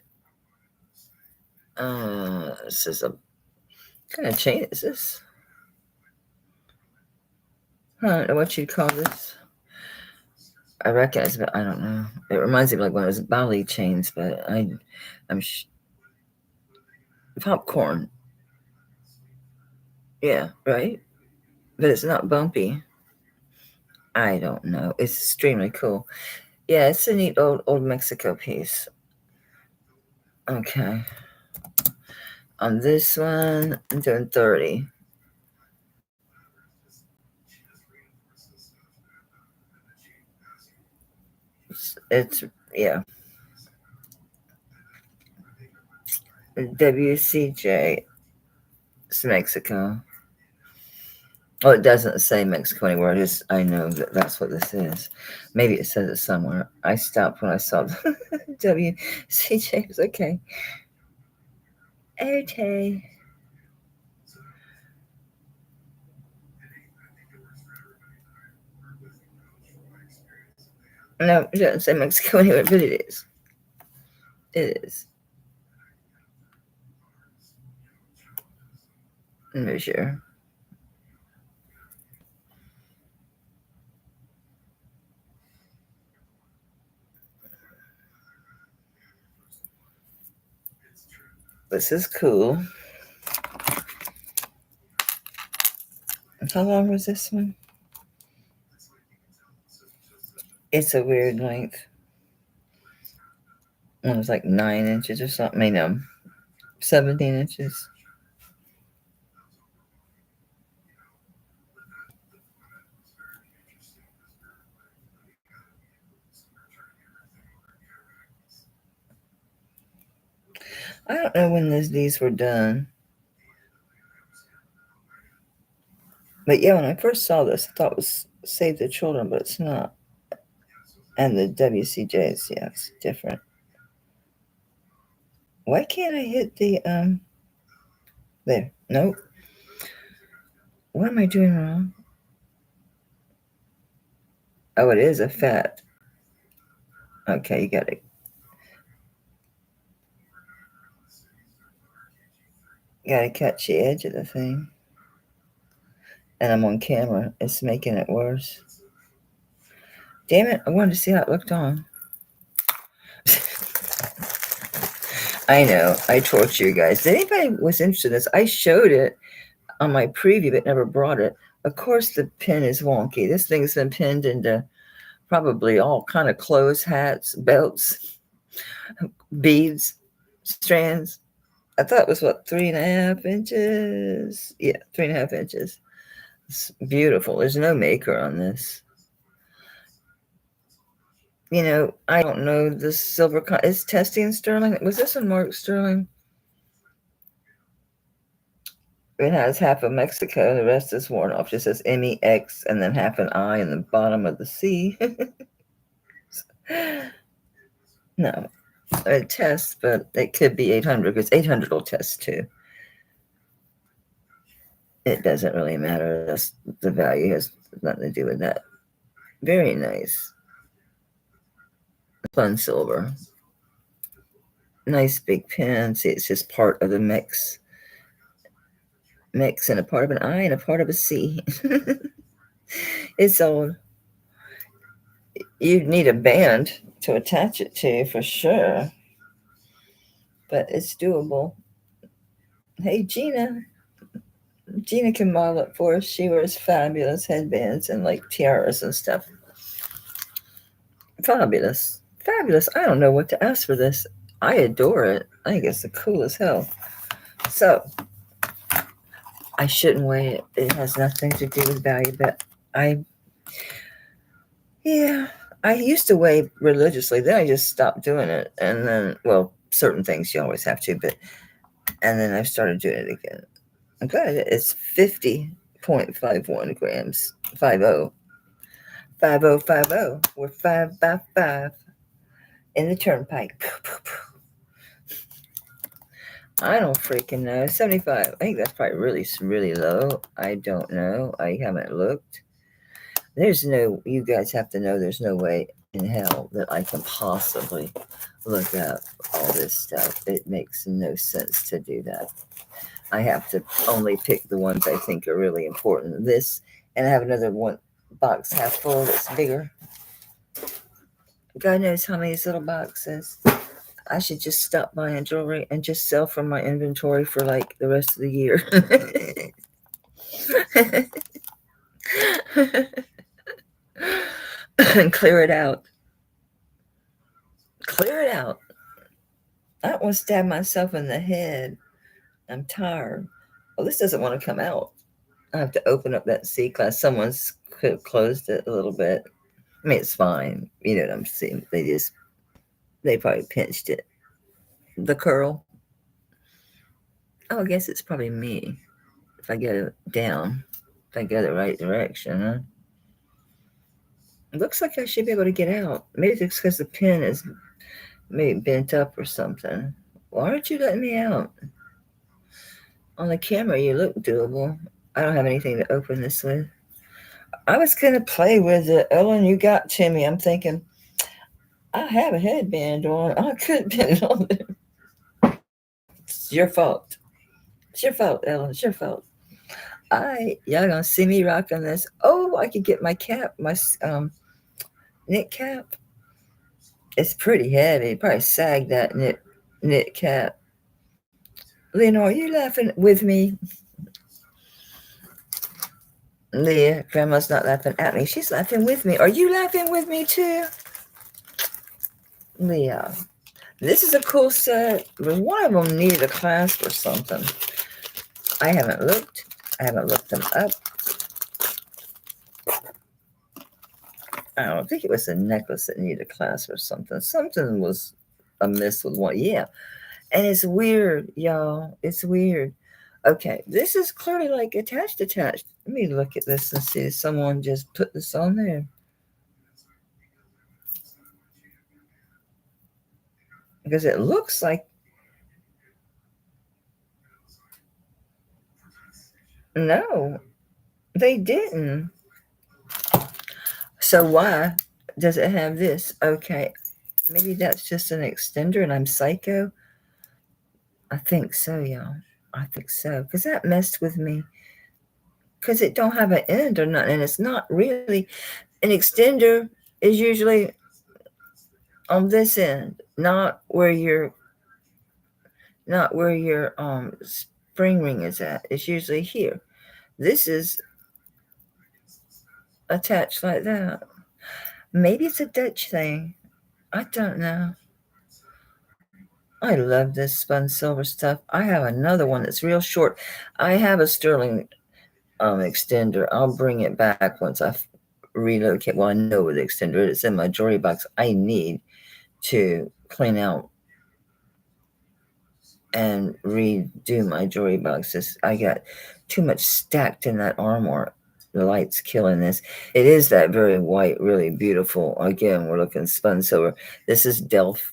S1: This is a kind of chain is this? I don't know what you'd call this. I recognize it, but I don't know. It reminds me of like one of those Bali chains, but I'm popcorn. Yeah, right? But it's not bumpy. I don't know. It's extremely cool. Yeah, it's a neat old Mexico piece. Okay. On this one, I'm doing 30. It's yeah. WCJ. It's Mexico. Oh, it doesn't say Mexico anywhere. It is. I know that's what this is. Maybe it says it somewhere. I stopped when I saw WCJ. It was okay. Okay. No, it doesn't say Mexico anywhere, but it is. It is. I'm sure. This is cool. How long was this one? It's a weird length. It was like 9 inches or something. I know, 17 inches. I don't know when these were done. But yeah, when I first saw this, I thought it was Save the Children, but it's not. And the WCJs, yeah, it's different. Why can't I hit the there? Nope. What am I doing wrong? Oh, it is a fat. Okay, you got it. Got to catch the edge of the thing. And I'm on camera. It's making it worse. Damn it! I wanted to see how it looked on. I know. I torture you guys. If anybody was interested in this, I showed it on my preview, but never brought it. Of course, the pin is wonky. This thing's been pinned into probably all kind of clothes, hats, belts, beads, strands. I thought it was what, 3.5 inches? Yeah, 3.5 inches. It's beautiful. There's no maker on this. You know, I don't know the silver. Is Testy and Sterling? Was this one Mark Sterling? It has half of Mexico. The rest is worn off. It just says MEX and then half an I in the bottom of the C. No, it tests, but it could be 800 because 800 will test too. It doesn't really matter. That's, the value has nothing to do with that. Very nice. Fun silver. Nice big pen. See, it's just part of the mix. Mix and a part of an I and a part of a C. It's old. You'd need a band to attach it to for sure. But it's doable. Hey, Gina. Gina can model it for us. She wears fabulous headbands and like tiaras and stuff. Fabulous. Fabulous. I don't know what to ask for this. I adore it. I think it's the coolest hell. So, I shouldn't weigh it. It has nothing to do with value, but I used to weigh religiously. Then I just stopped doing it. And then, well, certain things you always have to, and then I started doing it again. I'm glad it's 50.51 grams. 50. 5050. We're 5 by 5 in the turnpike. I don't freaking know. 75. I think that's probably really, really low. I don't know. I haven't looked. There's no, you guys have to know there's no way in hell that I can possibly look up all this stuff. It makes no sense to do that. I have to only pick the ones I think are really important. This, and I have another one box half full that's bigger. God knows how many little boxes. I should just stop buying jewelry and just sell from my inventory for like the rest of the year. And clear it out. Clear it out. I don't want to stab myself in the head. I'm tired. Well, this doesn't want to come out. I have to open up that C-class. Someone's closed it a little bit. I mean, it's fine. You know what I'm saying? They probably pinched it. The curl. Oh, I guess it's probably me. If I get it down. If I go the right direction, huh? It looks like I should be able to get out. Maybe it's because the pin is maybe bent up or something. Why aren't you letting me out? On the camera, you look doable. I don't have anything to open this with. I was going to play with the Ellen you got to me. I'm thinking I have a headband on. I could put it on there. It's your fault. It's your fault, Ellen. It's your fault. Y'all gonna see me rocking this. Oh, I could get my cap, my knit cap. It's pretty heavy. Probably sag that knit cap. Leonor, are you laughing with me? Leah, Grandma's not laughing at me. She's laughing with me. Are you laughing with me too? Leah. This is a cool set. One of them needed a clasp or something. I haven't looked. I haven't looked them up. I don't think it was a necklace that needed a clasp or something. Something was amiss with one. Yeah. And it's weird, y'all. It's weird. Okay. This is clearly like attached. Let me look at this and see if someone just put this on there. Because it looks like, no, they didn't. So why does it have this? Okay, maybe that's just an extender and I'm psycho. I think so, y'all. I think so. Because that messed with me. Because it don't have an end or nothing. And it's not really. An extender is usually on this end, not where your spring ring is at. It's usually here. This is attached like that. Maybe it's a Dutch thing. I don't know. I love this spun silver stuff. I have another one that's real short. I have a sterling extender. I'll bring it back once I relocate. Well, I know where the extender is. It's in my jewelry box. I need to clean out and redo my jewelry boxes. I got too much stacked in that armoire. The light's killing this. It is that very white, really beautiful. Again, we're looking spun silver. This is Delft.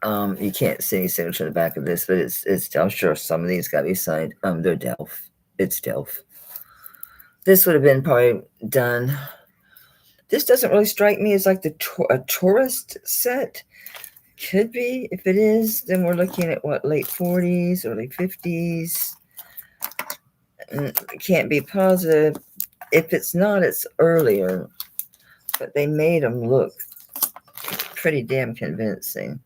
S1: You can't see any signature in the back of this, but it's. I'm sure some of these got to be signed. They're Delft. It's Delft. This would have been probably done. This doesn't really strike me as like a tourist set. Could be. If it is, then we're looking at what, late 40s, early 50s. Can't be positive. If it's not, it's earlier. But they made them look pretty damn convincing.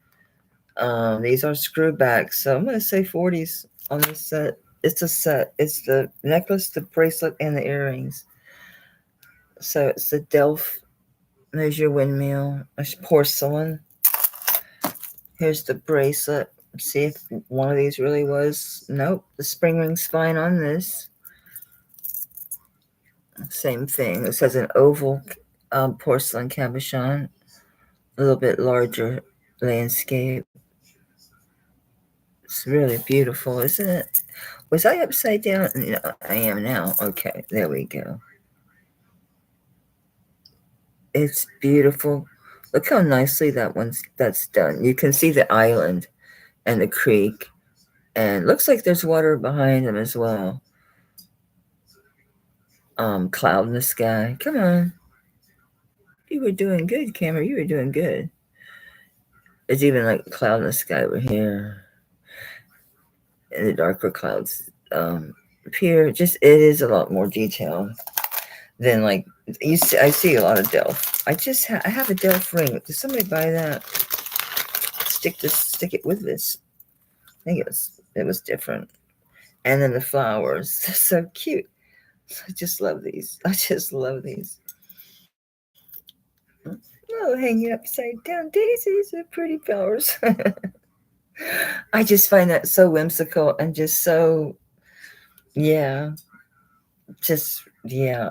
S1: These are screwbacks, so I'm going to say 40s on this set. It's a set. It's the necklace, the bracelet, and the earrings. So it's the Delft. There's your windmill. There's porcelain. Here's the bracelet. See if one of these really was. Nope. The spring ring's fine on this. Same thing. This has an oval porcelain cabochon. A little bit larger landscape. It's really beautiful, isn't it? Was I upside down? No, I am now. Okay, there we go. It's beautiful. Look how nicely that's done. You can see the island and the creek, and looks like there's water behind them as well. Cloud in the sky. Come on. You were doing good, camera. You were doing good. It's even like cloud in the sky over here. And the darker clouds appear. Just it is a lot more detailed than like you see. I see a lot of Delft. I have a Delft ring. Did somebody buy that? Stick it with this. I think it was different. And then the flowers, they're so cute. I just love these. I just love these. Oh, hanging upside down daisies are pretty flowers. I just find that so whimsical and just so, yeah,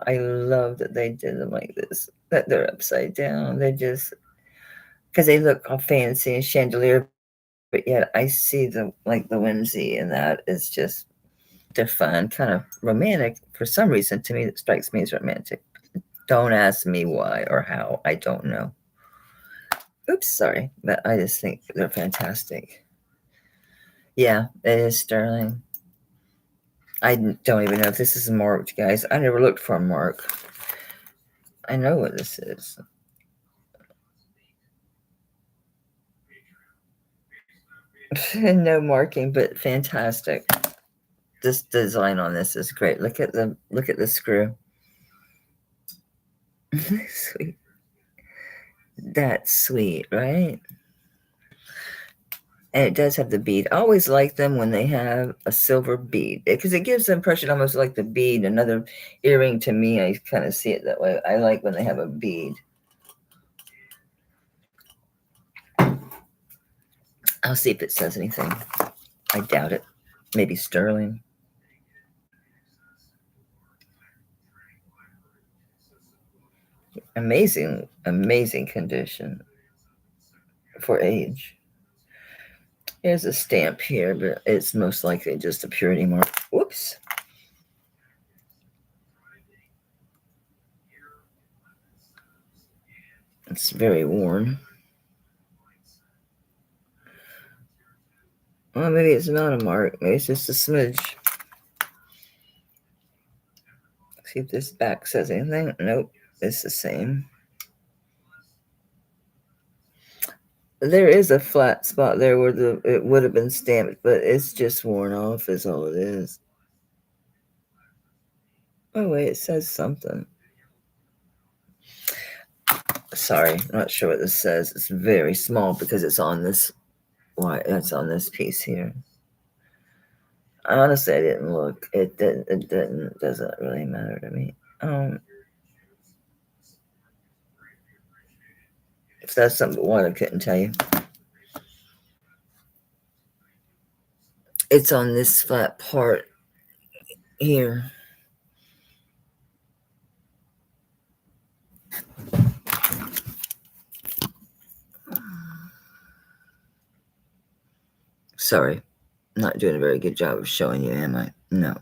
S1: I love that they did them like this, that they're upside down. They just, because they look all fancy and chandelier, but yet I see the whimsy in that. It's just, they're fun, kind of romantic. For some reason, to me, that strikes me as romantic. Don't ask me why or how. I don't know. Oops, sorry. But I just think they're fantastic. Yeah, it is sterling. I don't even know if this is marked, guys. I never looked for a mark. I know what this is. No marking, but fantastic. This design on this is great. Look at the screw. Sweet. That's sweet, right? And it does have the bead. I always like them when they have a silver bead because it gives the impression almost like the bead. Another earring to me, I kind of see it that way. I like when they have a bead. I'll see if it says anything. I doubt it. Maybe sterling. Amazing, amazing condition for age. Here's a stamp here, but it's most likely just a purity mark. Whoops. It's very worn. Well, maybe it's not a mark. Maybe it's just a smidge. See if this back says anything. Nope, it's the same. There is a flat spot there where it would have been stamped, but it's just worn off is all it is. Oh, wait, it says something. Sorry, I'm not sure what this says. It's very small because it's on this. Why? That's on this piece here. Honestly, I didn't look. It doesn't really matter to me. If that's something one, I couldn't tell you. It's on this flat part here. Sorry, I'm not doing a very good job of showing you, am I? No.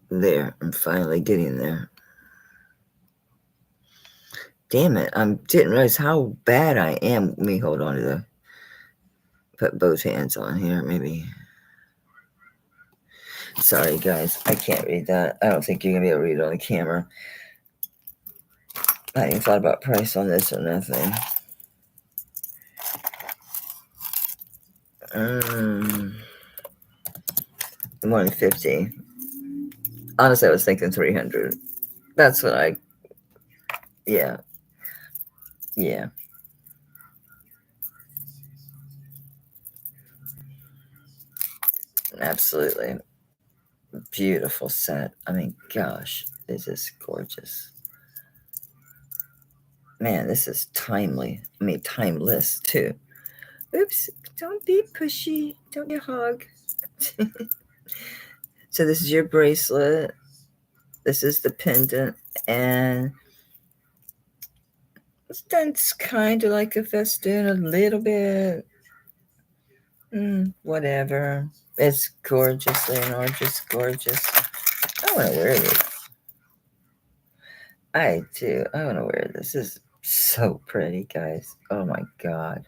S1: There, I'm finally getting there. Damn it, I didn't realize how bad I am. Let me hold on to the, put both hands on here, maybe. Sorry, guys, I can't read that. I don't think you're going to be able to read it on the camera. I ain't thought about price on this or nothing. 150. Honestly, I was thinking 300. That's what I, yeah. Absolutely. Beautiful set. I mean, gosh, this is gorgeous. Man, this is timely. I mean, timeless, too. Oops, don't be pushy. Don't be a hog. So this is your bracelet. This is the pendant. And it's done kind of like a festoon a little bit. Whatever. It's gorgeous, Leonore. Just gorgeous. I want to wear this. I do. I want to wear this. This is so pretty, guys. Oh my god.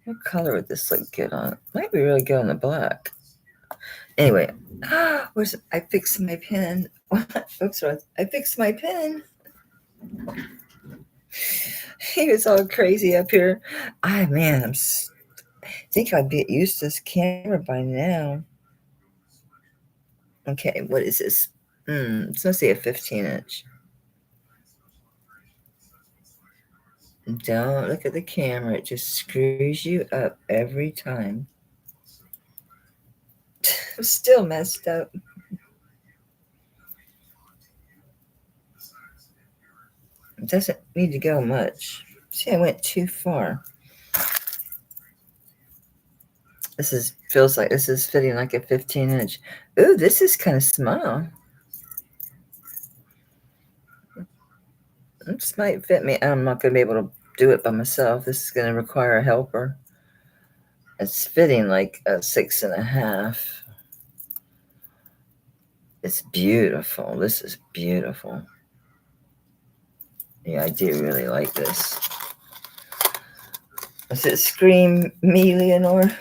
S1: What color would this look good on? Might be really good on the black. Anyway, where's I fixed my pen. Oops, I fixed my pen. He was all crazy up here. Man, I think I'd be used to this camera by now. Okay, what is this? It's supposed to be a 15-inch. Don't look at the camera. It just screws you up every time. I'm still messed up. It doesn't need to go much. See, I went too far. Feels like this is fitting like a 15-inch. Ooh, this is kind of small. This might fit me. I'm not going to be able to do it by myself. This is going to require a helper. It's fitting like a 6.5. It's beautiful. This is beautiful. Yeah, I do really like this. Does it scream me, Leonore?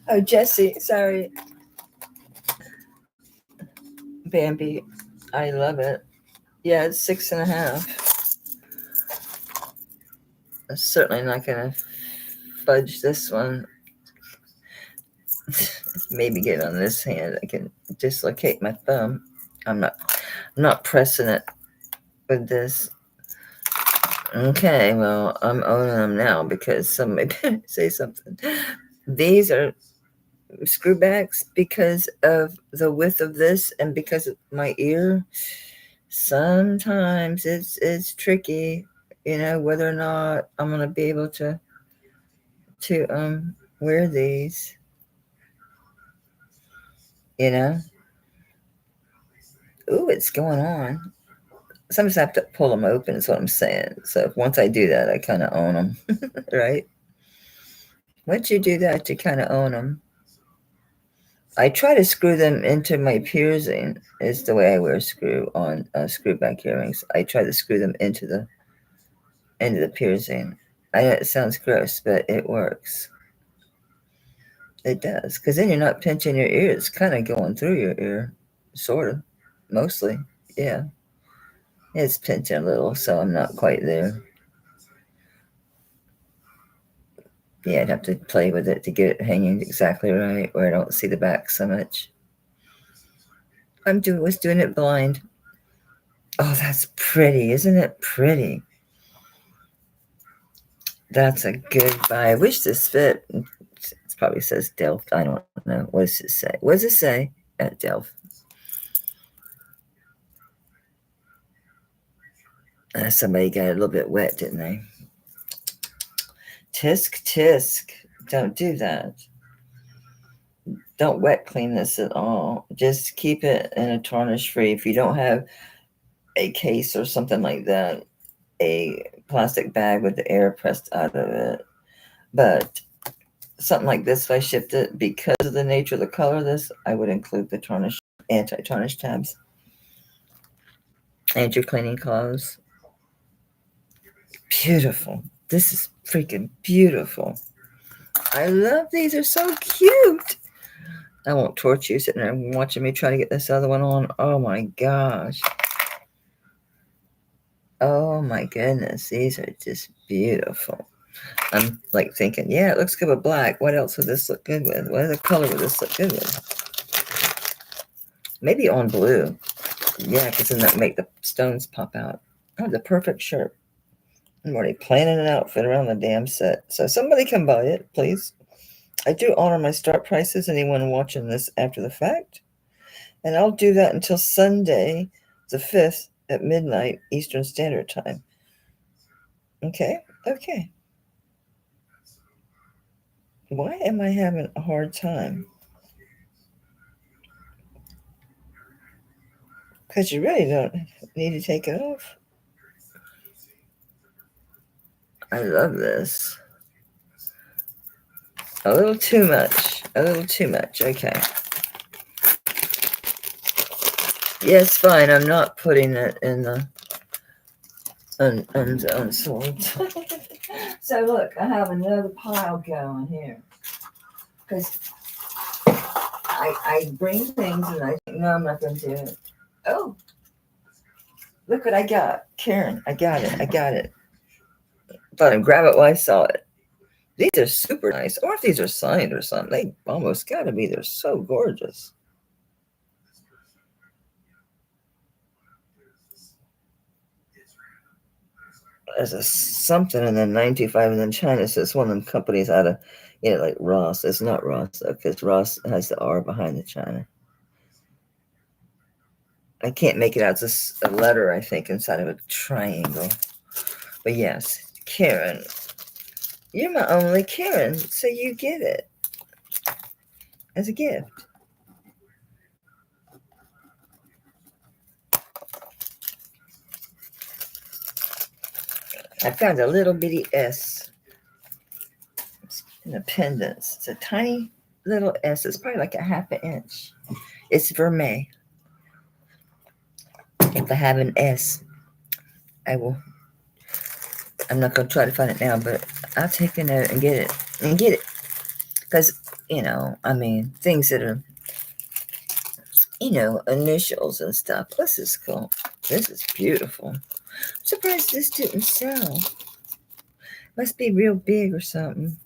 S1: Oh, Jesse, sorry. Bambi, I love it. Yeah, it's 6.5. I'm certainly not going to fudge this one. Maybe get on this hand. I can dislocate my thumb. I'm not pressing it with this. Okay, well, I'm owning them now because somebody better say something. These are screwbacks because of the width of this and because of my ear. Sometimes it's tricky, whether or not I'm gonna be able to wear these. Ooh, it's going on. Sometimes I have to pull them open is what I'm saying. So once I do that, I kind of own them, right? Once you do that, you kind of own them. I try to screw them into my piercing is the way I wear screw back earrings. I try to screw them into the piercing. I know it sounds gross, but it works. It does, because then you're not pinching your ear. It's kind of going through your ear, sort of, mostly. Yeah, it's pinching a little, so I'm not quite there. Yeah, I'd have to play with it to get it hanging exactly right, where I don't see the back so much. Was doing it blind. Oh, that's pretty. Isn't it pretty? That's a good buy. I wish this fit. It probably says Delft. I don't know. What does it say? What does it say at Delft? Somebody got a little bit wet, didn't they? Tisk. Don't do that. Don't wet clean this at all. Just keep it in a tarnish free. If you don't have a case or something like that, a plastic bag with the air pressed out of it. But something like this, if I shipped it, because of the nature of the color of this, I would include the anti-tarnish tabs. And your cleaning clothes. Beautiful. This is freaking beautiful. I love these. They're so cute. I won't torture you sitting there watching me try to get this other one on. Oh my gosh. Oh my goodness. These are just beautiful. I'm like thinking, yeah, it looks good with black. What else would this look good with? What other color would this look good with? Maybe on blue. Yeah, because then that make the stones pop out. Oh, the perfect shirt. I'm already planning an outfit around the damn set. So somebody come buy it, please. I do honor my start prices, anyone watching this after the fact. And I'll do that until Sunday, the 5th at midnight Eastern Standard Time. Okay? Okay. Why am I having a hard time? Because you really don't need to take it off. I love this. A little too much. Okay. Yes, fine. I'm not putting it in the unsold. So look, I have another pile going here. Because I bring things and I think, no, I'm not going to do it. Oh, look what I got. Karen, I got it. Thought I'd grab it while I saw it. These are super nice. Or if these are signed or something, they almost got to be. They're so gorgeous. There's a something and then 95 and then China. So it's one of them companies out of, like Ross. It's not Ross though, because Ross has the R behind the China. I can't make it out. It's a letter, I think, inside of a triangle. But yes, Karen. You're my only Karen, so you get it as a gift. I found a little bitty S in the pendants. It's a tiny little S. It's probably like a half an inch. It's vermeil. If I have an S, I'm not going to try to find it now, but I'll take a note and get it. Because, things that are, initials and stuff. This is cool. This is beautiful. I'm surprised this didn't sell. Must be real big or something.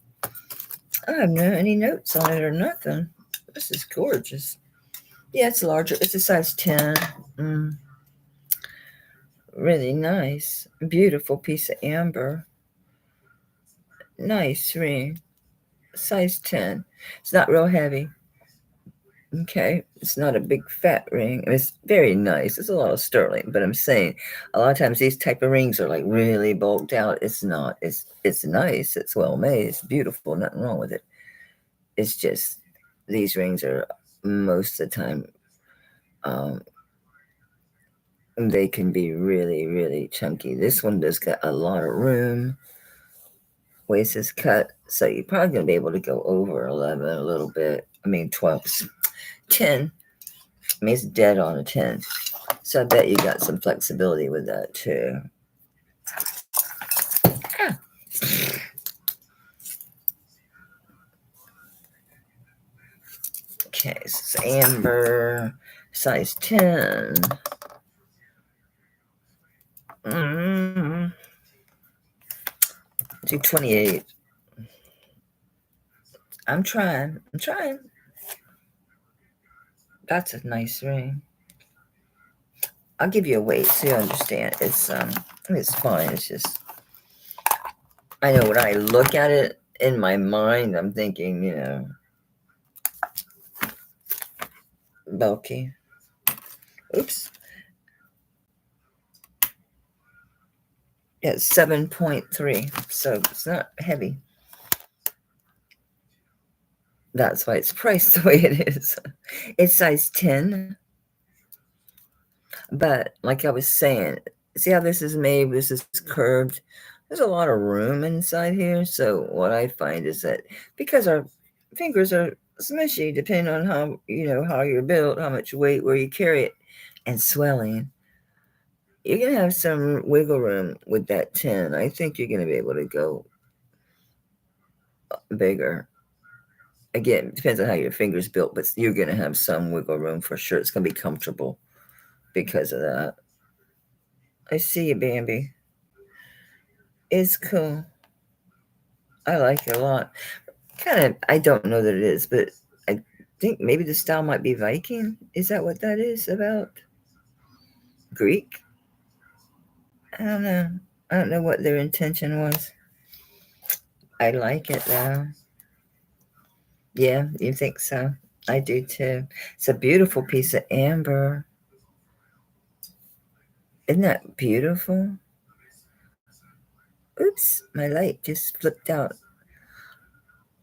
S1: I have no any notes on it or nothing. This is gorgeous. Yeah, it's larger. It's a size 10. Mm, really nice. Beautiful piece of amber. Nice ring. Size 10. It's not real heavy. Okay. It's not a big fat ring. It's very nice. It's a lot of sterling, but I'm saying a lot of times these type of rings are like really bulked out. It's not. It's nice. It's well made. It's beautiful. Nothing wrong with it. It's just these rings are most of the time um, they can be really, really chunky. This one does got a lot of room. Waist is cut, so you're probably going to be able to go over 11 a little bit. I mean, 12, 10. I mean, it's dead on a 10. So I bet you got some flexibility with that too. Ah. Okay, this is amber, size 10. Mm, do 28. I'm trying. I'm trying. That's a nice ring. I'll give you a weight so you understand. It's fine. It's just I know when I look at it in my mind, I'm thinking, bulky. Oops. Yeah, 7.3. So it's not heavy. That's why it's priced the way it is. It's size 10. But like I was saying, see how this is made? This is curved. There's a lot of room inside here. So what I find is that because our fingers are smushy, depending on how you're built, how much weight, where you carry it, and swelling, you're gonna have some wiggle room with that 10. I think you're gonna be able to go bigger. Again, it depends on how your fingers built, but you're gonna have some wiggle room for sure. It's gonna be comfortable because of that. I see you, Bambi. It's cool. I like it a lot. Kind of, I don't know that it is, but I think maybe the style might be Viking. Is that what that is about? Greek? I don't know. I don't know what their intention was. I like it though. Yeah, you think so? I do too. It's a beautiful piece of amber. Isn't that beautiful? Oops, my light just flipped out.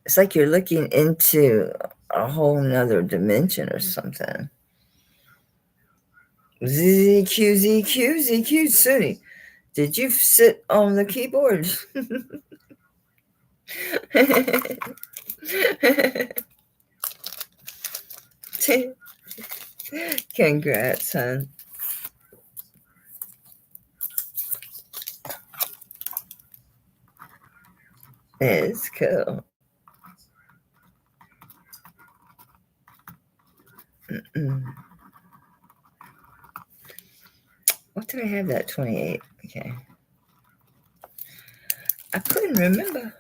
S1: It's like you're looking into a whole nother dimension or something. ZQ, ZQ, ZQ, Sunny. Did you sit on the keyboard? Congrats, hon. It's cool. Mm-mm. What did I have that 28? Okay. I couldn't remember.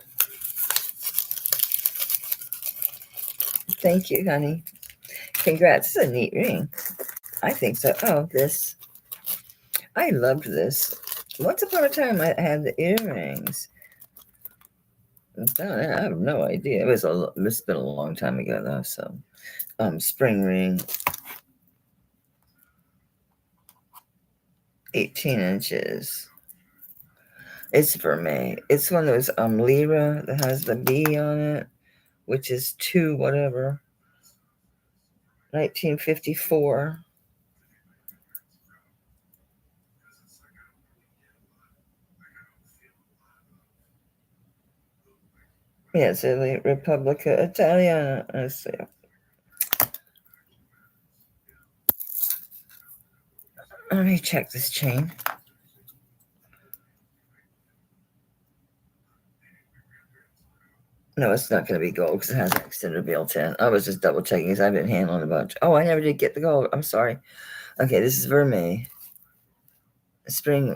S1: Thank you, honey. Congrats. It's a neat ring. I think so. Oh, this. I loved this. Once upon a time, I had the earrings. I have no idea. It's been a long time ago, though. So, spring ring, 18 inches. It's for me. It's one of those lira that has the B on it, which is 2 whatever. 1954. Yeah, it's Italy, Repubblica Italiana. Let's see. Let me check this chain. No, it's not going to be gold because it has an extender built in. I was just double checking because I've been handling a bunch. Oh, I never did get the gold. I'm sorry. Okay, this is Vermeil. Spring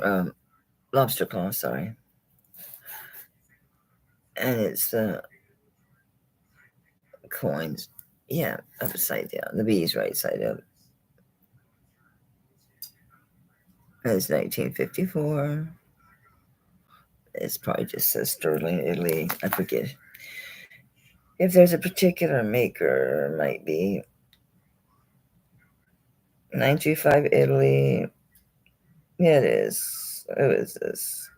S1: lobster claw, sorry. And it's coins. Yeah, upside down. The B's right side up. It's 1954. It's probably just says Sterling, Italy. I forget. If there's a particular maker, it might be 925 Italy. Yeah, it is. Who is this?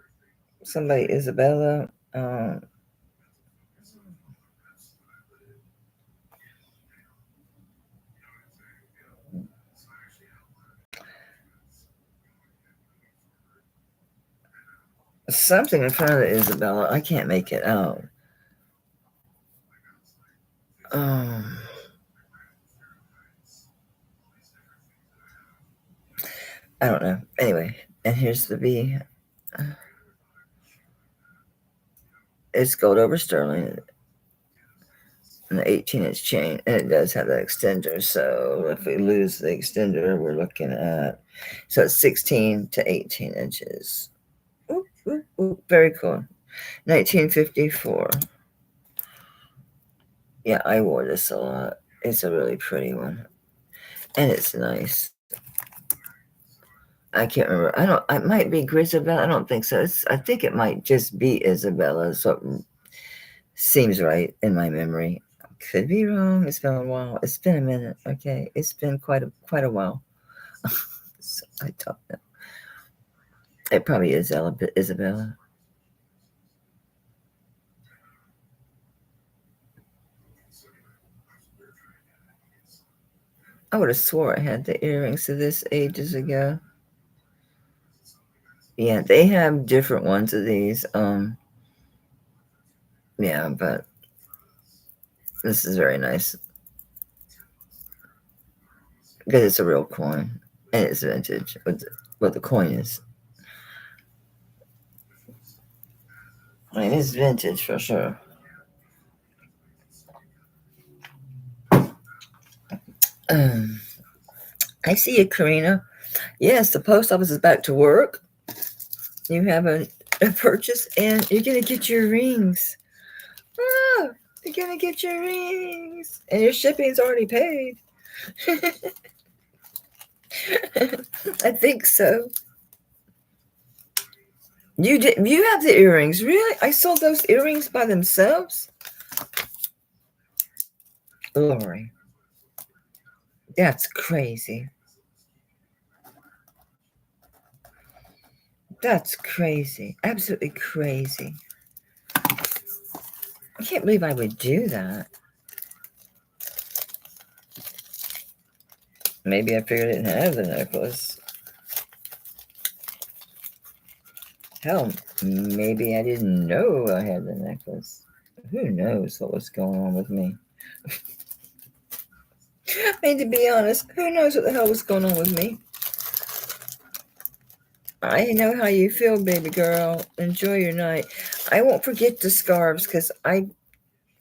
S1: Somebody, Isabella. Something in front of the Isabella. I can't make it out. Um, I don't know. Anyway, and here's the B. It's gold over sterling and the 18-inch chain, and it does have that extender. So if we lose the extender, we're looking at, so it's 16 to 18 inches. Ooh, ooh, ooh, very cool. 1954. Yeah, I wore this a lot. It's a really pretty one, and it's nice. I can't remember. I don't. It might be Grisabella. I don't think so. I think it might just be Isabella. So seems right in my memory. Could be wrong. It's been a while. It's been a minute. Okay, it's been quite a while. So I don't know. It probably is Isabella. I would have swore I had the earrings to this ages ago. Yeah, they have different ones of these. Yeah, but this is very nice because it's a real coin and it's vintage. What the coin is. I mean, it's vintage for sure. Um, I see you, Karina. Yes, the post office is back to work. You have a purchase and you're going to get your rings. Oh, you're going to get your rings. And your shipping's already paid. I think so. You have the earrings. Really? I sold those earrings by themselves? Lori. That's crazy. That's crazy. Absolutely crazy. I can't believe I would do that. Maybe I figured I didn't have the necklace. Hell, maybe I didn't know I had the necklace. Who knows what was going on with me? I mean, to be honest, who knows what the hell was going on with me? I know how you feel, baby girl. Enjoy your night. I won't forget the scarves because I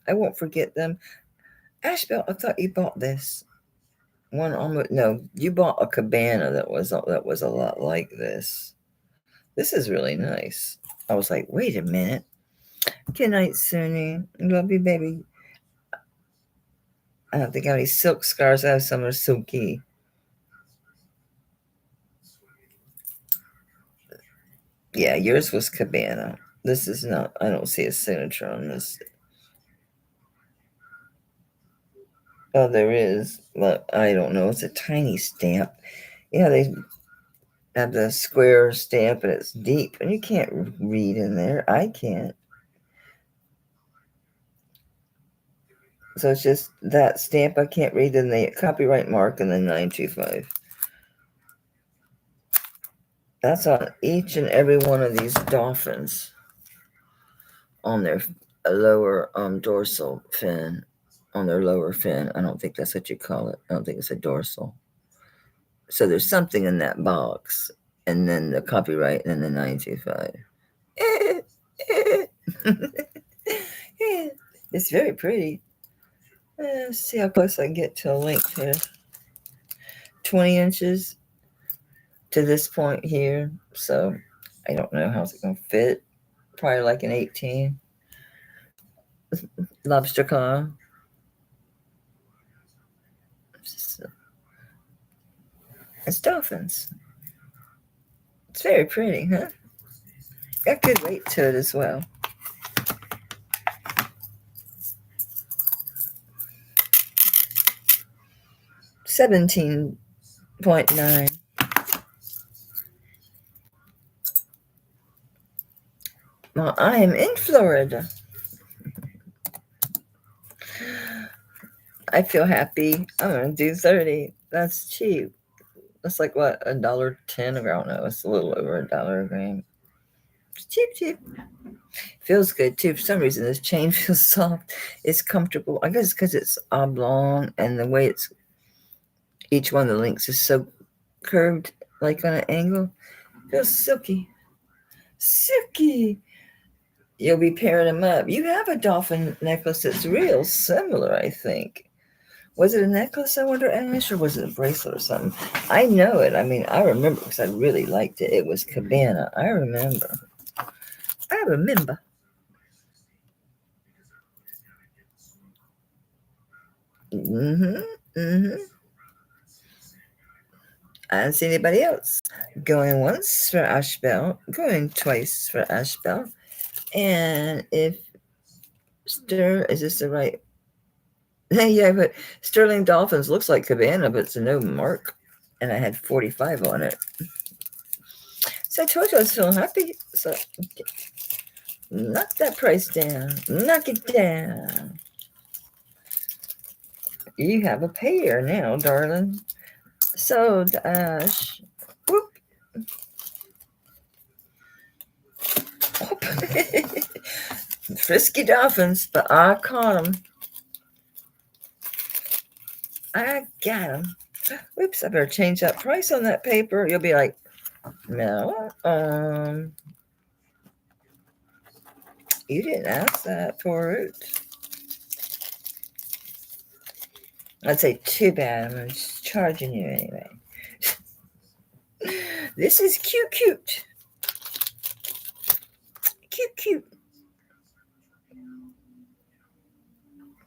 S1: won't forget them. Ashbel, I thought you bought this one. Almost no, you bought a cabana that was a lot like this. This is really nice. I was like, wait a minute. Good night, Sunny. Love you, baby. I don't think I have any silk scarves. I have some are silky. Yeah, yours was cabana. This is not. I don't see a signature on this. Oh, there is, but I don't know. It's a tiny stamp. Yeah, they have the square stamp and it's deep, and you can't read in there. I can't. So it's just that stamp. I can't read in the copyright mark and then 925. That's on each and every one of these dolphins on their lower dorsal fin, on their lower fin. I don't think that's what you call it. I don't think it's a dorsal. So there's something in that box, and then the copyright, and then the 925. It's very pretty. Let's see how close I can get to a length here. 20 inches to this point here. So I don't know how's it going to fit. Probably like an 18. lobster claw. It's dolphins. It's very pretty, huh? Got good weight to it as well. $17.9. Well, I am in Florida. I feel happy. I'm gonna do 30. That's cheap. That's like what, $1.10 a gram? No, it's a little over $1 a gram. It's cheap. Feels good too. For some reason, this chain feels soft. It's comfortable. I guess because it's oblong and the way it's each one of the links is so curved, like on an angle. Feels silky. You'll be pairing them up. You have a dolphin necklace that's real similar, I think. Was it a necklace, I wonder, Ash, or was it a bracelet or something? I know it. I mean, I remember because I really liked it. It was Cabana. I remember. I don't see anybody else. Going once for Ashbel, going twice for Ashbel. And if is this the right? Yeah, but Sterling Dolphins looks like Cabana, but it's a no mark. And I had 45 on it. So I told you I was feeling happy. So knock that price down. Knock it down. You have a pair now, darling. So, Ash. Whoop. Frisky dolphins, but I caught them. I got them. Oops, I better change that price on that paper. You'll be like, no, you didn't ask that for it. I'd say, too bad. I'm just charging you anyway. This is cute. Cute.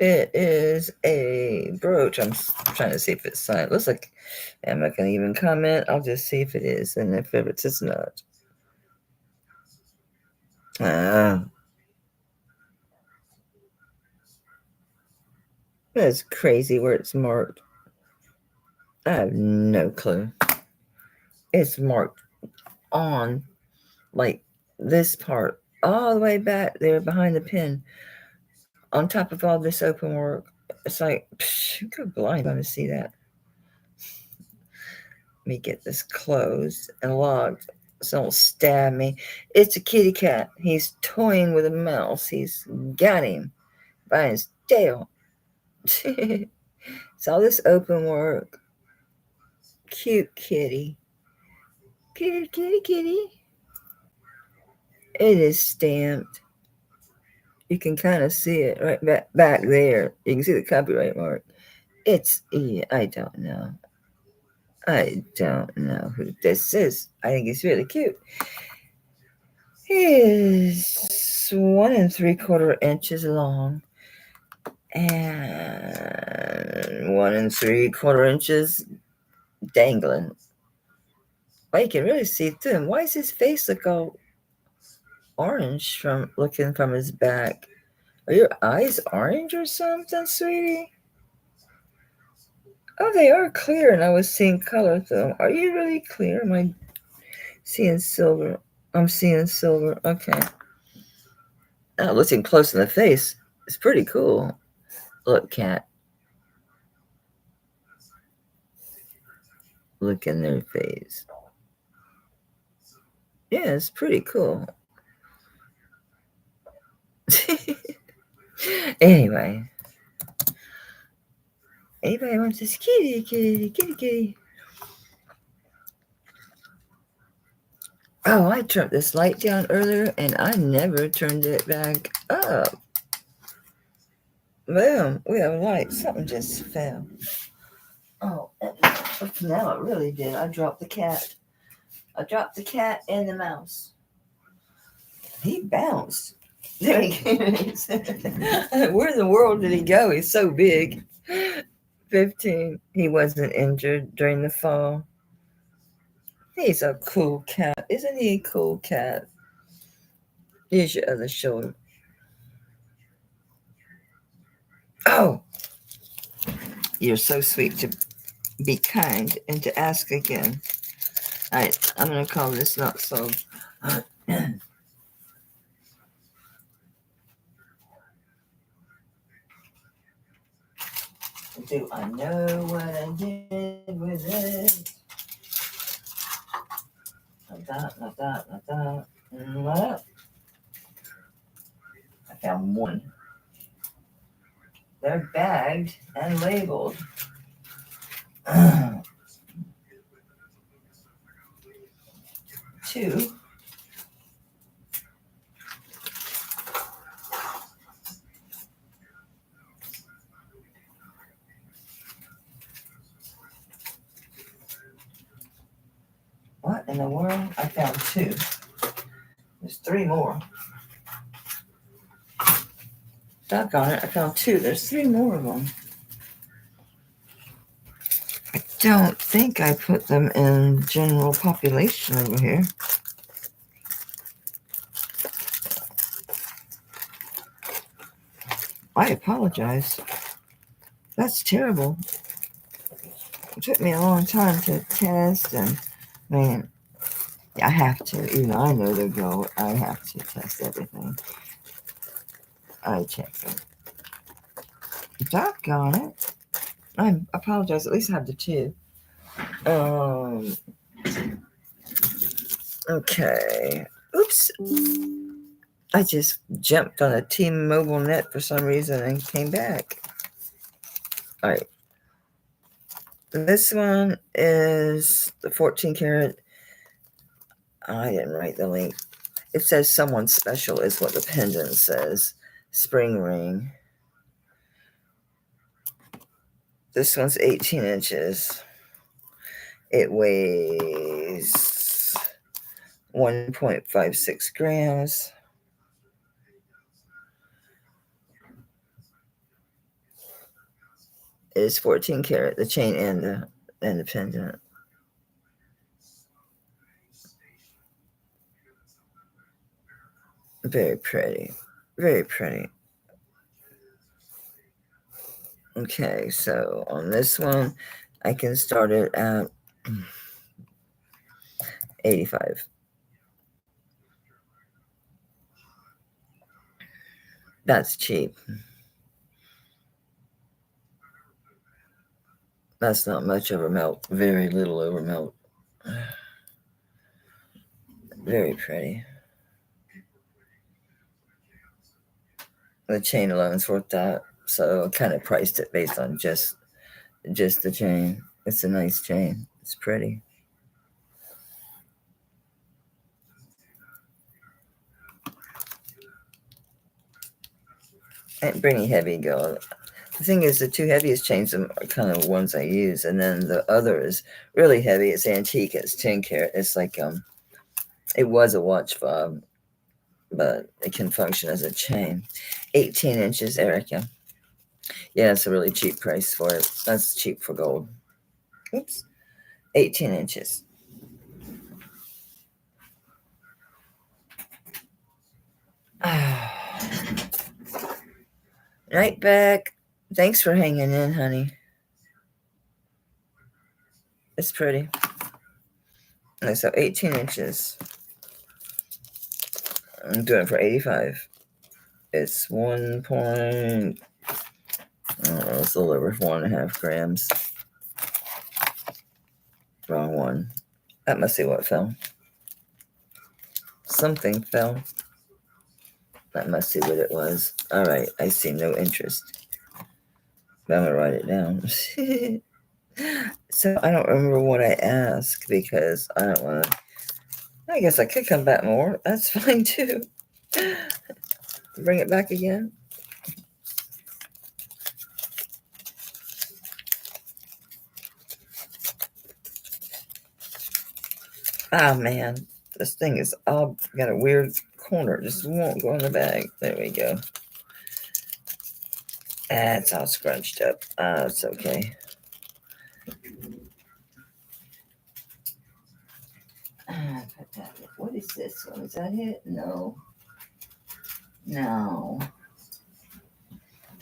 S1: It is a brooch. I'm trying to see if it's signed. It looks like I'm not going to even comment. I'll just see if it is. And if it's not. That's crazy where it's marked. I have no clue. It's marked on like this part all the way back there behind the pin on top of all this open work. It's like, you could blind to see that. Let me get this closed and locked so don't stab me. It's a kitty cat. He's toying with a mouse. He's got him by his tail. It's all this open work. Cute kitty. Kitty. It is stamped. You can kind of see it right back there. You can see the copyright mark. I don't know. I don't know who this is. I think it's really cute. He is 1 3/4 inches long and 1 3/4 inches dangling. Well, you can really see through him. Why does his face look all orange from looking from his back? Are your eyes orange or something, sweetie? Oh, they are clear, and I was seeing color through them. Are you really clear? Am I seeing silver? I'm seeing silver. Okay. Oh, looking close in the face. It's pretty cool. Look, cat. Look in their face. Yeah, it's pretty cool. Anyway. Anybody wants this kitty? Oh, I turned this light down earlier and I never turned it back up. Boom, we have light. Something just fell. Oh, now it really did. I dropped the cat. I dropped the cat and the mouse. He bounced. Where in the world did he go? He's so big. 15. He wasn't injured during the fall. He's a cool cat. Isn't he a cool cat? Here's your other shoulder. Oh, you're so sweet to be kind and to ask again. All right, I'm going to call this not so. Do I know what I did with it? Not that, not that, not that. What? I found one. They're bagged and labeled. Two. What in the world? I found two. There's three more. Doggone it, I found two. There's three more of them. I don't think I put them in general population over here. I apologize. That's terrible. It took me a long time to test, and man, I have to. Even though I know they're gold, I have to test everything. I check them. Doggone it. I apologize. At least I have the two. Okay. Oops. I just jumped on a T-Mobile net for some reason and came back. All right. This one is the 14 karat. I didn't write the link. It says someone special is what the pendant says. Spring ring. This one's 18 inches. It weighs 1.56 grams. It is 14 karat, the chain and the pendant. Very pretty. Very pretty. Okay, so on this one, I can start it at 85. That's cheap. That's not much over melt. Very little over melt. Very pretty. The chain alone's worth that. So I kind of priced it based on just the chain. It's a nice chain. It's pretty. I ain't bringing heavy gold. The thing is, the two heaviest chains are kind of ones I use, and then the other is really heavy. It's antique. It's 10 karat. It's like it was a watch fob, but it can function as a chain. 18 inches, Erica. Yeah, it's a really cheap price for it. That's cheap for gold. Oops. 18 inches. Right back. Thanks for hanging in, honey. It's pretty. And so 18 inches. I'm doing it for 85. It's 1 point. I don't know, it's a little over 4.5 grams. Wrong one. That must be what fell. Something fell. That must be what it was. All right, I see no interest. But I'm going to write it down. So I don't remember what I asked because I don't want to. I guess I could come back more. That's fine too. Bring it back again. Oh, man. This thing is all got a weird corner. It just won't go in the bag. There we go. It's all scrunched up. It's okay. What is this one? Is that it? No. No.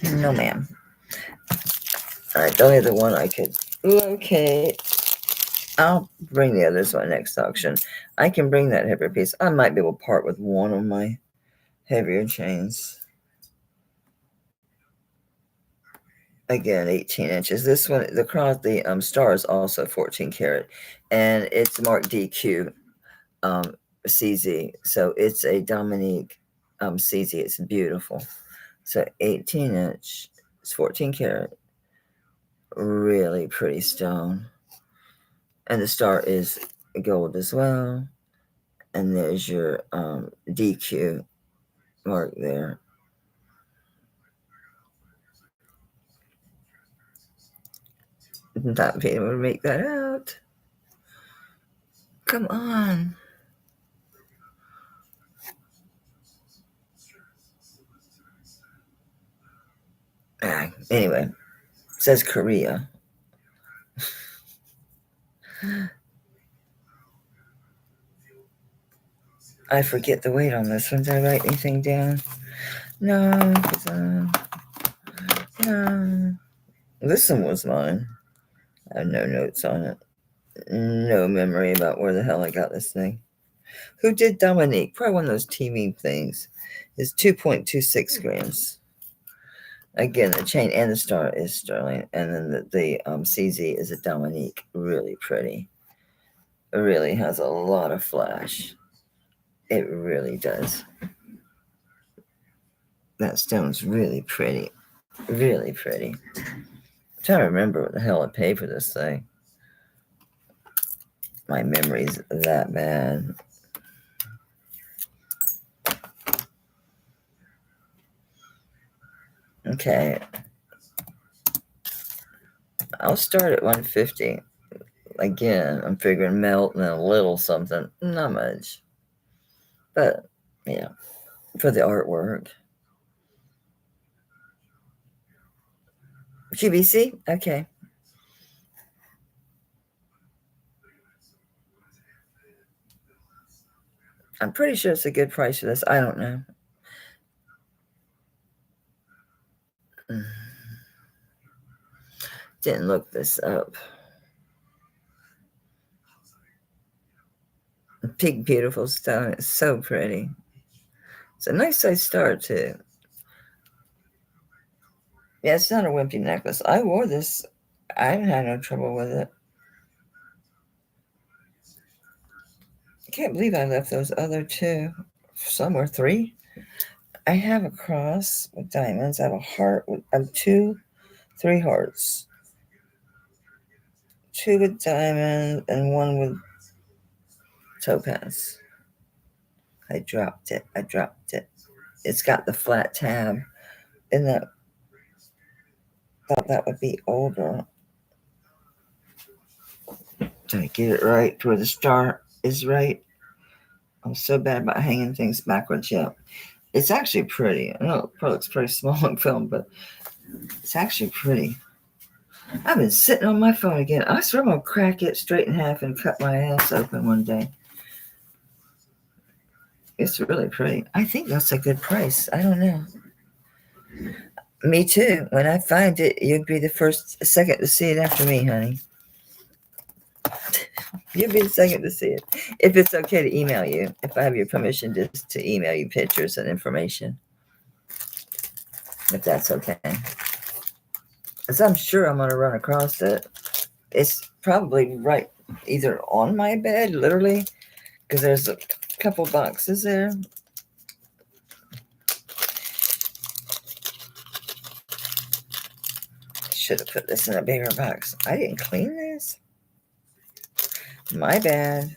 S1: No, ma'am. All right, the only other one I could locate. I'll bring the others one next auction. I can bring that heavier piece. I might be able to part with one of my heavier chains. Again, 18 inches. This one, the star is also 14 karat, and it's marked DQ CZ. So it's a Dominique CZ. It's beautiful. So 18 inch, it's 14 karat. Really pretty stone. And the star is gold as well. And there's your DQ mark there. Not being able to make that out. Come on. Anyway, it says Korea. I forget the weight on this one. Did I write anything down? No. No. This one was mine. I have no notes on it. No memory about where the hell I got this thing. Who did Dominique? Probably one of those TV things. It's 2.26 grams. Again, the chain and the star is sterling. And then the CZ is a Dominique. Really pretty. It really has a lot of flash. It really does. That stone's really pretty. Really pretty. I'm trying to remember what the hell I paid for this thing. My memory's that bad. Okay. I'll start at 150. Again, I'm figuring melt and a little something. Not much. But, yeah. For the artwork. QVC? Okay. I'm pretty sure it's a good price for this. I don't know. Didn't look this up. Big, beautiful stone. It's so pretty. It's a nice size star, too. Yeah, it's not a wimpy necklace. I wore this. I had no trouble with it. I can't believe I left those other two somewhere. 3. I have a cross with diamonds. I have a heart. I have 3 hearts. 2 with diamond and 1 with topaz. I dropped it. It's got the flat tab. And that thought that would be older. Did I get it right to where the star is right? I'm so bad about hanging things backwards. Yeah. It's actually pretty. I know it probably looks pretty small on film, but it's actually pretty. I've been sitting on my phone again. I swear I'm going to crack it straight in half and cut my ass open one day. It's really pretty. I think that's a good price. I don't know. Me too. When I find it, you'll be the second to see it after me, honey. You'll be the second to see it. If it's okay to email you. If I have your permission just to email you pictures and information. If that's okay. Because I'm sure I'm going to run across it. It's probably right either on my bed, literally, because there's a couple boxes there. Should have put this in a bigger box. I didn't clean this. My bad.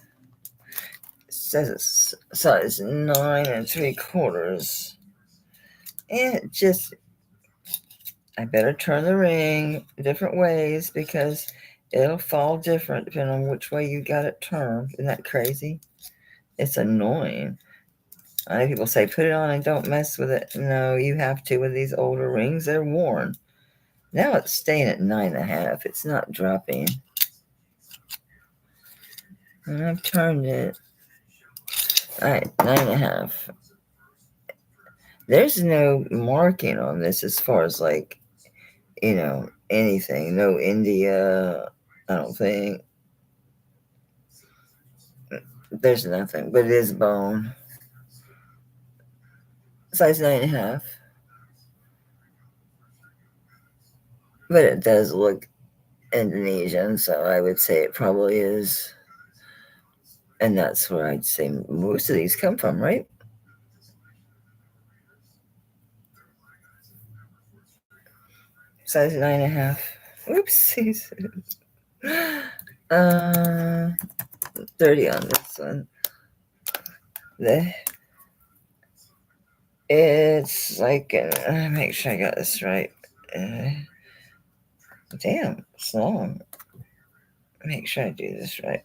S1: It says it's size 9 3/4. And I better turn the ring different ways because it'll fall different depending on which way you got it turned. Isn't that crazy? It's annoying. I know people say put it on and don't mess with it. No, you have to with these older rings. They're worn. Now it's staying at 9.5. It's not dropping. And I've turned it. All right, 9.5. There's no marking on this as far as like, anything. No India, I don't think. There's nothing, but it is bone. Size 9.5. But it does look Indonesian, so I would say it probably is. And that's where I'd say most of these come from, right? Size 9.5. Oopsies. 30 on this one. It's like, make sure I got this right. Damn, it's long. Make sure I do this right.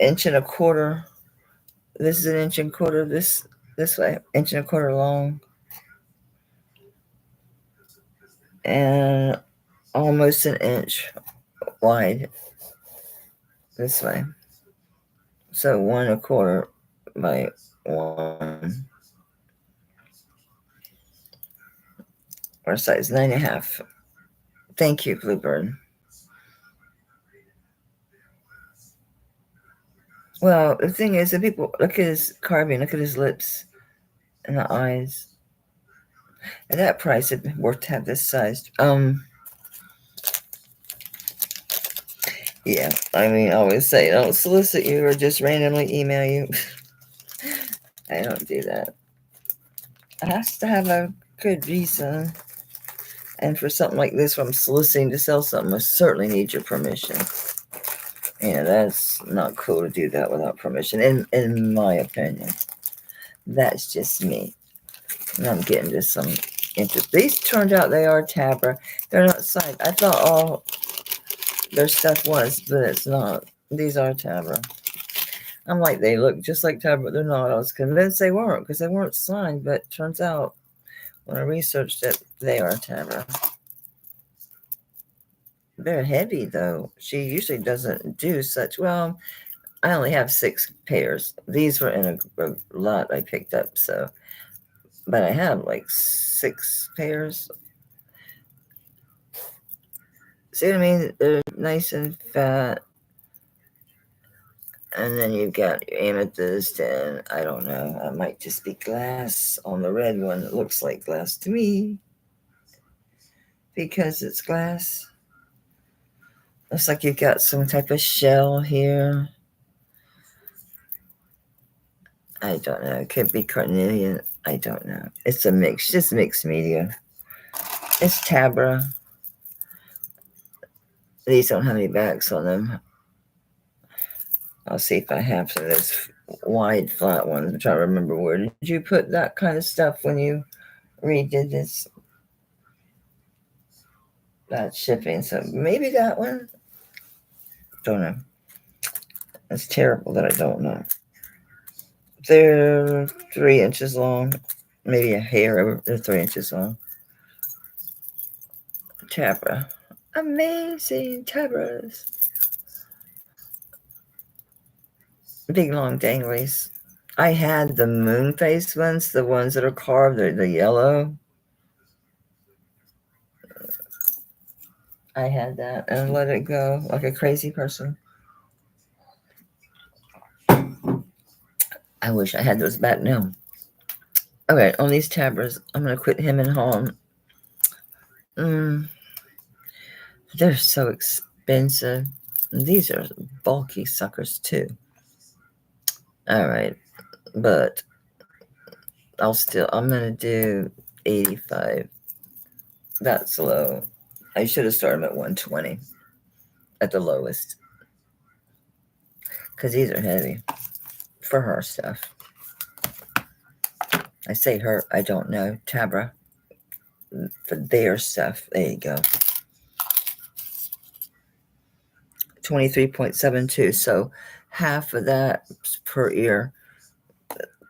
S1: 1.25 inches. This is 1.25 inches. This way, 1.25 inches long, and almost 1 inch wide this way. So 1.25 by 1, or size 9.5. Thank you, Bluebird. Well, the thing is, the people look at his carving, look at his lips and the eyes. At that price, it'd be worth to have this sized. Yeah, I mean, I always say, don't solicit you or just randomly email you. I don't do that. It has to have a good reason. And for something like this, when I'm soliciting to sell something, I certainly need your permission. That's not cool to do that without permission, in my opinion. That's just me. And I'm getting to some interest. These turned out they are Tabra. They're not signed. I thought all their stuff was, but it's not. These are Tabra. I'm like, they look just like Tabra, but they're not. I was convinced they weren't because they weren't signed, but turns out when I researched it, they are Tabra. They're heavy, though. She usually doesn't do such. Well, I only have 6 pairs. These were in a lot I picked up, so. But I have like 6 pairs. See what I mean? They're nice and fat. And then you've got your amethyst, and I don't know. I might just be glass on the red one. It looks like glass to me because it's glass. Looks like you've got some type of shell here. I don't know. It could be carnelian. I don't know. It's a mix, just mixed media. It's Tabra. These don't have any backs on them. I'll see if I have some of those wide, flat ones. I'm trying to remember, where did you put that kind of stuff when you redid this? That's shipping. So maybe that one. Don't know. It's terrible that I don't know. They're 3 inches long. Maybe a hair over. They're 3 inches long. Tabra. Amazing Tabras. Big long danglies. I had the moon face ones, the ones that are carved, the yellow. I had that and let it go like a crazy person. I wish I had those back now. Okay, on these Tabras, I'm going to quit him and home. They're so expensive. These are bulky suckers too. All right, but I'm going to do 85. That's low. I should have started at 120 at the lowest because these are heavy for her stuff. I say her, I don't know. Tabra for their stuff. There you go. 23.72. So half of that per ear.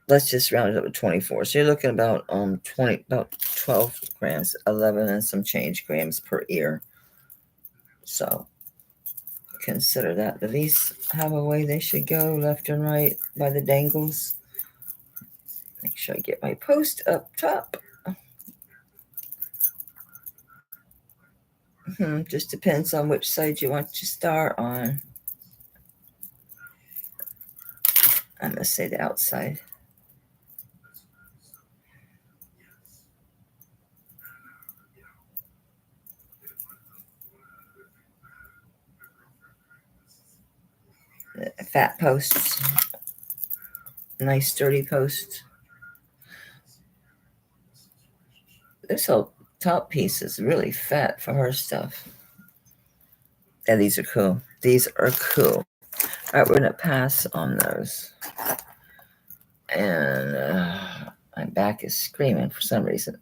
S1: Let's just round it up to 24. So you're looking about 12 grams, 11 and some change grams per ear. So consider that. Do these have a way they should go left and right by the dangles? Make sure I get my post up top. Just depends on which side you want to start on. I'm going to say the outside. Fat posts. Nice sturdy posts. This whole top piece is really fat for her stuff. Yeah, these are cool. These are cool. All right, we're going to pass on those. And my back is screaming for some reason.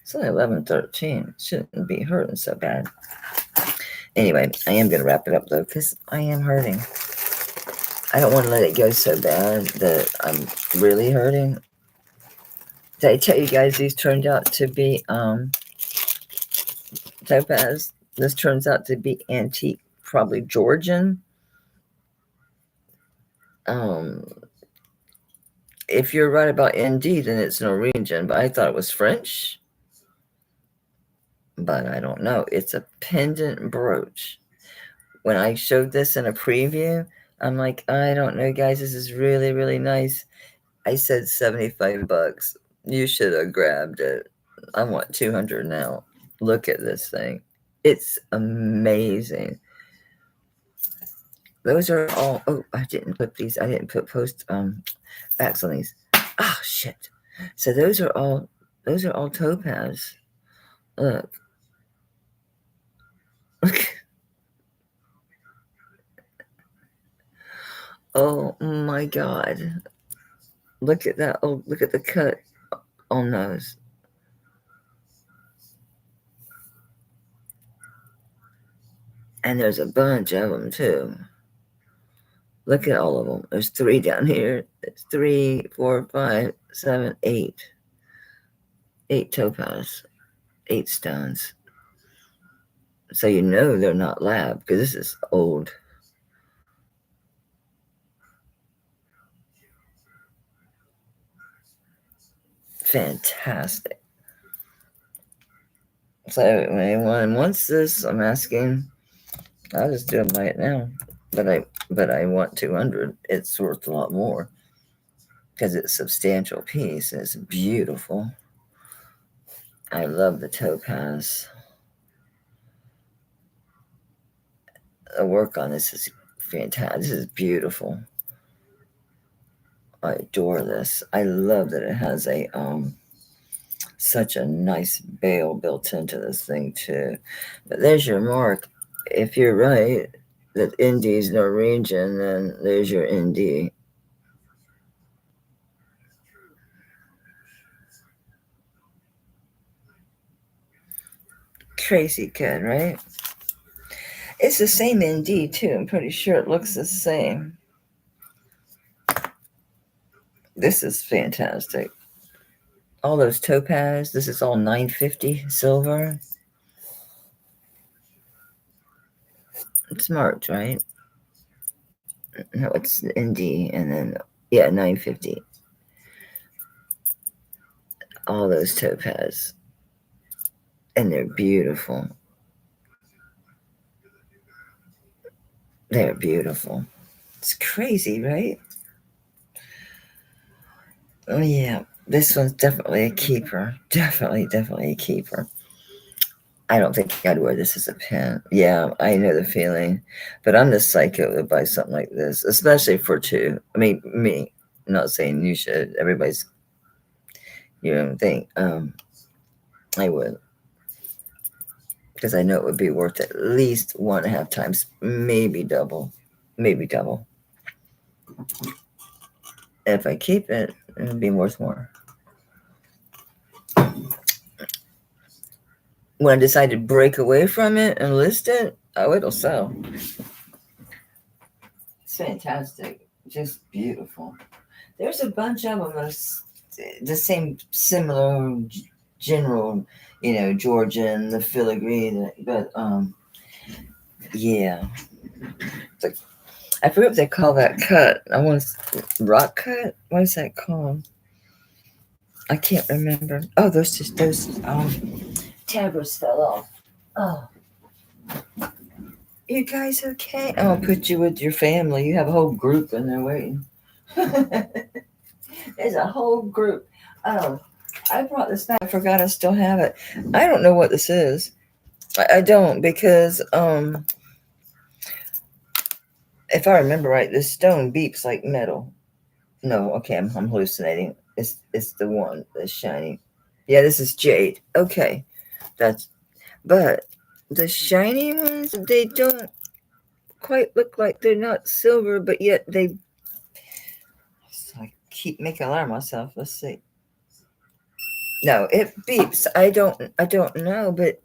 S1: It's only 11:13. Shouldn't be hurting so bad. Anyway, I am going to wrap it up, though, because I am hurting. I don't want to let it go so bad that I'm really hurting. Did I tell you guys these turned out to be topaz? This turns out to be antique, probably Georgian. If you're right about ND, then it's Norwegian, but I thought it was French. But I don't know. It's a pendant brooch. When I showed this in a preview, I'm like, I don't know, guys. This is really, really nice. I said $75. You should have grabbed it. I want 200 now. Look at this thing. It's amazing. Those are all. Oh, I didn't put these. I didn't put post backs on these. Oh shit. So those are all topaz. Look. Oh my god. Look at that. Oh, look at the cut on those. And there's a bunch of them too. Look at all of them. There's 3 down here. It's 3, 4, 5, 7, 8. 8 topaz. 8 stones. So you know they're not lab because this is old. Fantastic. So anyone wants this, I'm asking. I'll just do it by it now. But I want 200. It's worth a lot more because it's a substantial piece. It's beautiful. I love the topaz. The work on this is fantastic. This is beautiful. I adore this. I love that it has a such a nice bail built into this thing too. But there's your mark. If you're right that Indy's Norwegian, then there's your ND. Crazy good, right? It's the same ND too. I'm pretty sure it looks the same. This is fantastic. All those topaz. This is all 950 silver. It's marked, right? No, it's ND, and then yeah, 950. All those topaz, and they're beautiful. They're beautiful. It's crazy, right? Oh yeah, this one's definitely a keeper. Definitely a keeper. I don't think I'd wear this as a pin. Yeah, I know the feeling, but I'm the psycho that buys something like this, especially for 2. I mean, me. I'm not saying you should. Everybody's your own thing. I would, because I know it would be worth at least 1.5 times, maybe double. If I keep it, it'll be worth more. When I decide to break away from it and list it, oh, it'll sell. It's fantastic. Just beautiful. There's a bunch of them that are the same, similar, general, Georgian, the filigree, but yeah. Like, I forget what they call that cut. I want rock cut. What is that called? I can't remember. Oh, those tabbers fell off. Oh, you guys okay? I'll put you with your family. You have a whole group in there waiting. There's a whole group. Oh, I brought this back. I forgot I still have it. I don't know what this is. I don't, because if I remember right, this stone beeps like metal. No, okay, I'm hallucinating. It's the one that's shiny. Yeah, this is jade. Okay, but the shiny ones, they don't quite look like they're not silver, but yet they. So I keep making alarm myself. Let's see. No, it beeps. I don't know, but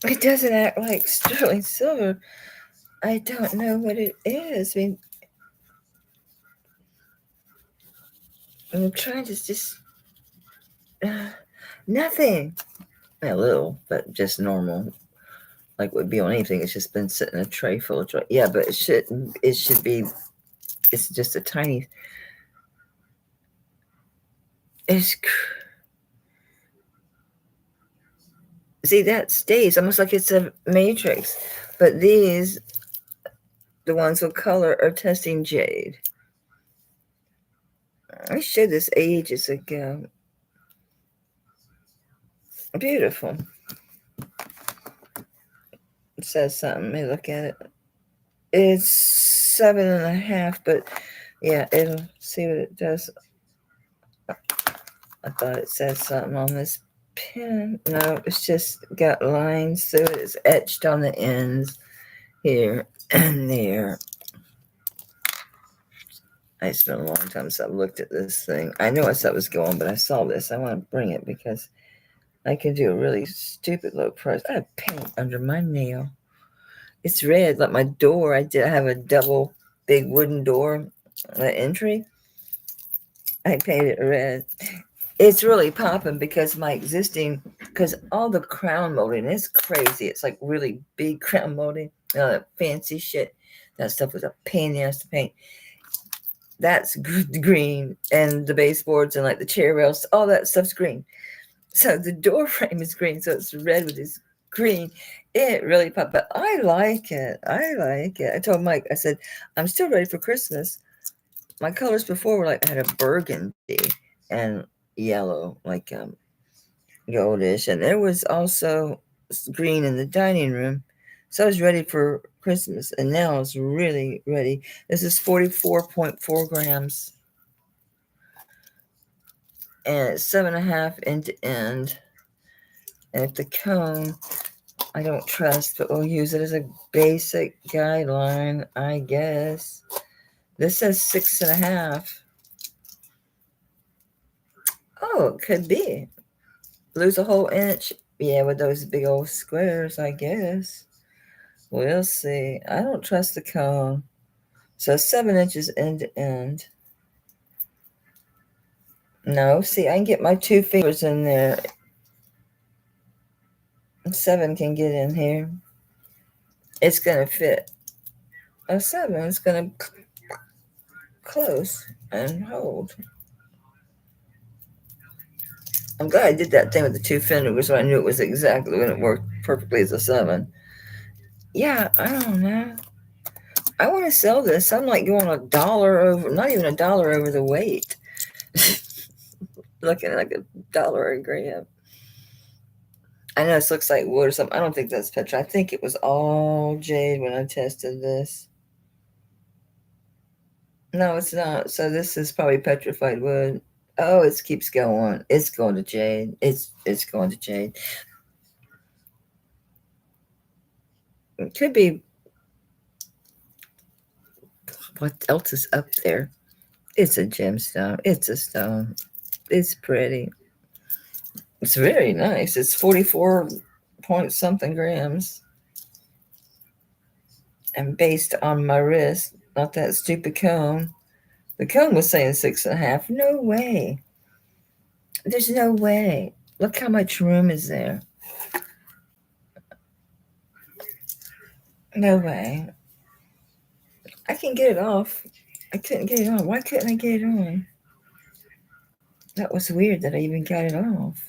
S1: it doesn't act like sterling silver. I don't know what it is. I mean, I'm trying to just nothing. A little, but just normal, like would be on anything. It's just been sitting in a tray full of tray. Yeah, but it should be. It's just a tiny. It's see that stays almost like it's a matrix, but these, the ones with color, are testing jade. I showed this ages ago. Beautiful. It says something. Let me look at it. It's 7.5, but yeah, it'll see what it does. I thought it said something on this pen. No, it's just got lines, so it's etched on the ends here and there. It's been a long time since I've looked at this thing. I know I saw it was going, but I saw this. I want to bring it because I can do a really stupid low price. I have paint under my nail. It's red, like my door. I have a double big wooden door, entry. I painted it red. It's really popping because because all the crown molding is crazy. It's like really big crown molding, that fancy shit. That stuff was a pain in the ass to paint. That's green, and the baseboards and like the chair rails, all that stuff's green. So the door frame is green, so it's red with this green. It really popped, but I like it. I told Mike, I said, I'm still ready for Christmas. My colors before were like, I had a burgundy and yellow, like goldish, and there was also green in the dining room. So I was ready for Christmas, and now it's really ready. This is 44.4 grams, and it's 7.5 end to end. And if the cone, I don't trust, but we'll use it as a basic guideline, I guess. This says 6.5. Oh, it could be. Lose a whole inch. Yeah, with those big old squares, I guess. We'll see. I don't trust the cone. So 7 inches end to end. No, see, I can get my 2 fingers in there. 7 can get in here. It's going to fit. A 7 is going to close and hold. I'm glad I did that thing with the 2 fingers so I knew it was exactly when it worked perfectly as a 7. Yeah, I don't know. I want to sell this. I'm like going $1 over, not even $1 over the weight. Looking like $1 a gram. I know this looks like wood or something. I don't think that's petra. I think it was all jade when I tested this. No, it's not. So this is probably petrified wood. Oh, it keeps going. It's going to jade. It's going to jade. It could be. What else is up there? It's a gemstone. It's a stone. It's pretty. It's very nice. It's 44 point something grams. And based on my wrist, not that stupid cone. The cone was saying 6.5. No way. There's no way. Look how much room is there. No way. I can get it off. I couldn't get it on. Why couldn't I get it on? That was weird that I even got it off.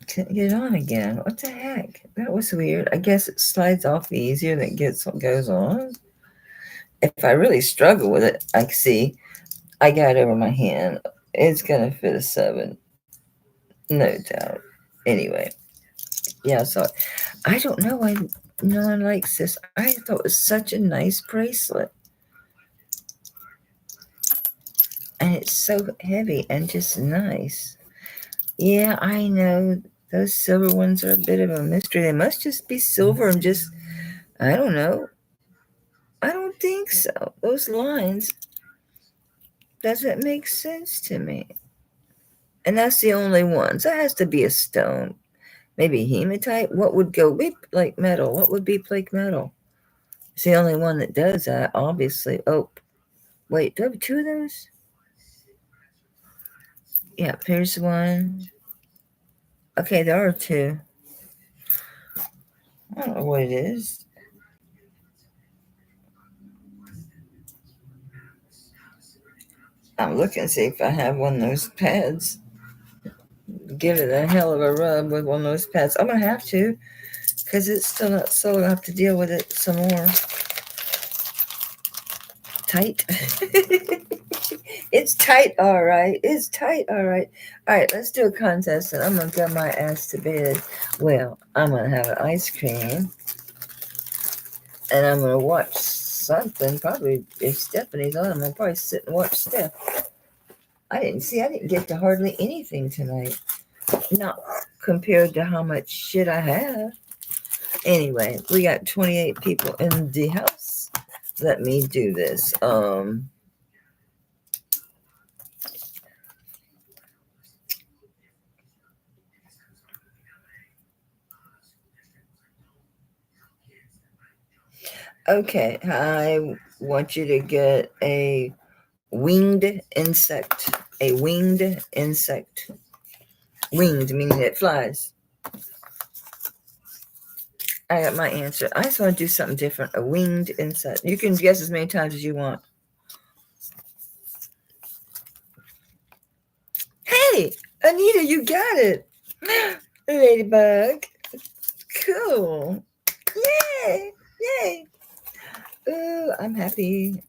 S1: Couldn't get it on again. What the heck? That was weird. I guess it slides off easier than it goes on. If I really struggle with it, I see I got it over my hand. It's going to fit a 7. No doubt. Anyway. Yeah, so I don't know why no one likes this. I thought it was such a nice bracelet. And it's so heavy and just nice. Yeah, I know. Those silver ones are a bit of a mystery. They must just be silver and just, I don't know. I don't think so. Those lines doesn't make sense to me. And that's the only ones. That has to be a stone. Maybe hematite. What would go with like metal? What would be plate metal? It's the only one that does that, obviously. Oh, wait, do I have 2 of those? Yeah, here's one. Okay, there are 2. I don't know what it is. I'm looking to see if I have one of those pads. Give it a hell of a rub with one of those pads. I'm going to have to, because it's still not sold. I have to deal with it some more. Tight. It's tight, all right. It's tight, all right. All right, let's do a contest, and I'm going to get my ass to bed. Well, I'm going to have an ice cream, and I'm going to watch something. Probably if Stephanie's on, I'm going to probably sit and watch Steph. I didn't get to hardly anything tonight. Not compared to how much shit I have. Anyway, we got 28 people in the house. Let me do this. Okay, I want you to get a winged insect. A winged insect. Winged meaning it flies. I got my answer. I just want to do something different. A winged insect. You can guess as many times as you want. Hey, Anita, you got it. Ladybug. Cool. Yay. Yay. Ooh, I'm happy.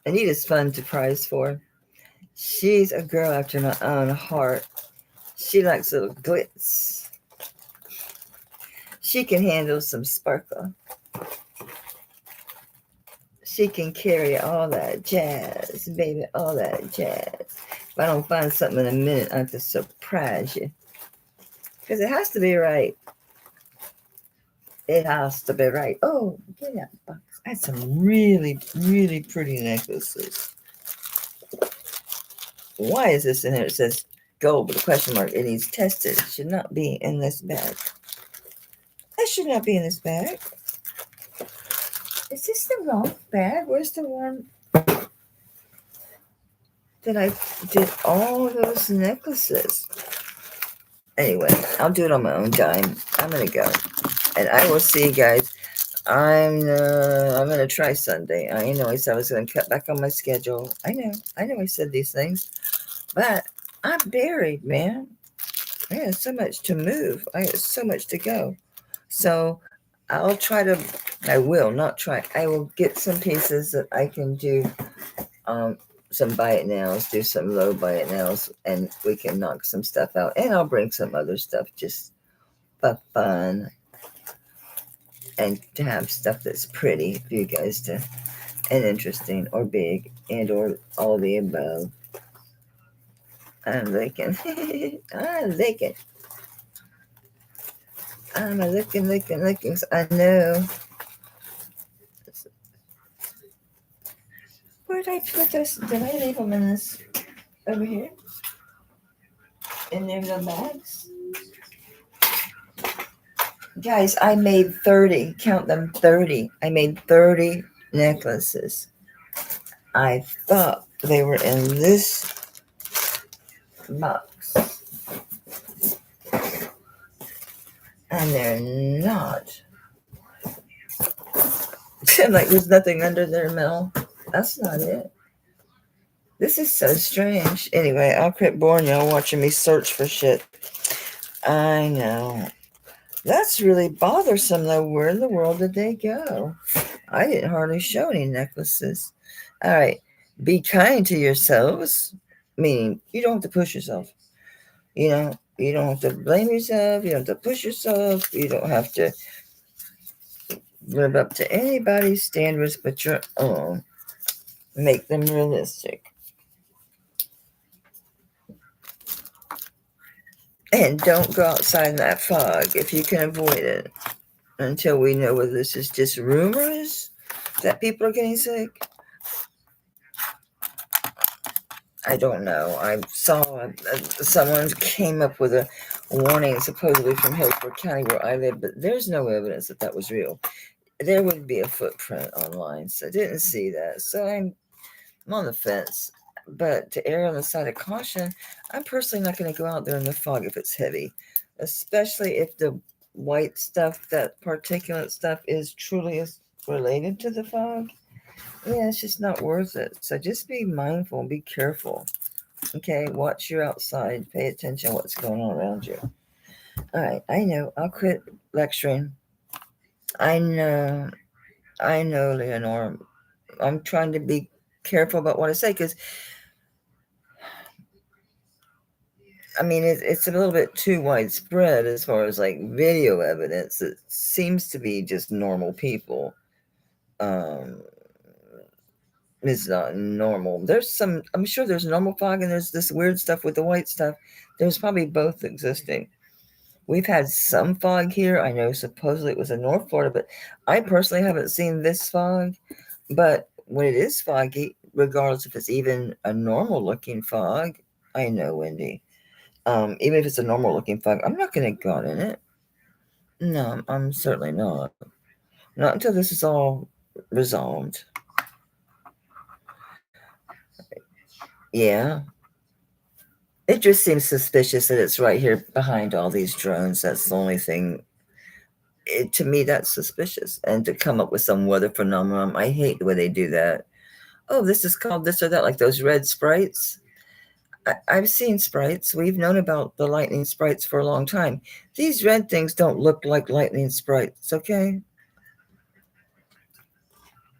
S1: Anita's fun to prize for. She's a girl after my own heart. She likes little glitz. She can handle some sparkle. She can carry all that jazz, baby, all that jazz. If I don't find something in a minute, I have to surprise you. Because it has to be right. It has to be right. Oh, get that box. I had some really, really pretty necklaces. Why is this in here? It says gold with a question mark. It needs tested. It should not be in this bag. That should not be in this bag. Is this the wrong bag? Where's the one that I did all those necklaces? Anyway, I'll do it on my own time. I'm going to go. And I will see you guys. I'm going to try Sunday. I know I said I was going to cut back on my schedule. I know I said these things. But I'm buried, man. I have so much to move. I have so much to go. So I will get some pieces that I can do some buy it nows, do some low buy it nows, and we can knock some stuff out. And I'll bring some other stuff just for fun and to have stuff that's pretty for you guys to, and interesting or big and or all the above. I'm looking. I'm looking. I'm looking. I know. Where did I put this? Did I leave them in this over here? In their little bags? Guys, I made 30, count them, 30. I made 30 necklaces. I thought they were in this box, and they're not. Like there's nothing under there, Mel. That's not it. This is so strange. Anyway, I'll quit boring y'all watching me search for shit. I know. That's really bothersome, though. Where in the world did they go? I didn't hardly show any necklaces. All right. Be kind to yourselves, meaning you don't have to push yourself. You know, you don't have to blame yourself. You don't have to push yourself. You don't have to live up to anybody's standards but your own. Make them realistic. And don't go outside in that fog if you can avoid it until we know whether this is just rumors that people are getting sick. I don't know. I saw someone came up with a warning supposedly from Hillsborough County where I live, but there's no evidence that that was real. There would be a footprint online, so I didn't see that. So I'm on the fence. But to err on the side of caution, I'm personally not going to go out there in the fog if it's heavy, especially if the white stuff, that particulate stuff, is truly related to the fog. Yeah, it's just not worth it. So just be mindful, be careful. Okay, watch your outside, pay attention to what's going on around you. All right, I know. I'll quit lecturing. I know, Leonore. I'm trying to be careful about what I say because I mean, it's a little bit too widespread as far as like video evidence. It seems to be just normal people. Um, it's not normal. There's some, I'm sure there's normal fog and there's this weird stuff with the white stuff. There's probably both existing. We've had some fog here. I know supposedly it was in North Florida, but I personally haven't seen this fog. But when it is foggy, regardless if it's even a normal looking fog, I know, Wendy. Even if it's a normal looking fog, I'm not going to go out in it. No, I'm certainly not. Not until this is all resolved. Yeah. It just seems suspicious that it's right here behind all these drones. That's the only thing. To me, that's suspicious. And to come up with some weather phenomenon, I hate the way they do that. Oh, this is called this or that, like those red sprites. I've seen sprites. We've known about the lightning sprites for a long time. These red things don't look like lightning sprites, okay?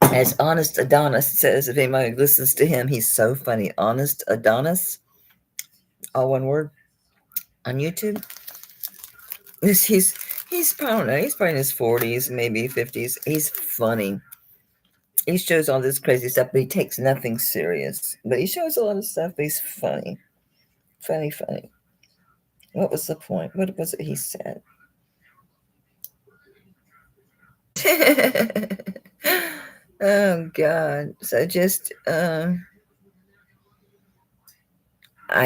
S1: As Honest Adonis says, if anybody listens to him, he's so funny. Honest Adonis, all one word, on YouTube. He's I don't know, he's probably in his 40s, maybe 50s. He's funny. He shows all this crazy stuff, but he takes nothing serious. But he shows a lot of stuff, but he's funny. Funny, funny. What was the point? What was it he said? Oh God. So just I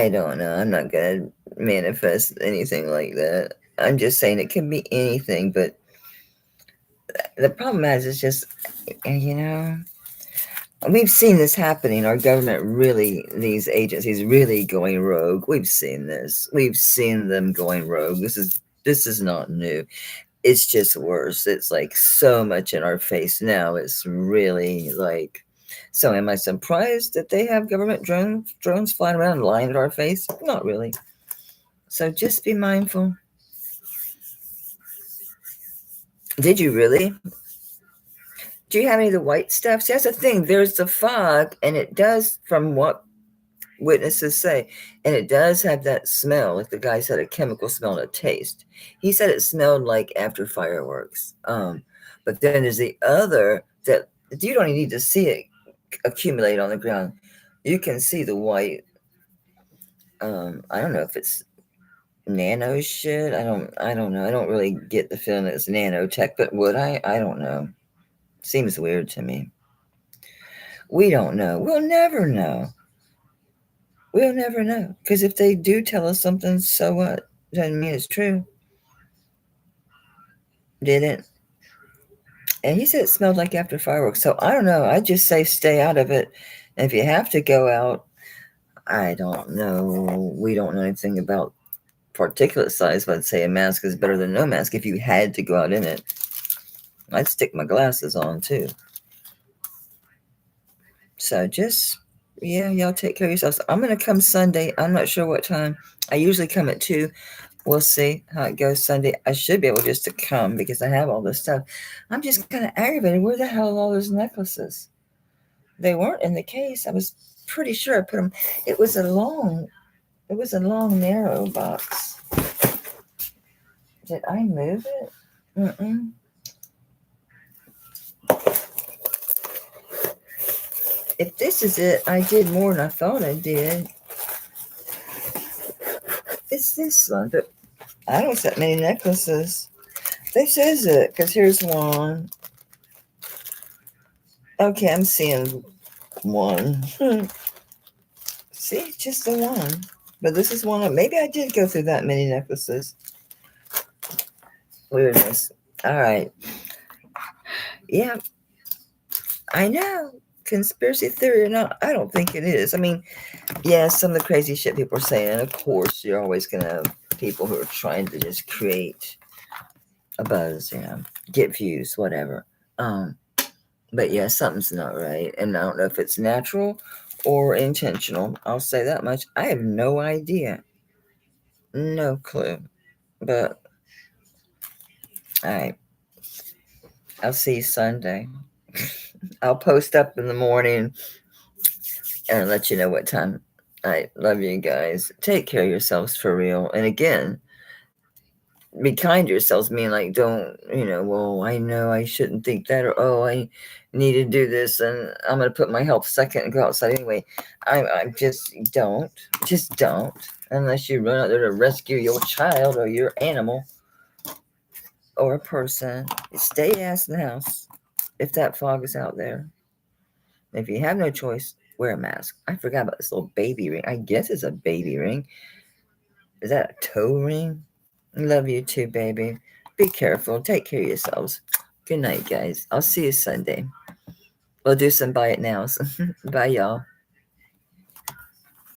S1: don't know. I'm not gonna manifest anything like that. I'm just saying it can be anything, but the problem is just you know, we've seen this happening. Our government really, these agencies really going rogue. We've seen this. We've seen them going rogue. This is not new. It's just worse. It's like so much in our face now. It's really like. So, am I surprised that they have government drones flying around lying at our face? Not really. So, just be mindful. Did you really? Do you have any of the white stuff? See, that's the thing. There's the fog, and it does, from what witnesses say, and it does have that smell. Like the guy said, a chemical smell and a taste. He said it smelled like after fireworks. But then there's the other that you don't even need to see it accumulate on the ground. You can see the white. I don't know if it's nano shit. I don't know. I don't really get the feeling that it's nanotech, but would I? I don't know. Seems weird to me. We don't know. We'll never know. We'll never know. Because if they do tell us something, so what? Doesn't mean it's true. Didn't. And he said it smelled like after fireworks. So I don't know. I just say stay out of it. And if you have to go out, I don't know. We don't know anything about particulate size, but I'd say a mask is better than no mask if you had to go out in it. I'd stick my glasses on too. So just, yeah, y'all take care of yourselves. I'm going to come Sunday. I'm not sure what time. I usually come at 2. We'll see how it goes Sunday. I should be able just to come because I have all this stuff. I'm just kind of aggravated. Where the hell are all those necklaces? They weren't in the case. I was pretty sure I put them. It was a long, narrow box. Did I move it? Mm-mm. If this is it, I did more than I thought I did. It's this one, but I don't set many necklaces. This is it, because here's one. Okay, I'm seeing one. See, just the one. But this is one. Maybe I did go through that many necklaces. Weirdness. All right. Yeah, I know. Conspiracy theory or not, I don't think it is. I mean, yeah, some of the crazy shit people are saying, and of course, you're always going to have people who are trying to just create a buzz, get views, whatever. But yeah, something's not right. And I don't know if it's natural or intentional. I'll say that much. I have no idea. No clue. But, all right. I'll see you Sunday. I'll post up in the morning and let you know what time. I love you guys. Take care of yourselves for real. And again, be kind to yourselves, meaning like don't, well, I know I shouldn't think that, or oh, I need to do this and I'm gonna put my health second and go outside anyway. I just don't unless you run out there to rescue your child or your animal or a person. Stay ass in the house if that fog is out there. If you have no choice, wear a mask. I forgot about this little baby ring. I guess it's a baby ring. Is that a toe ring? Love you too, baby. Be careful. Take care of yourselves. Good night, guys. I'll see you Sunday. We'll do some buy it nows. Bye, y'all.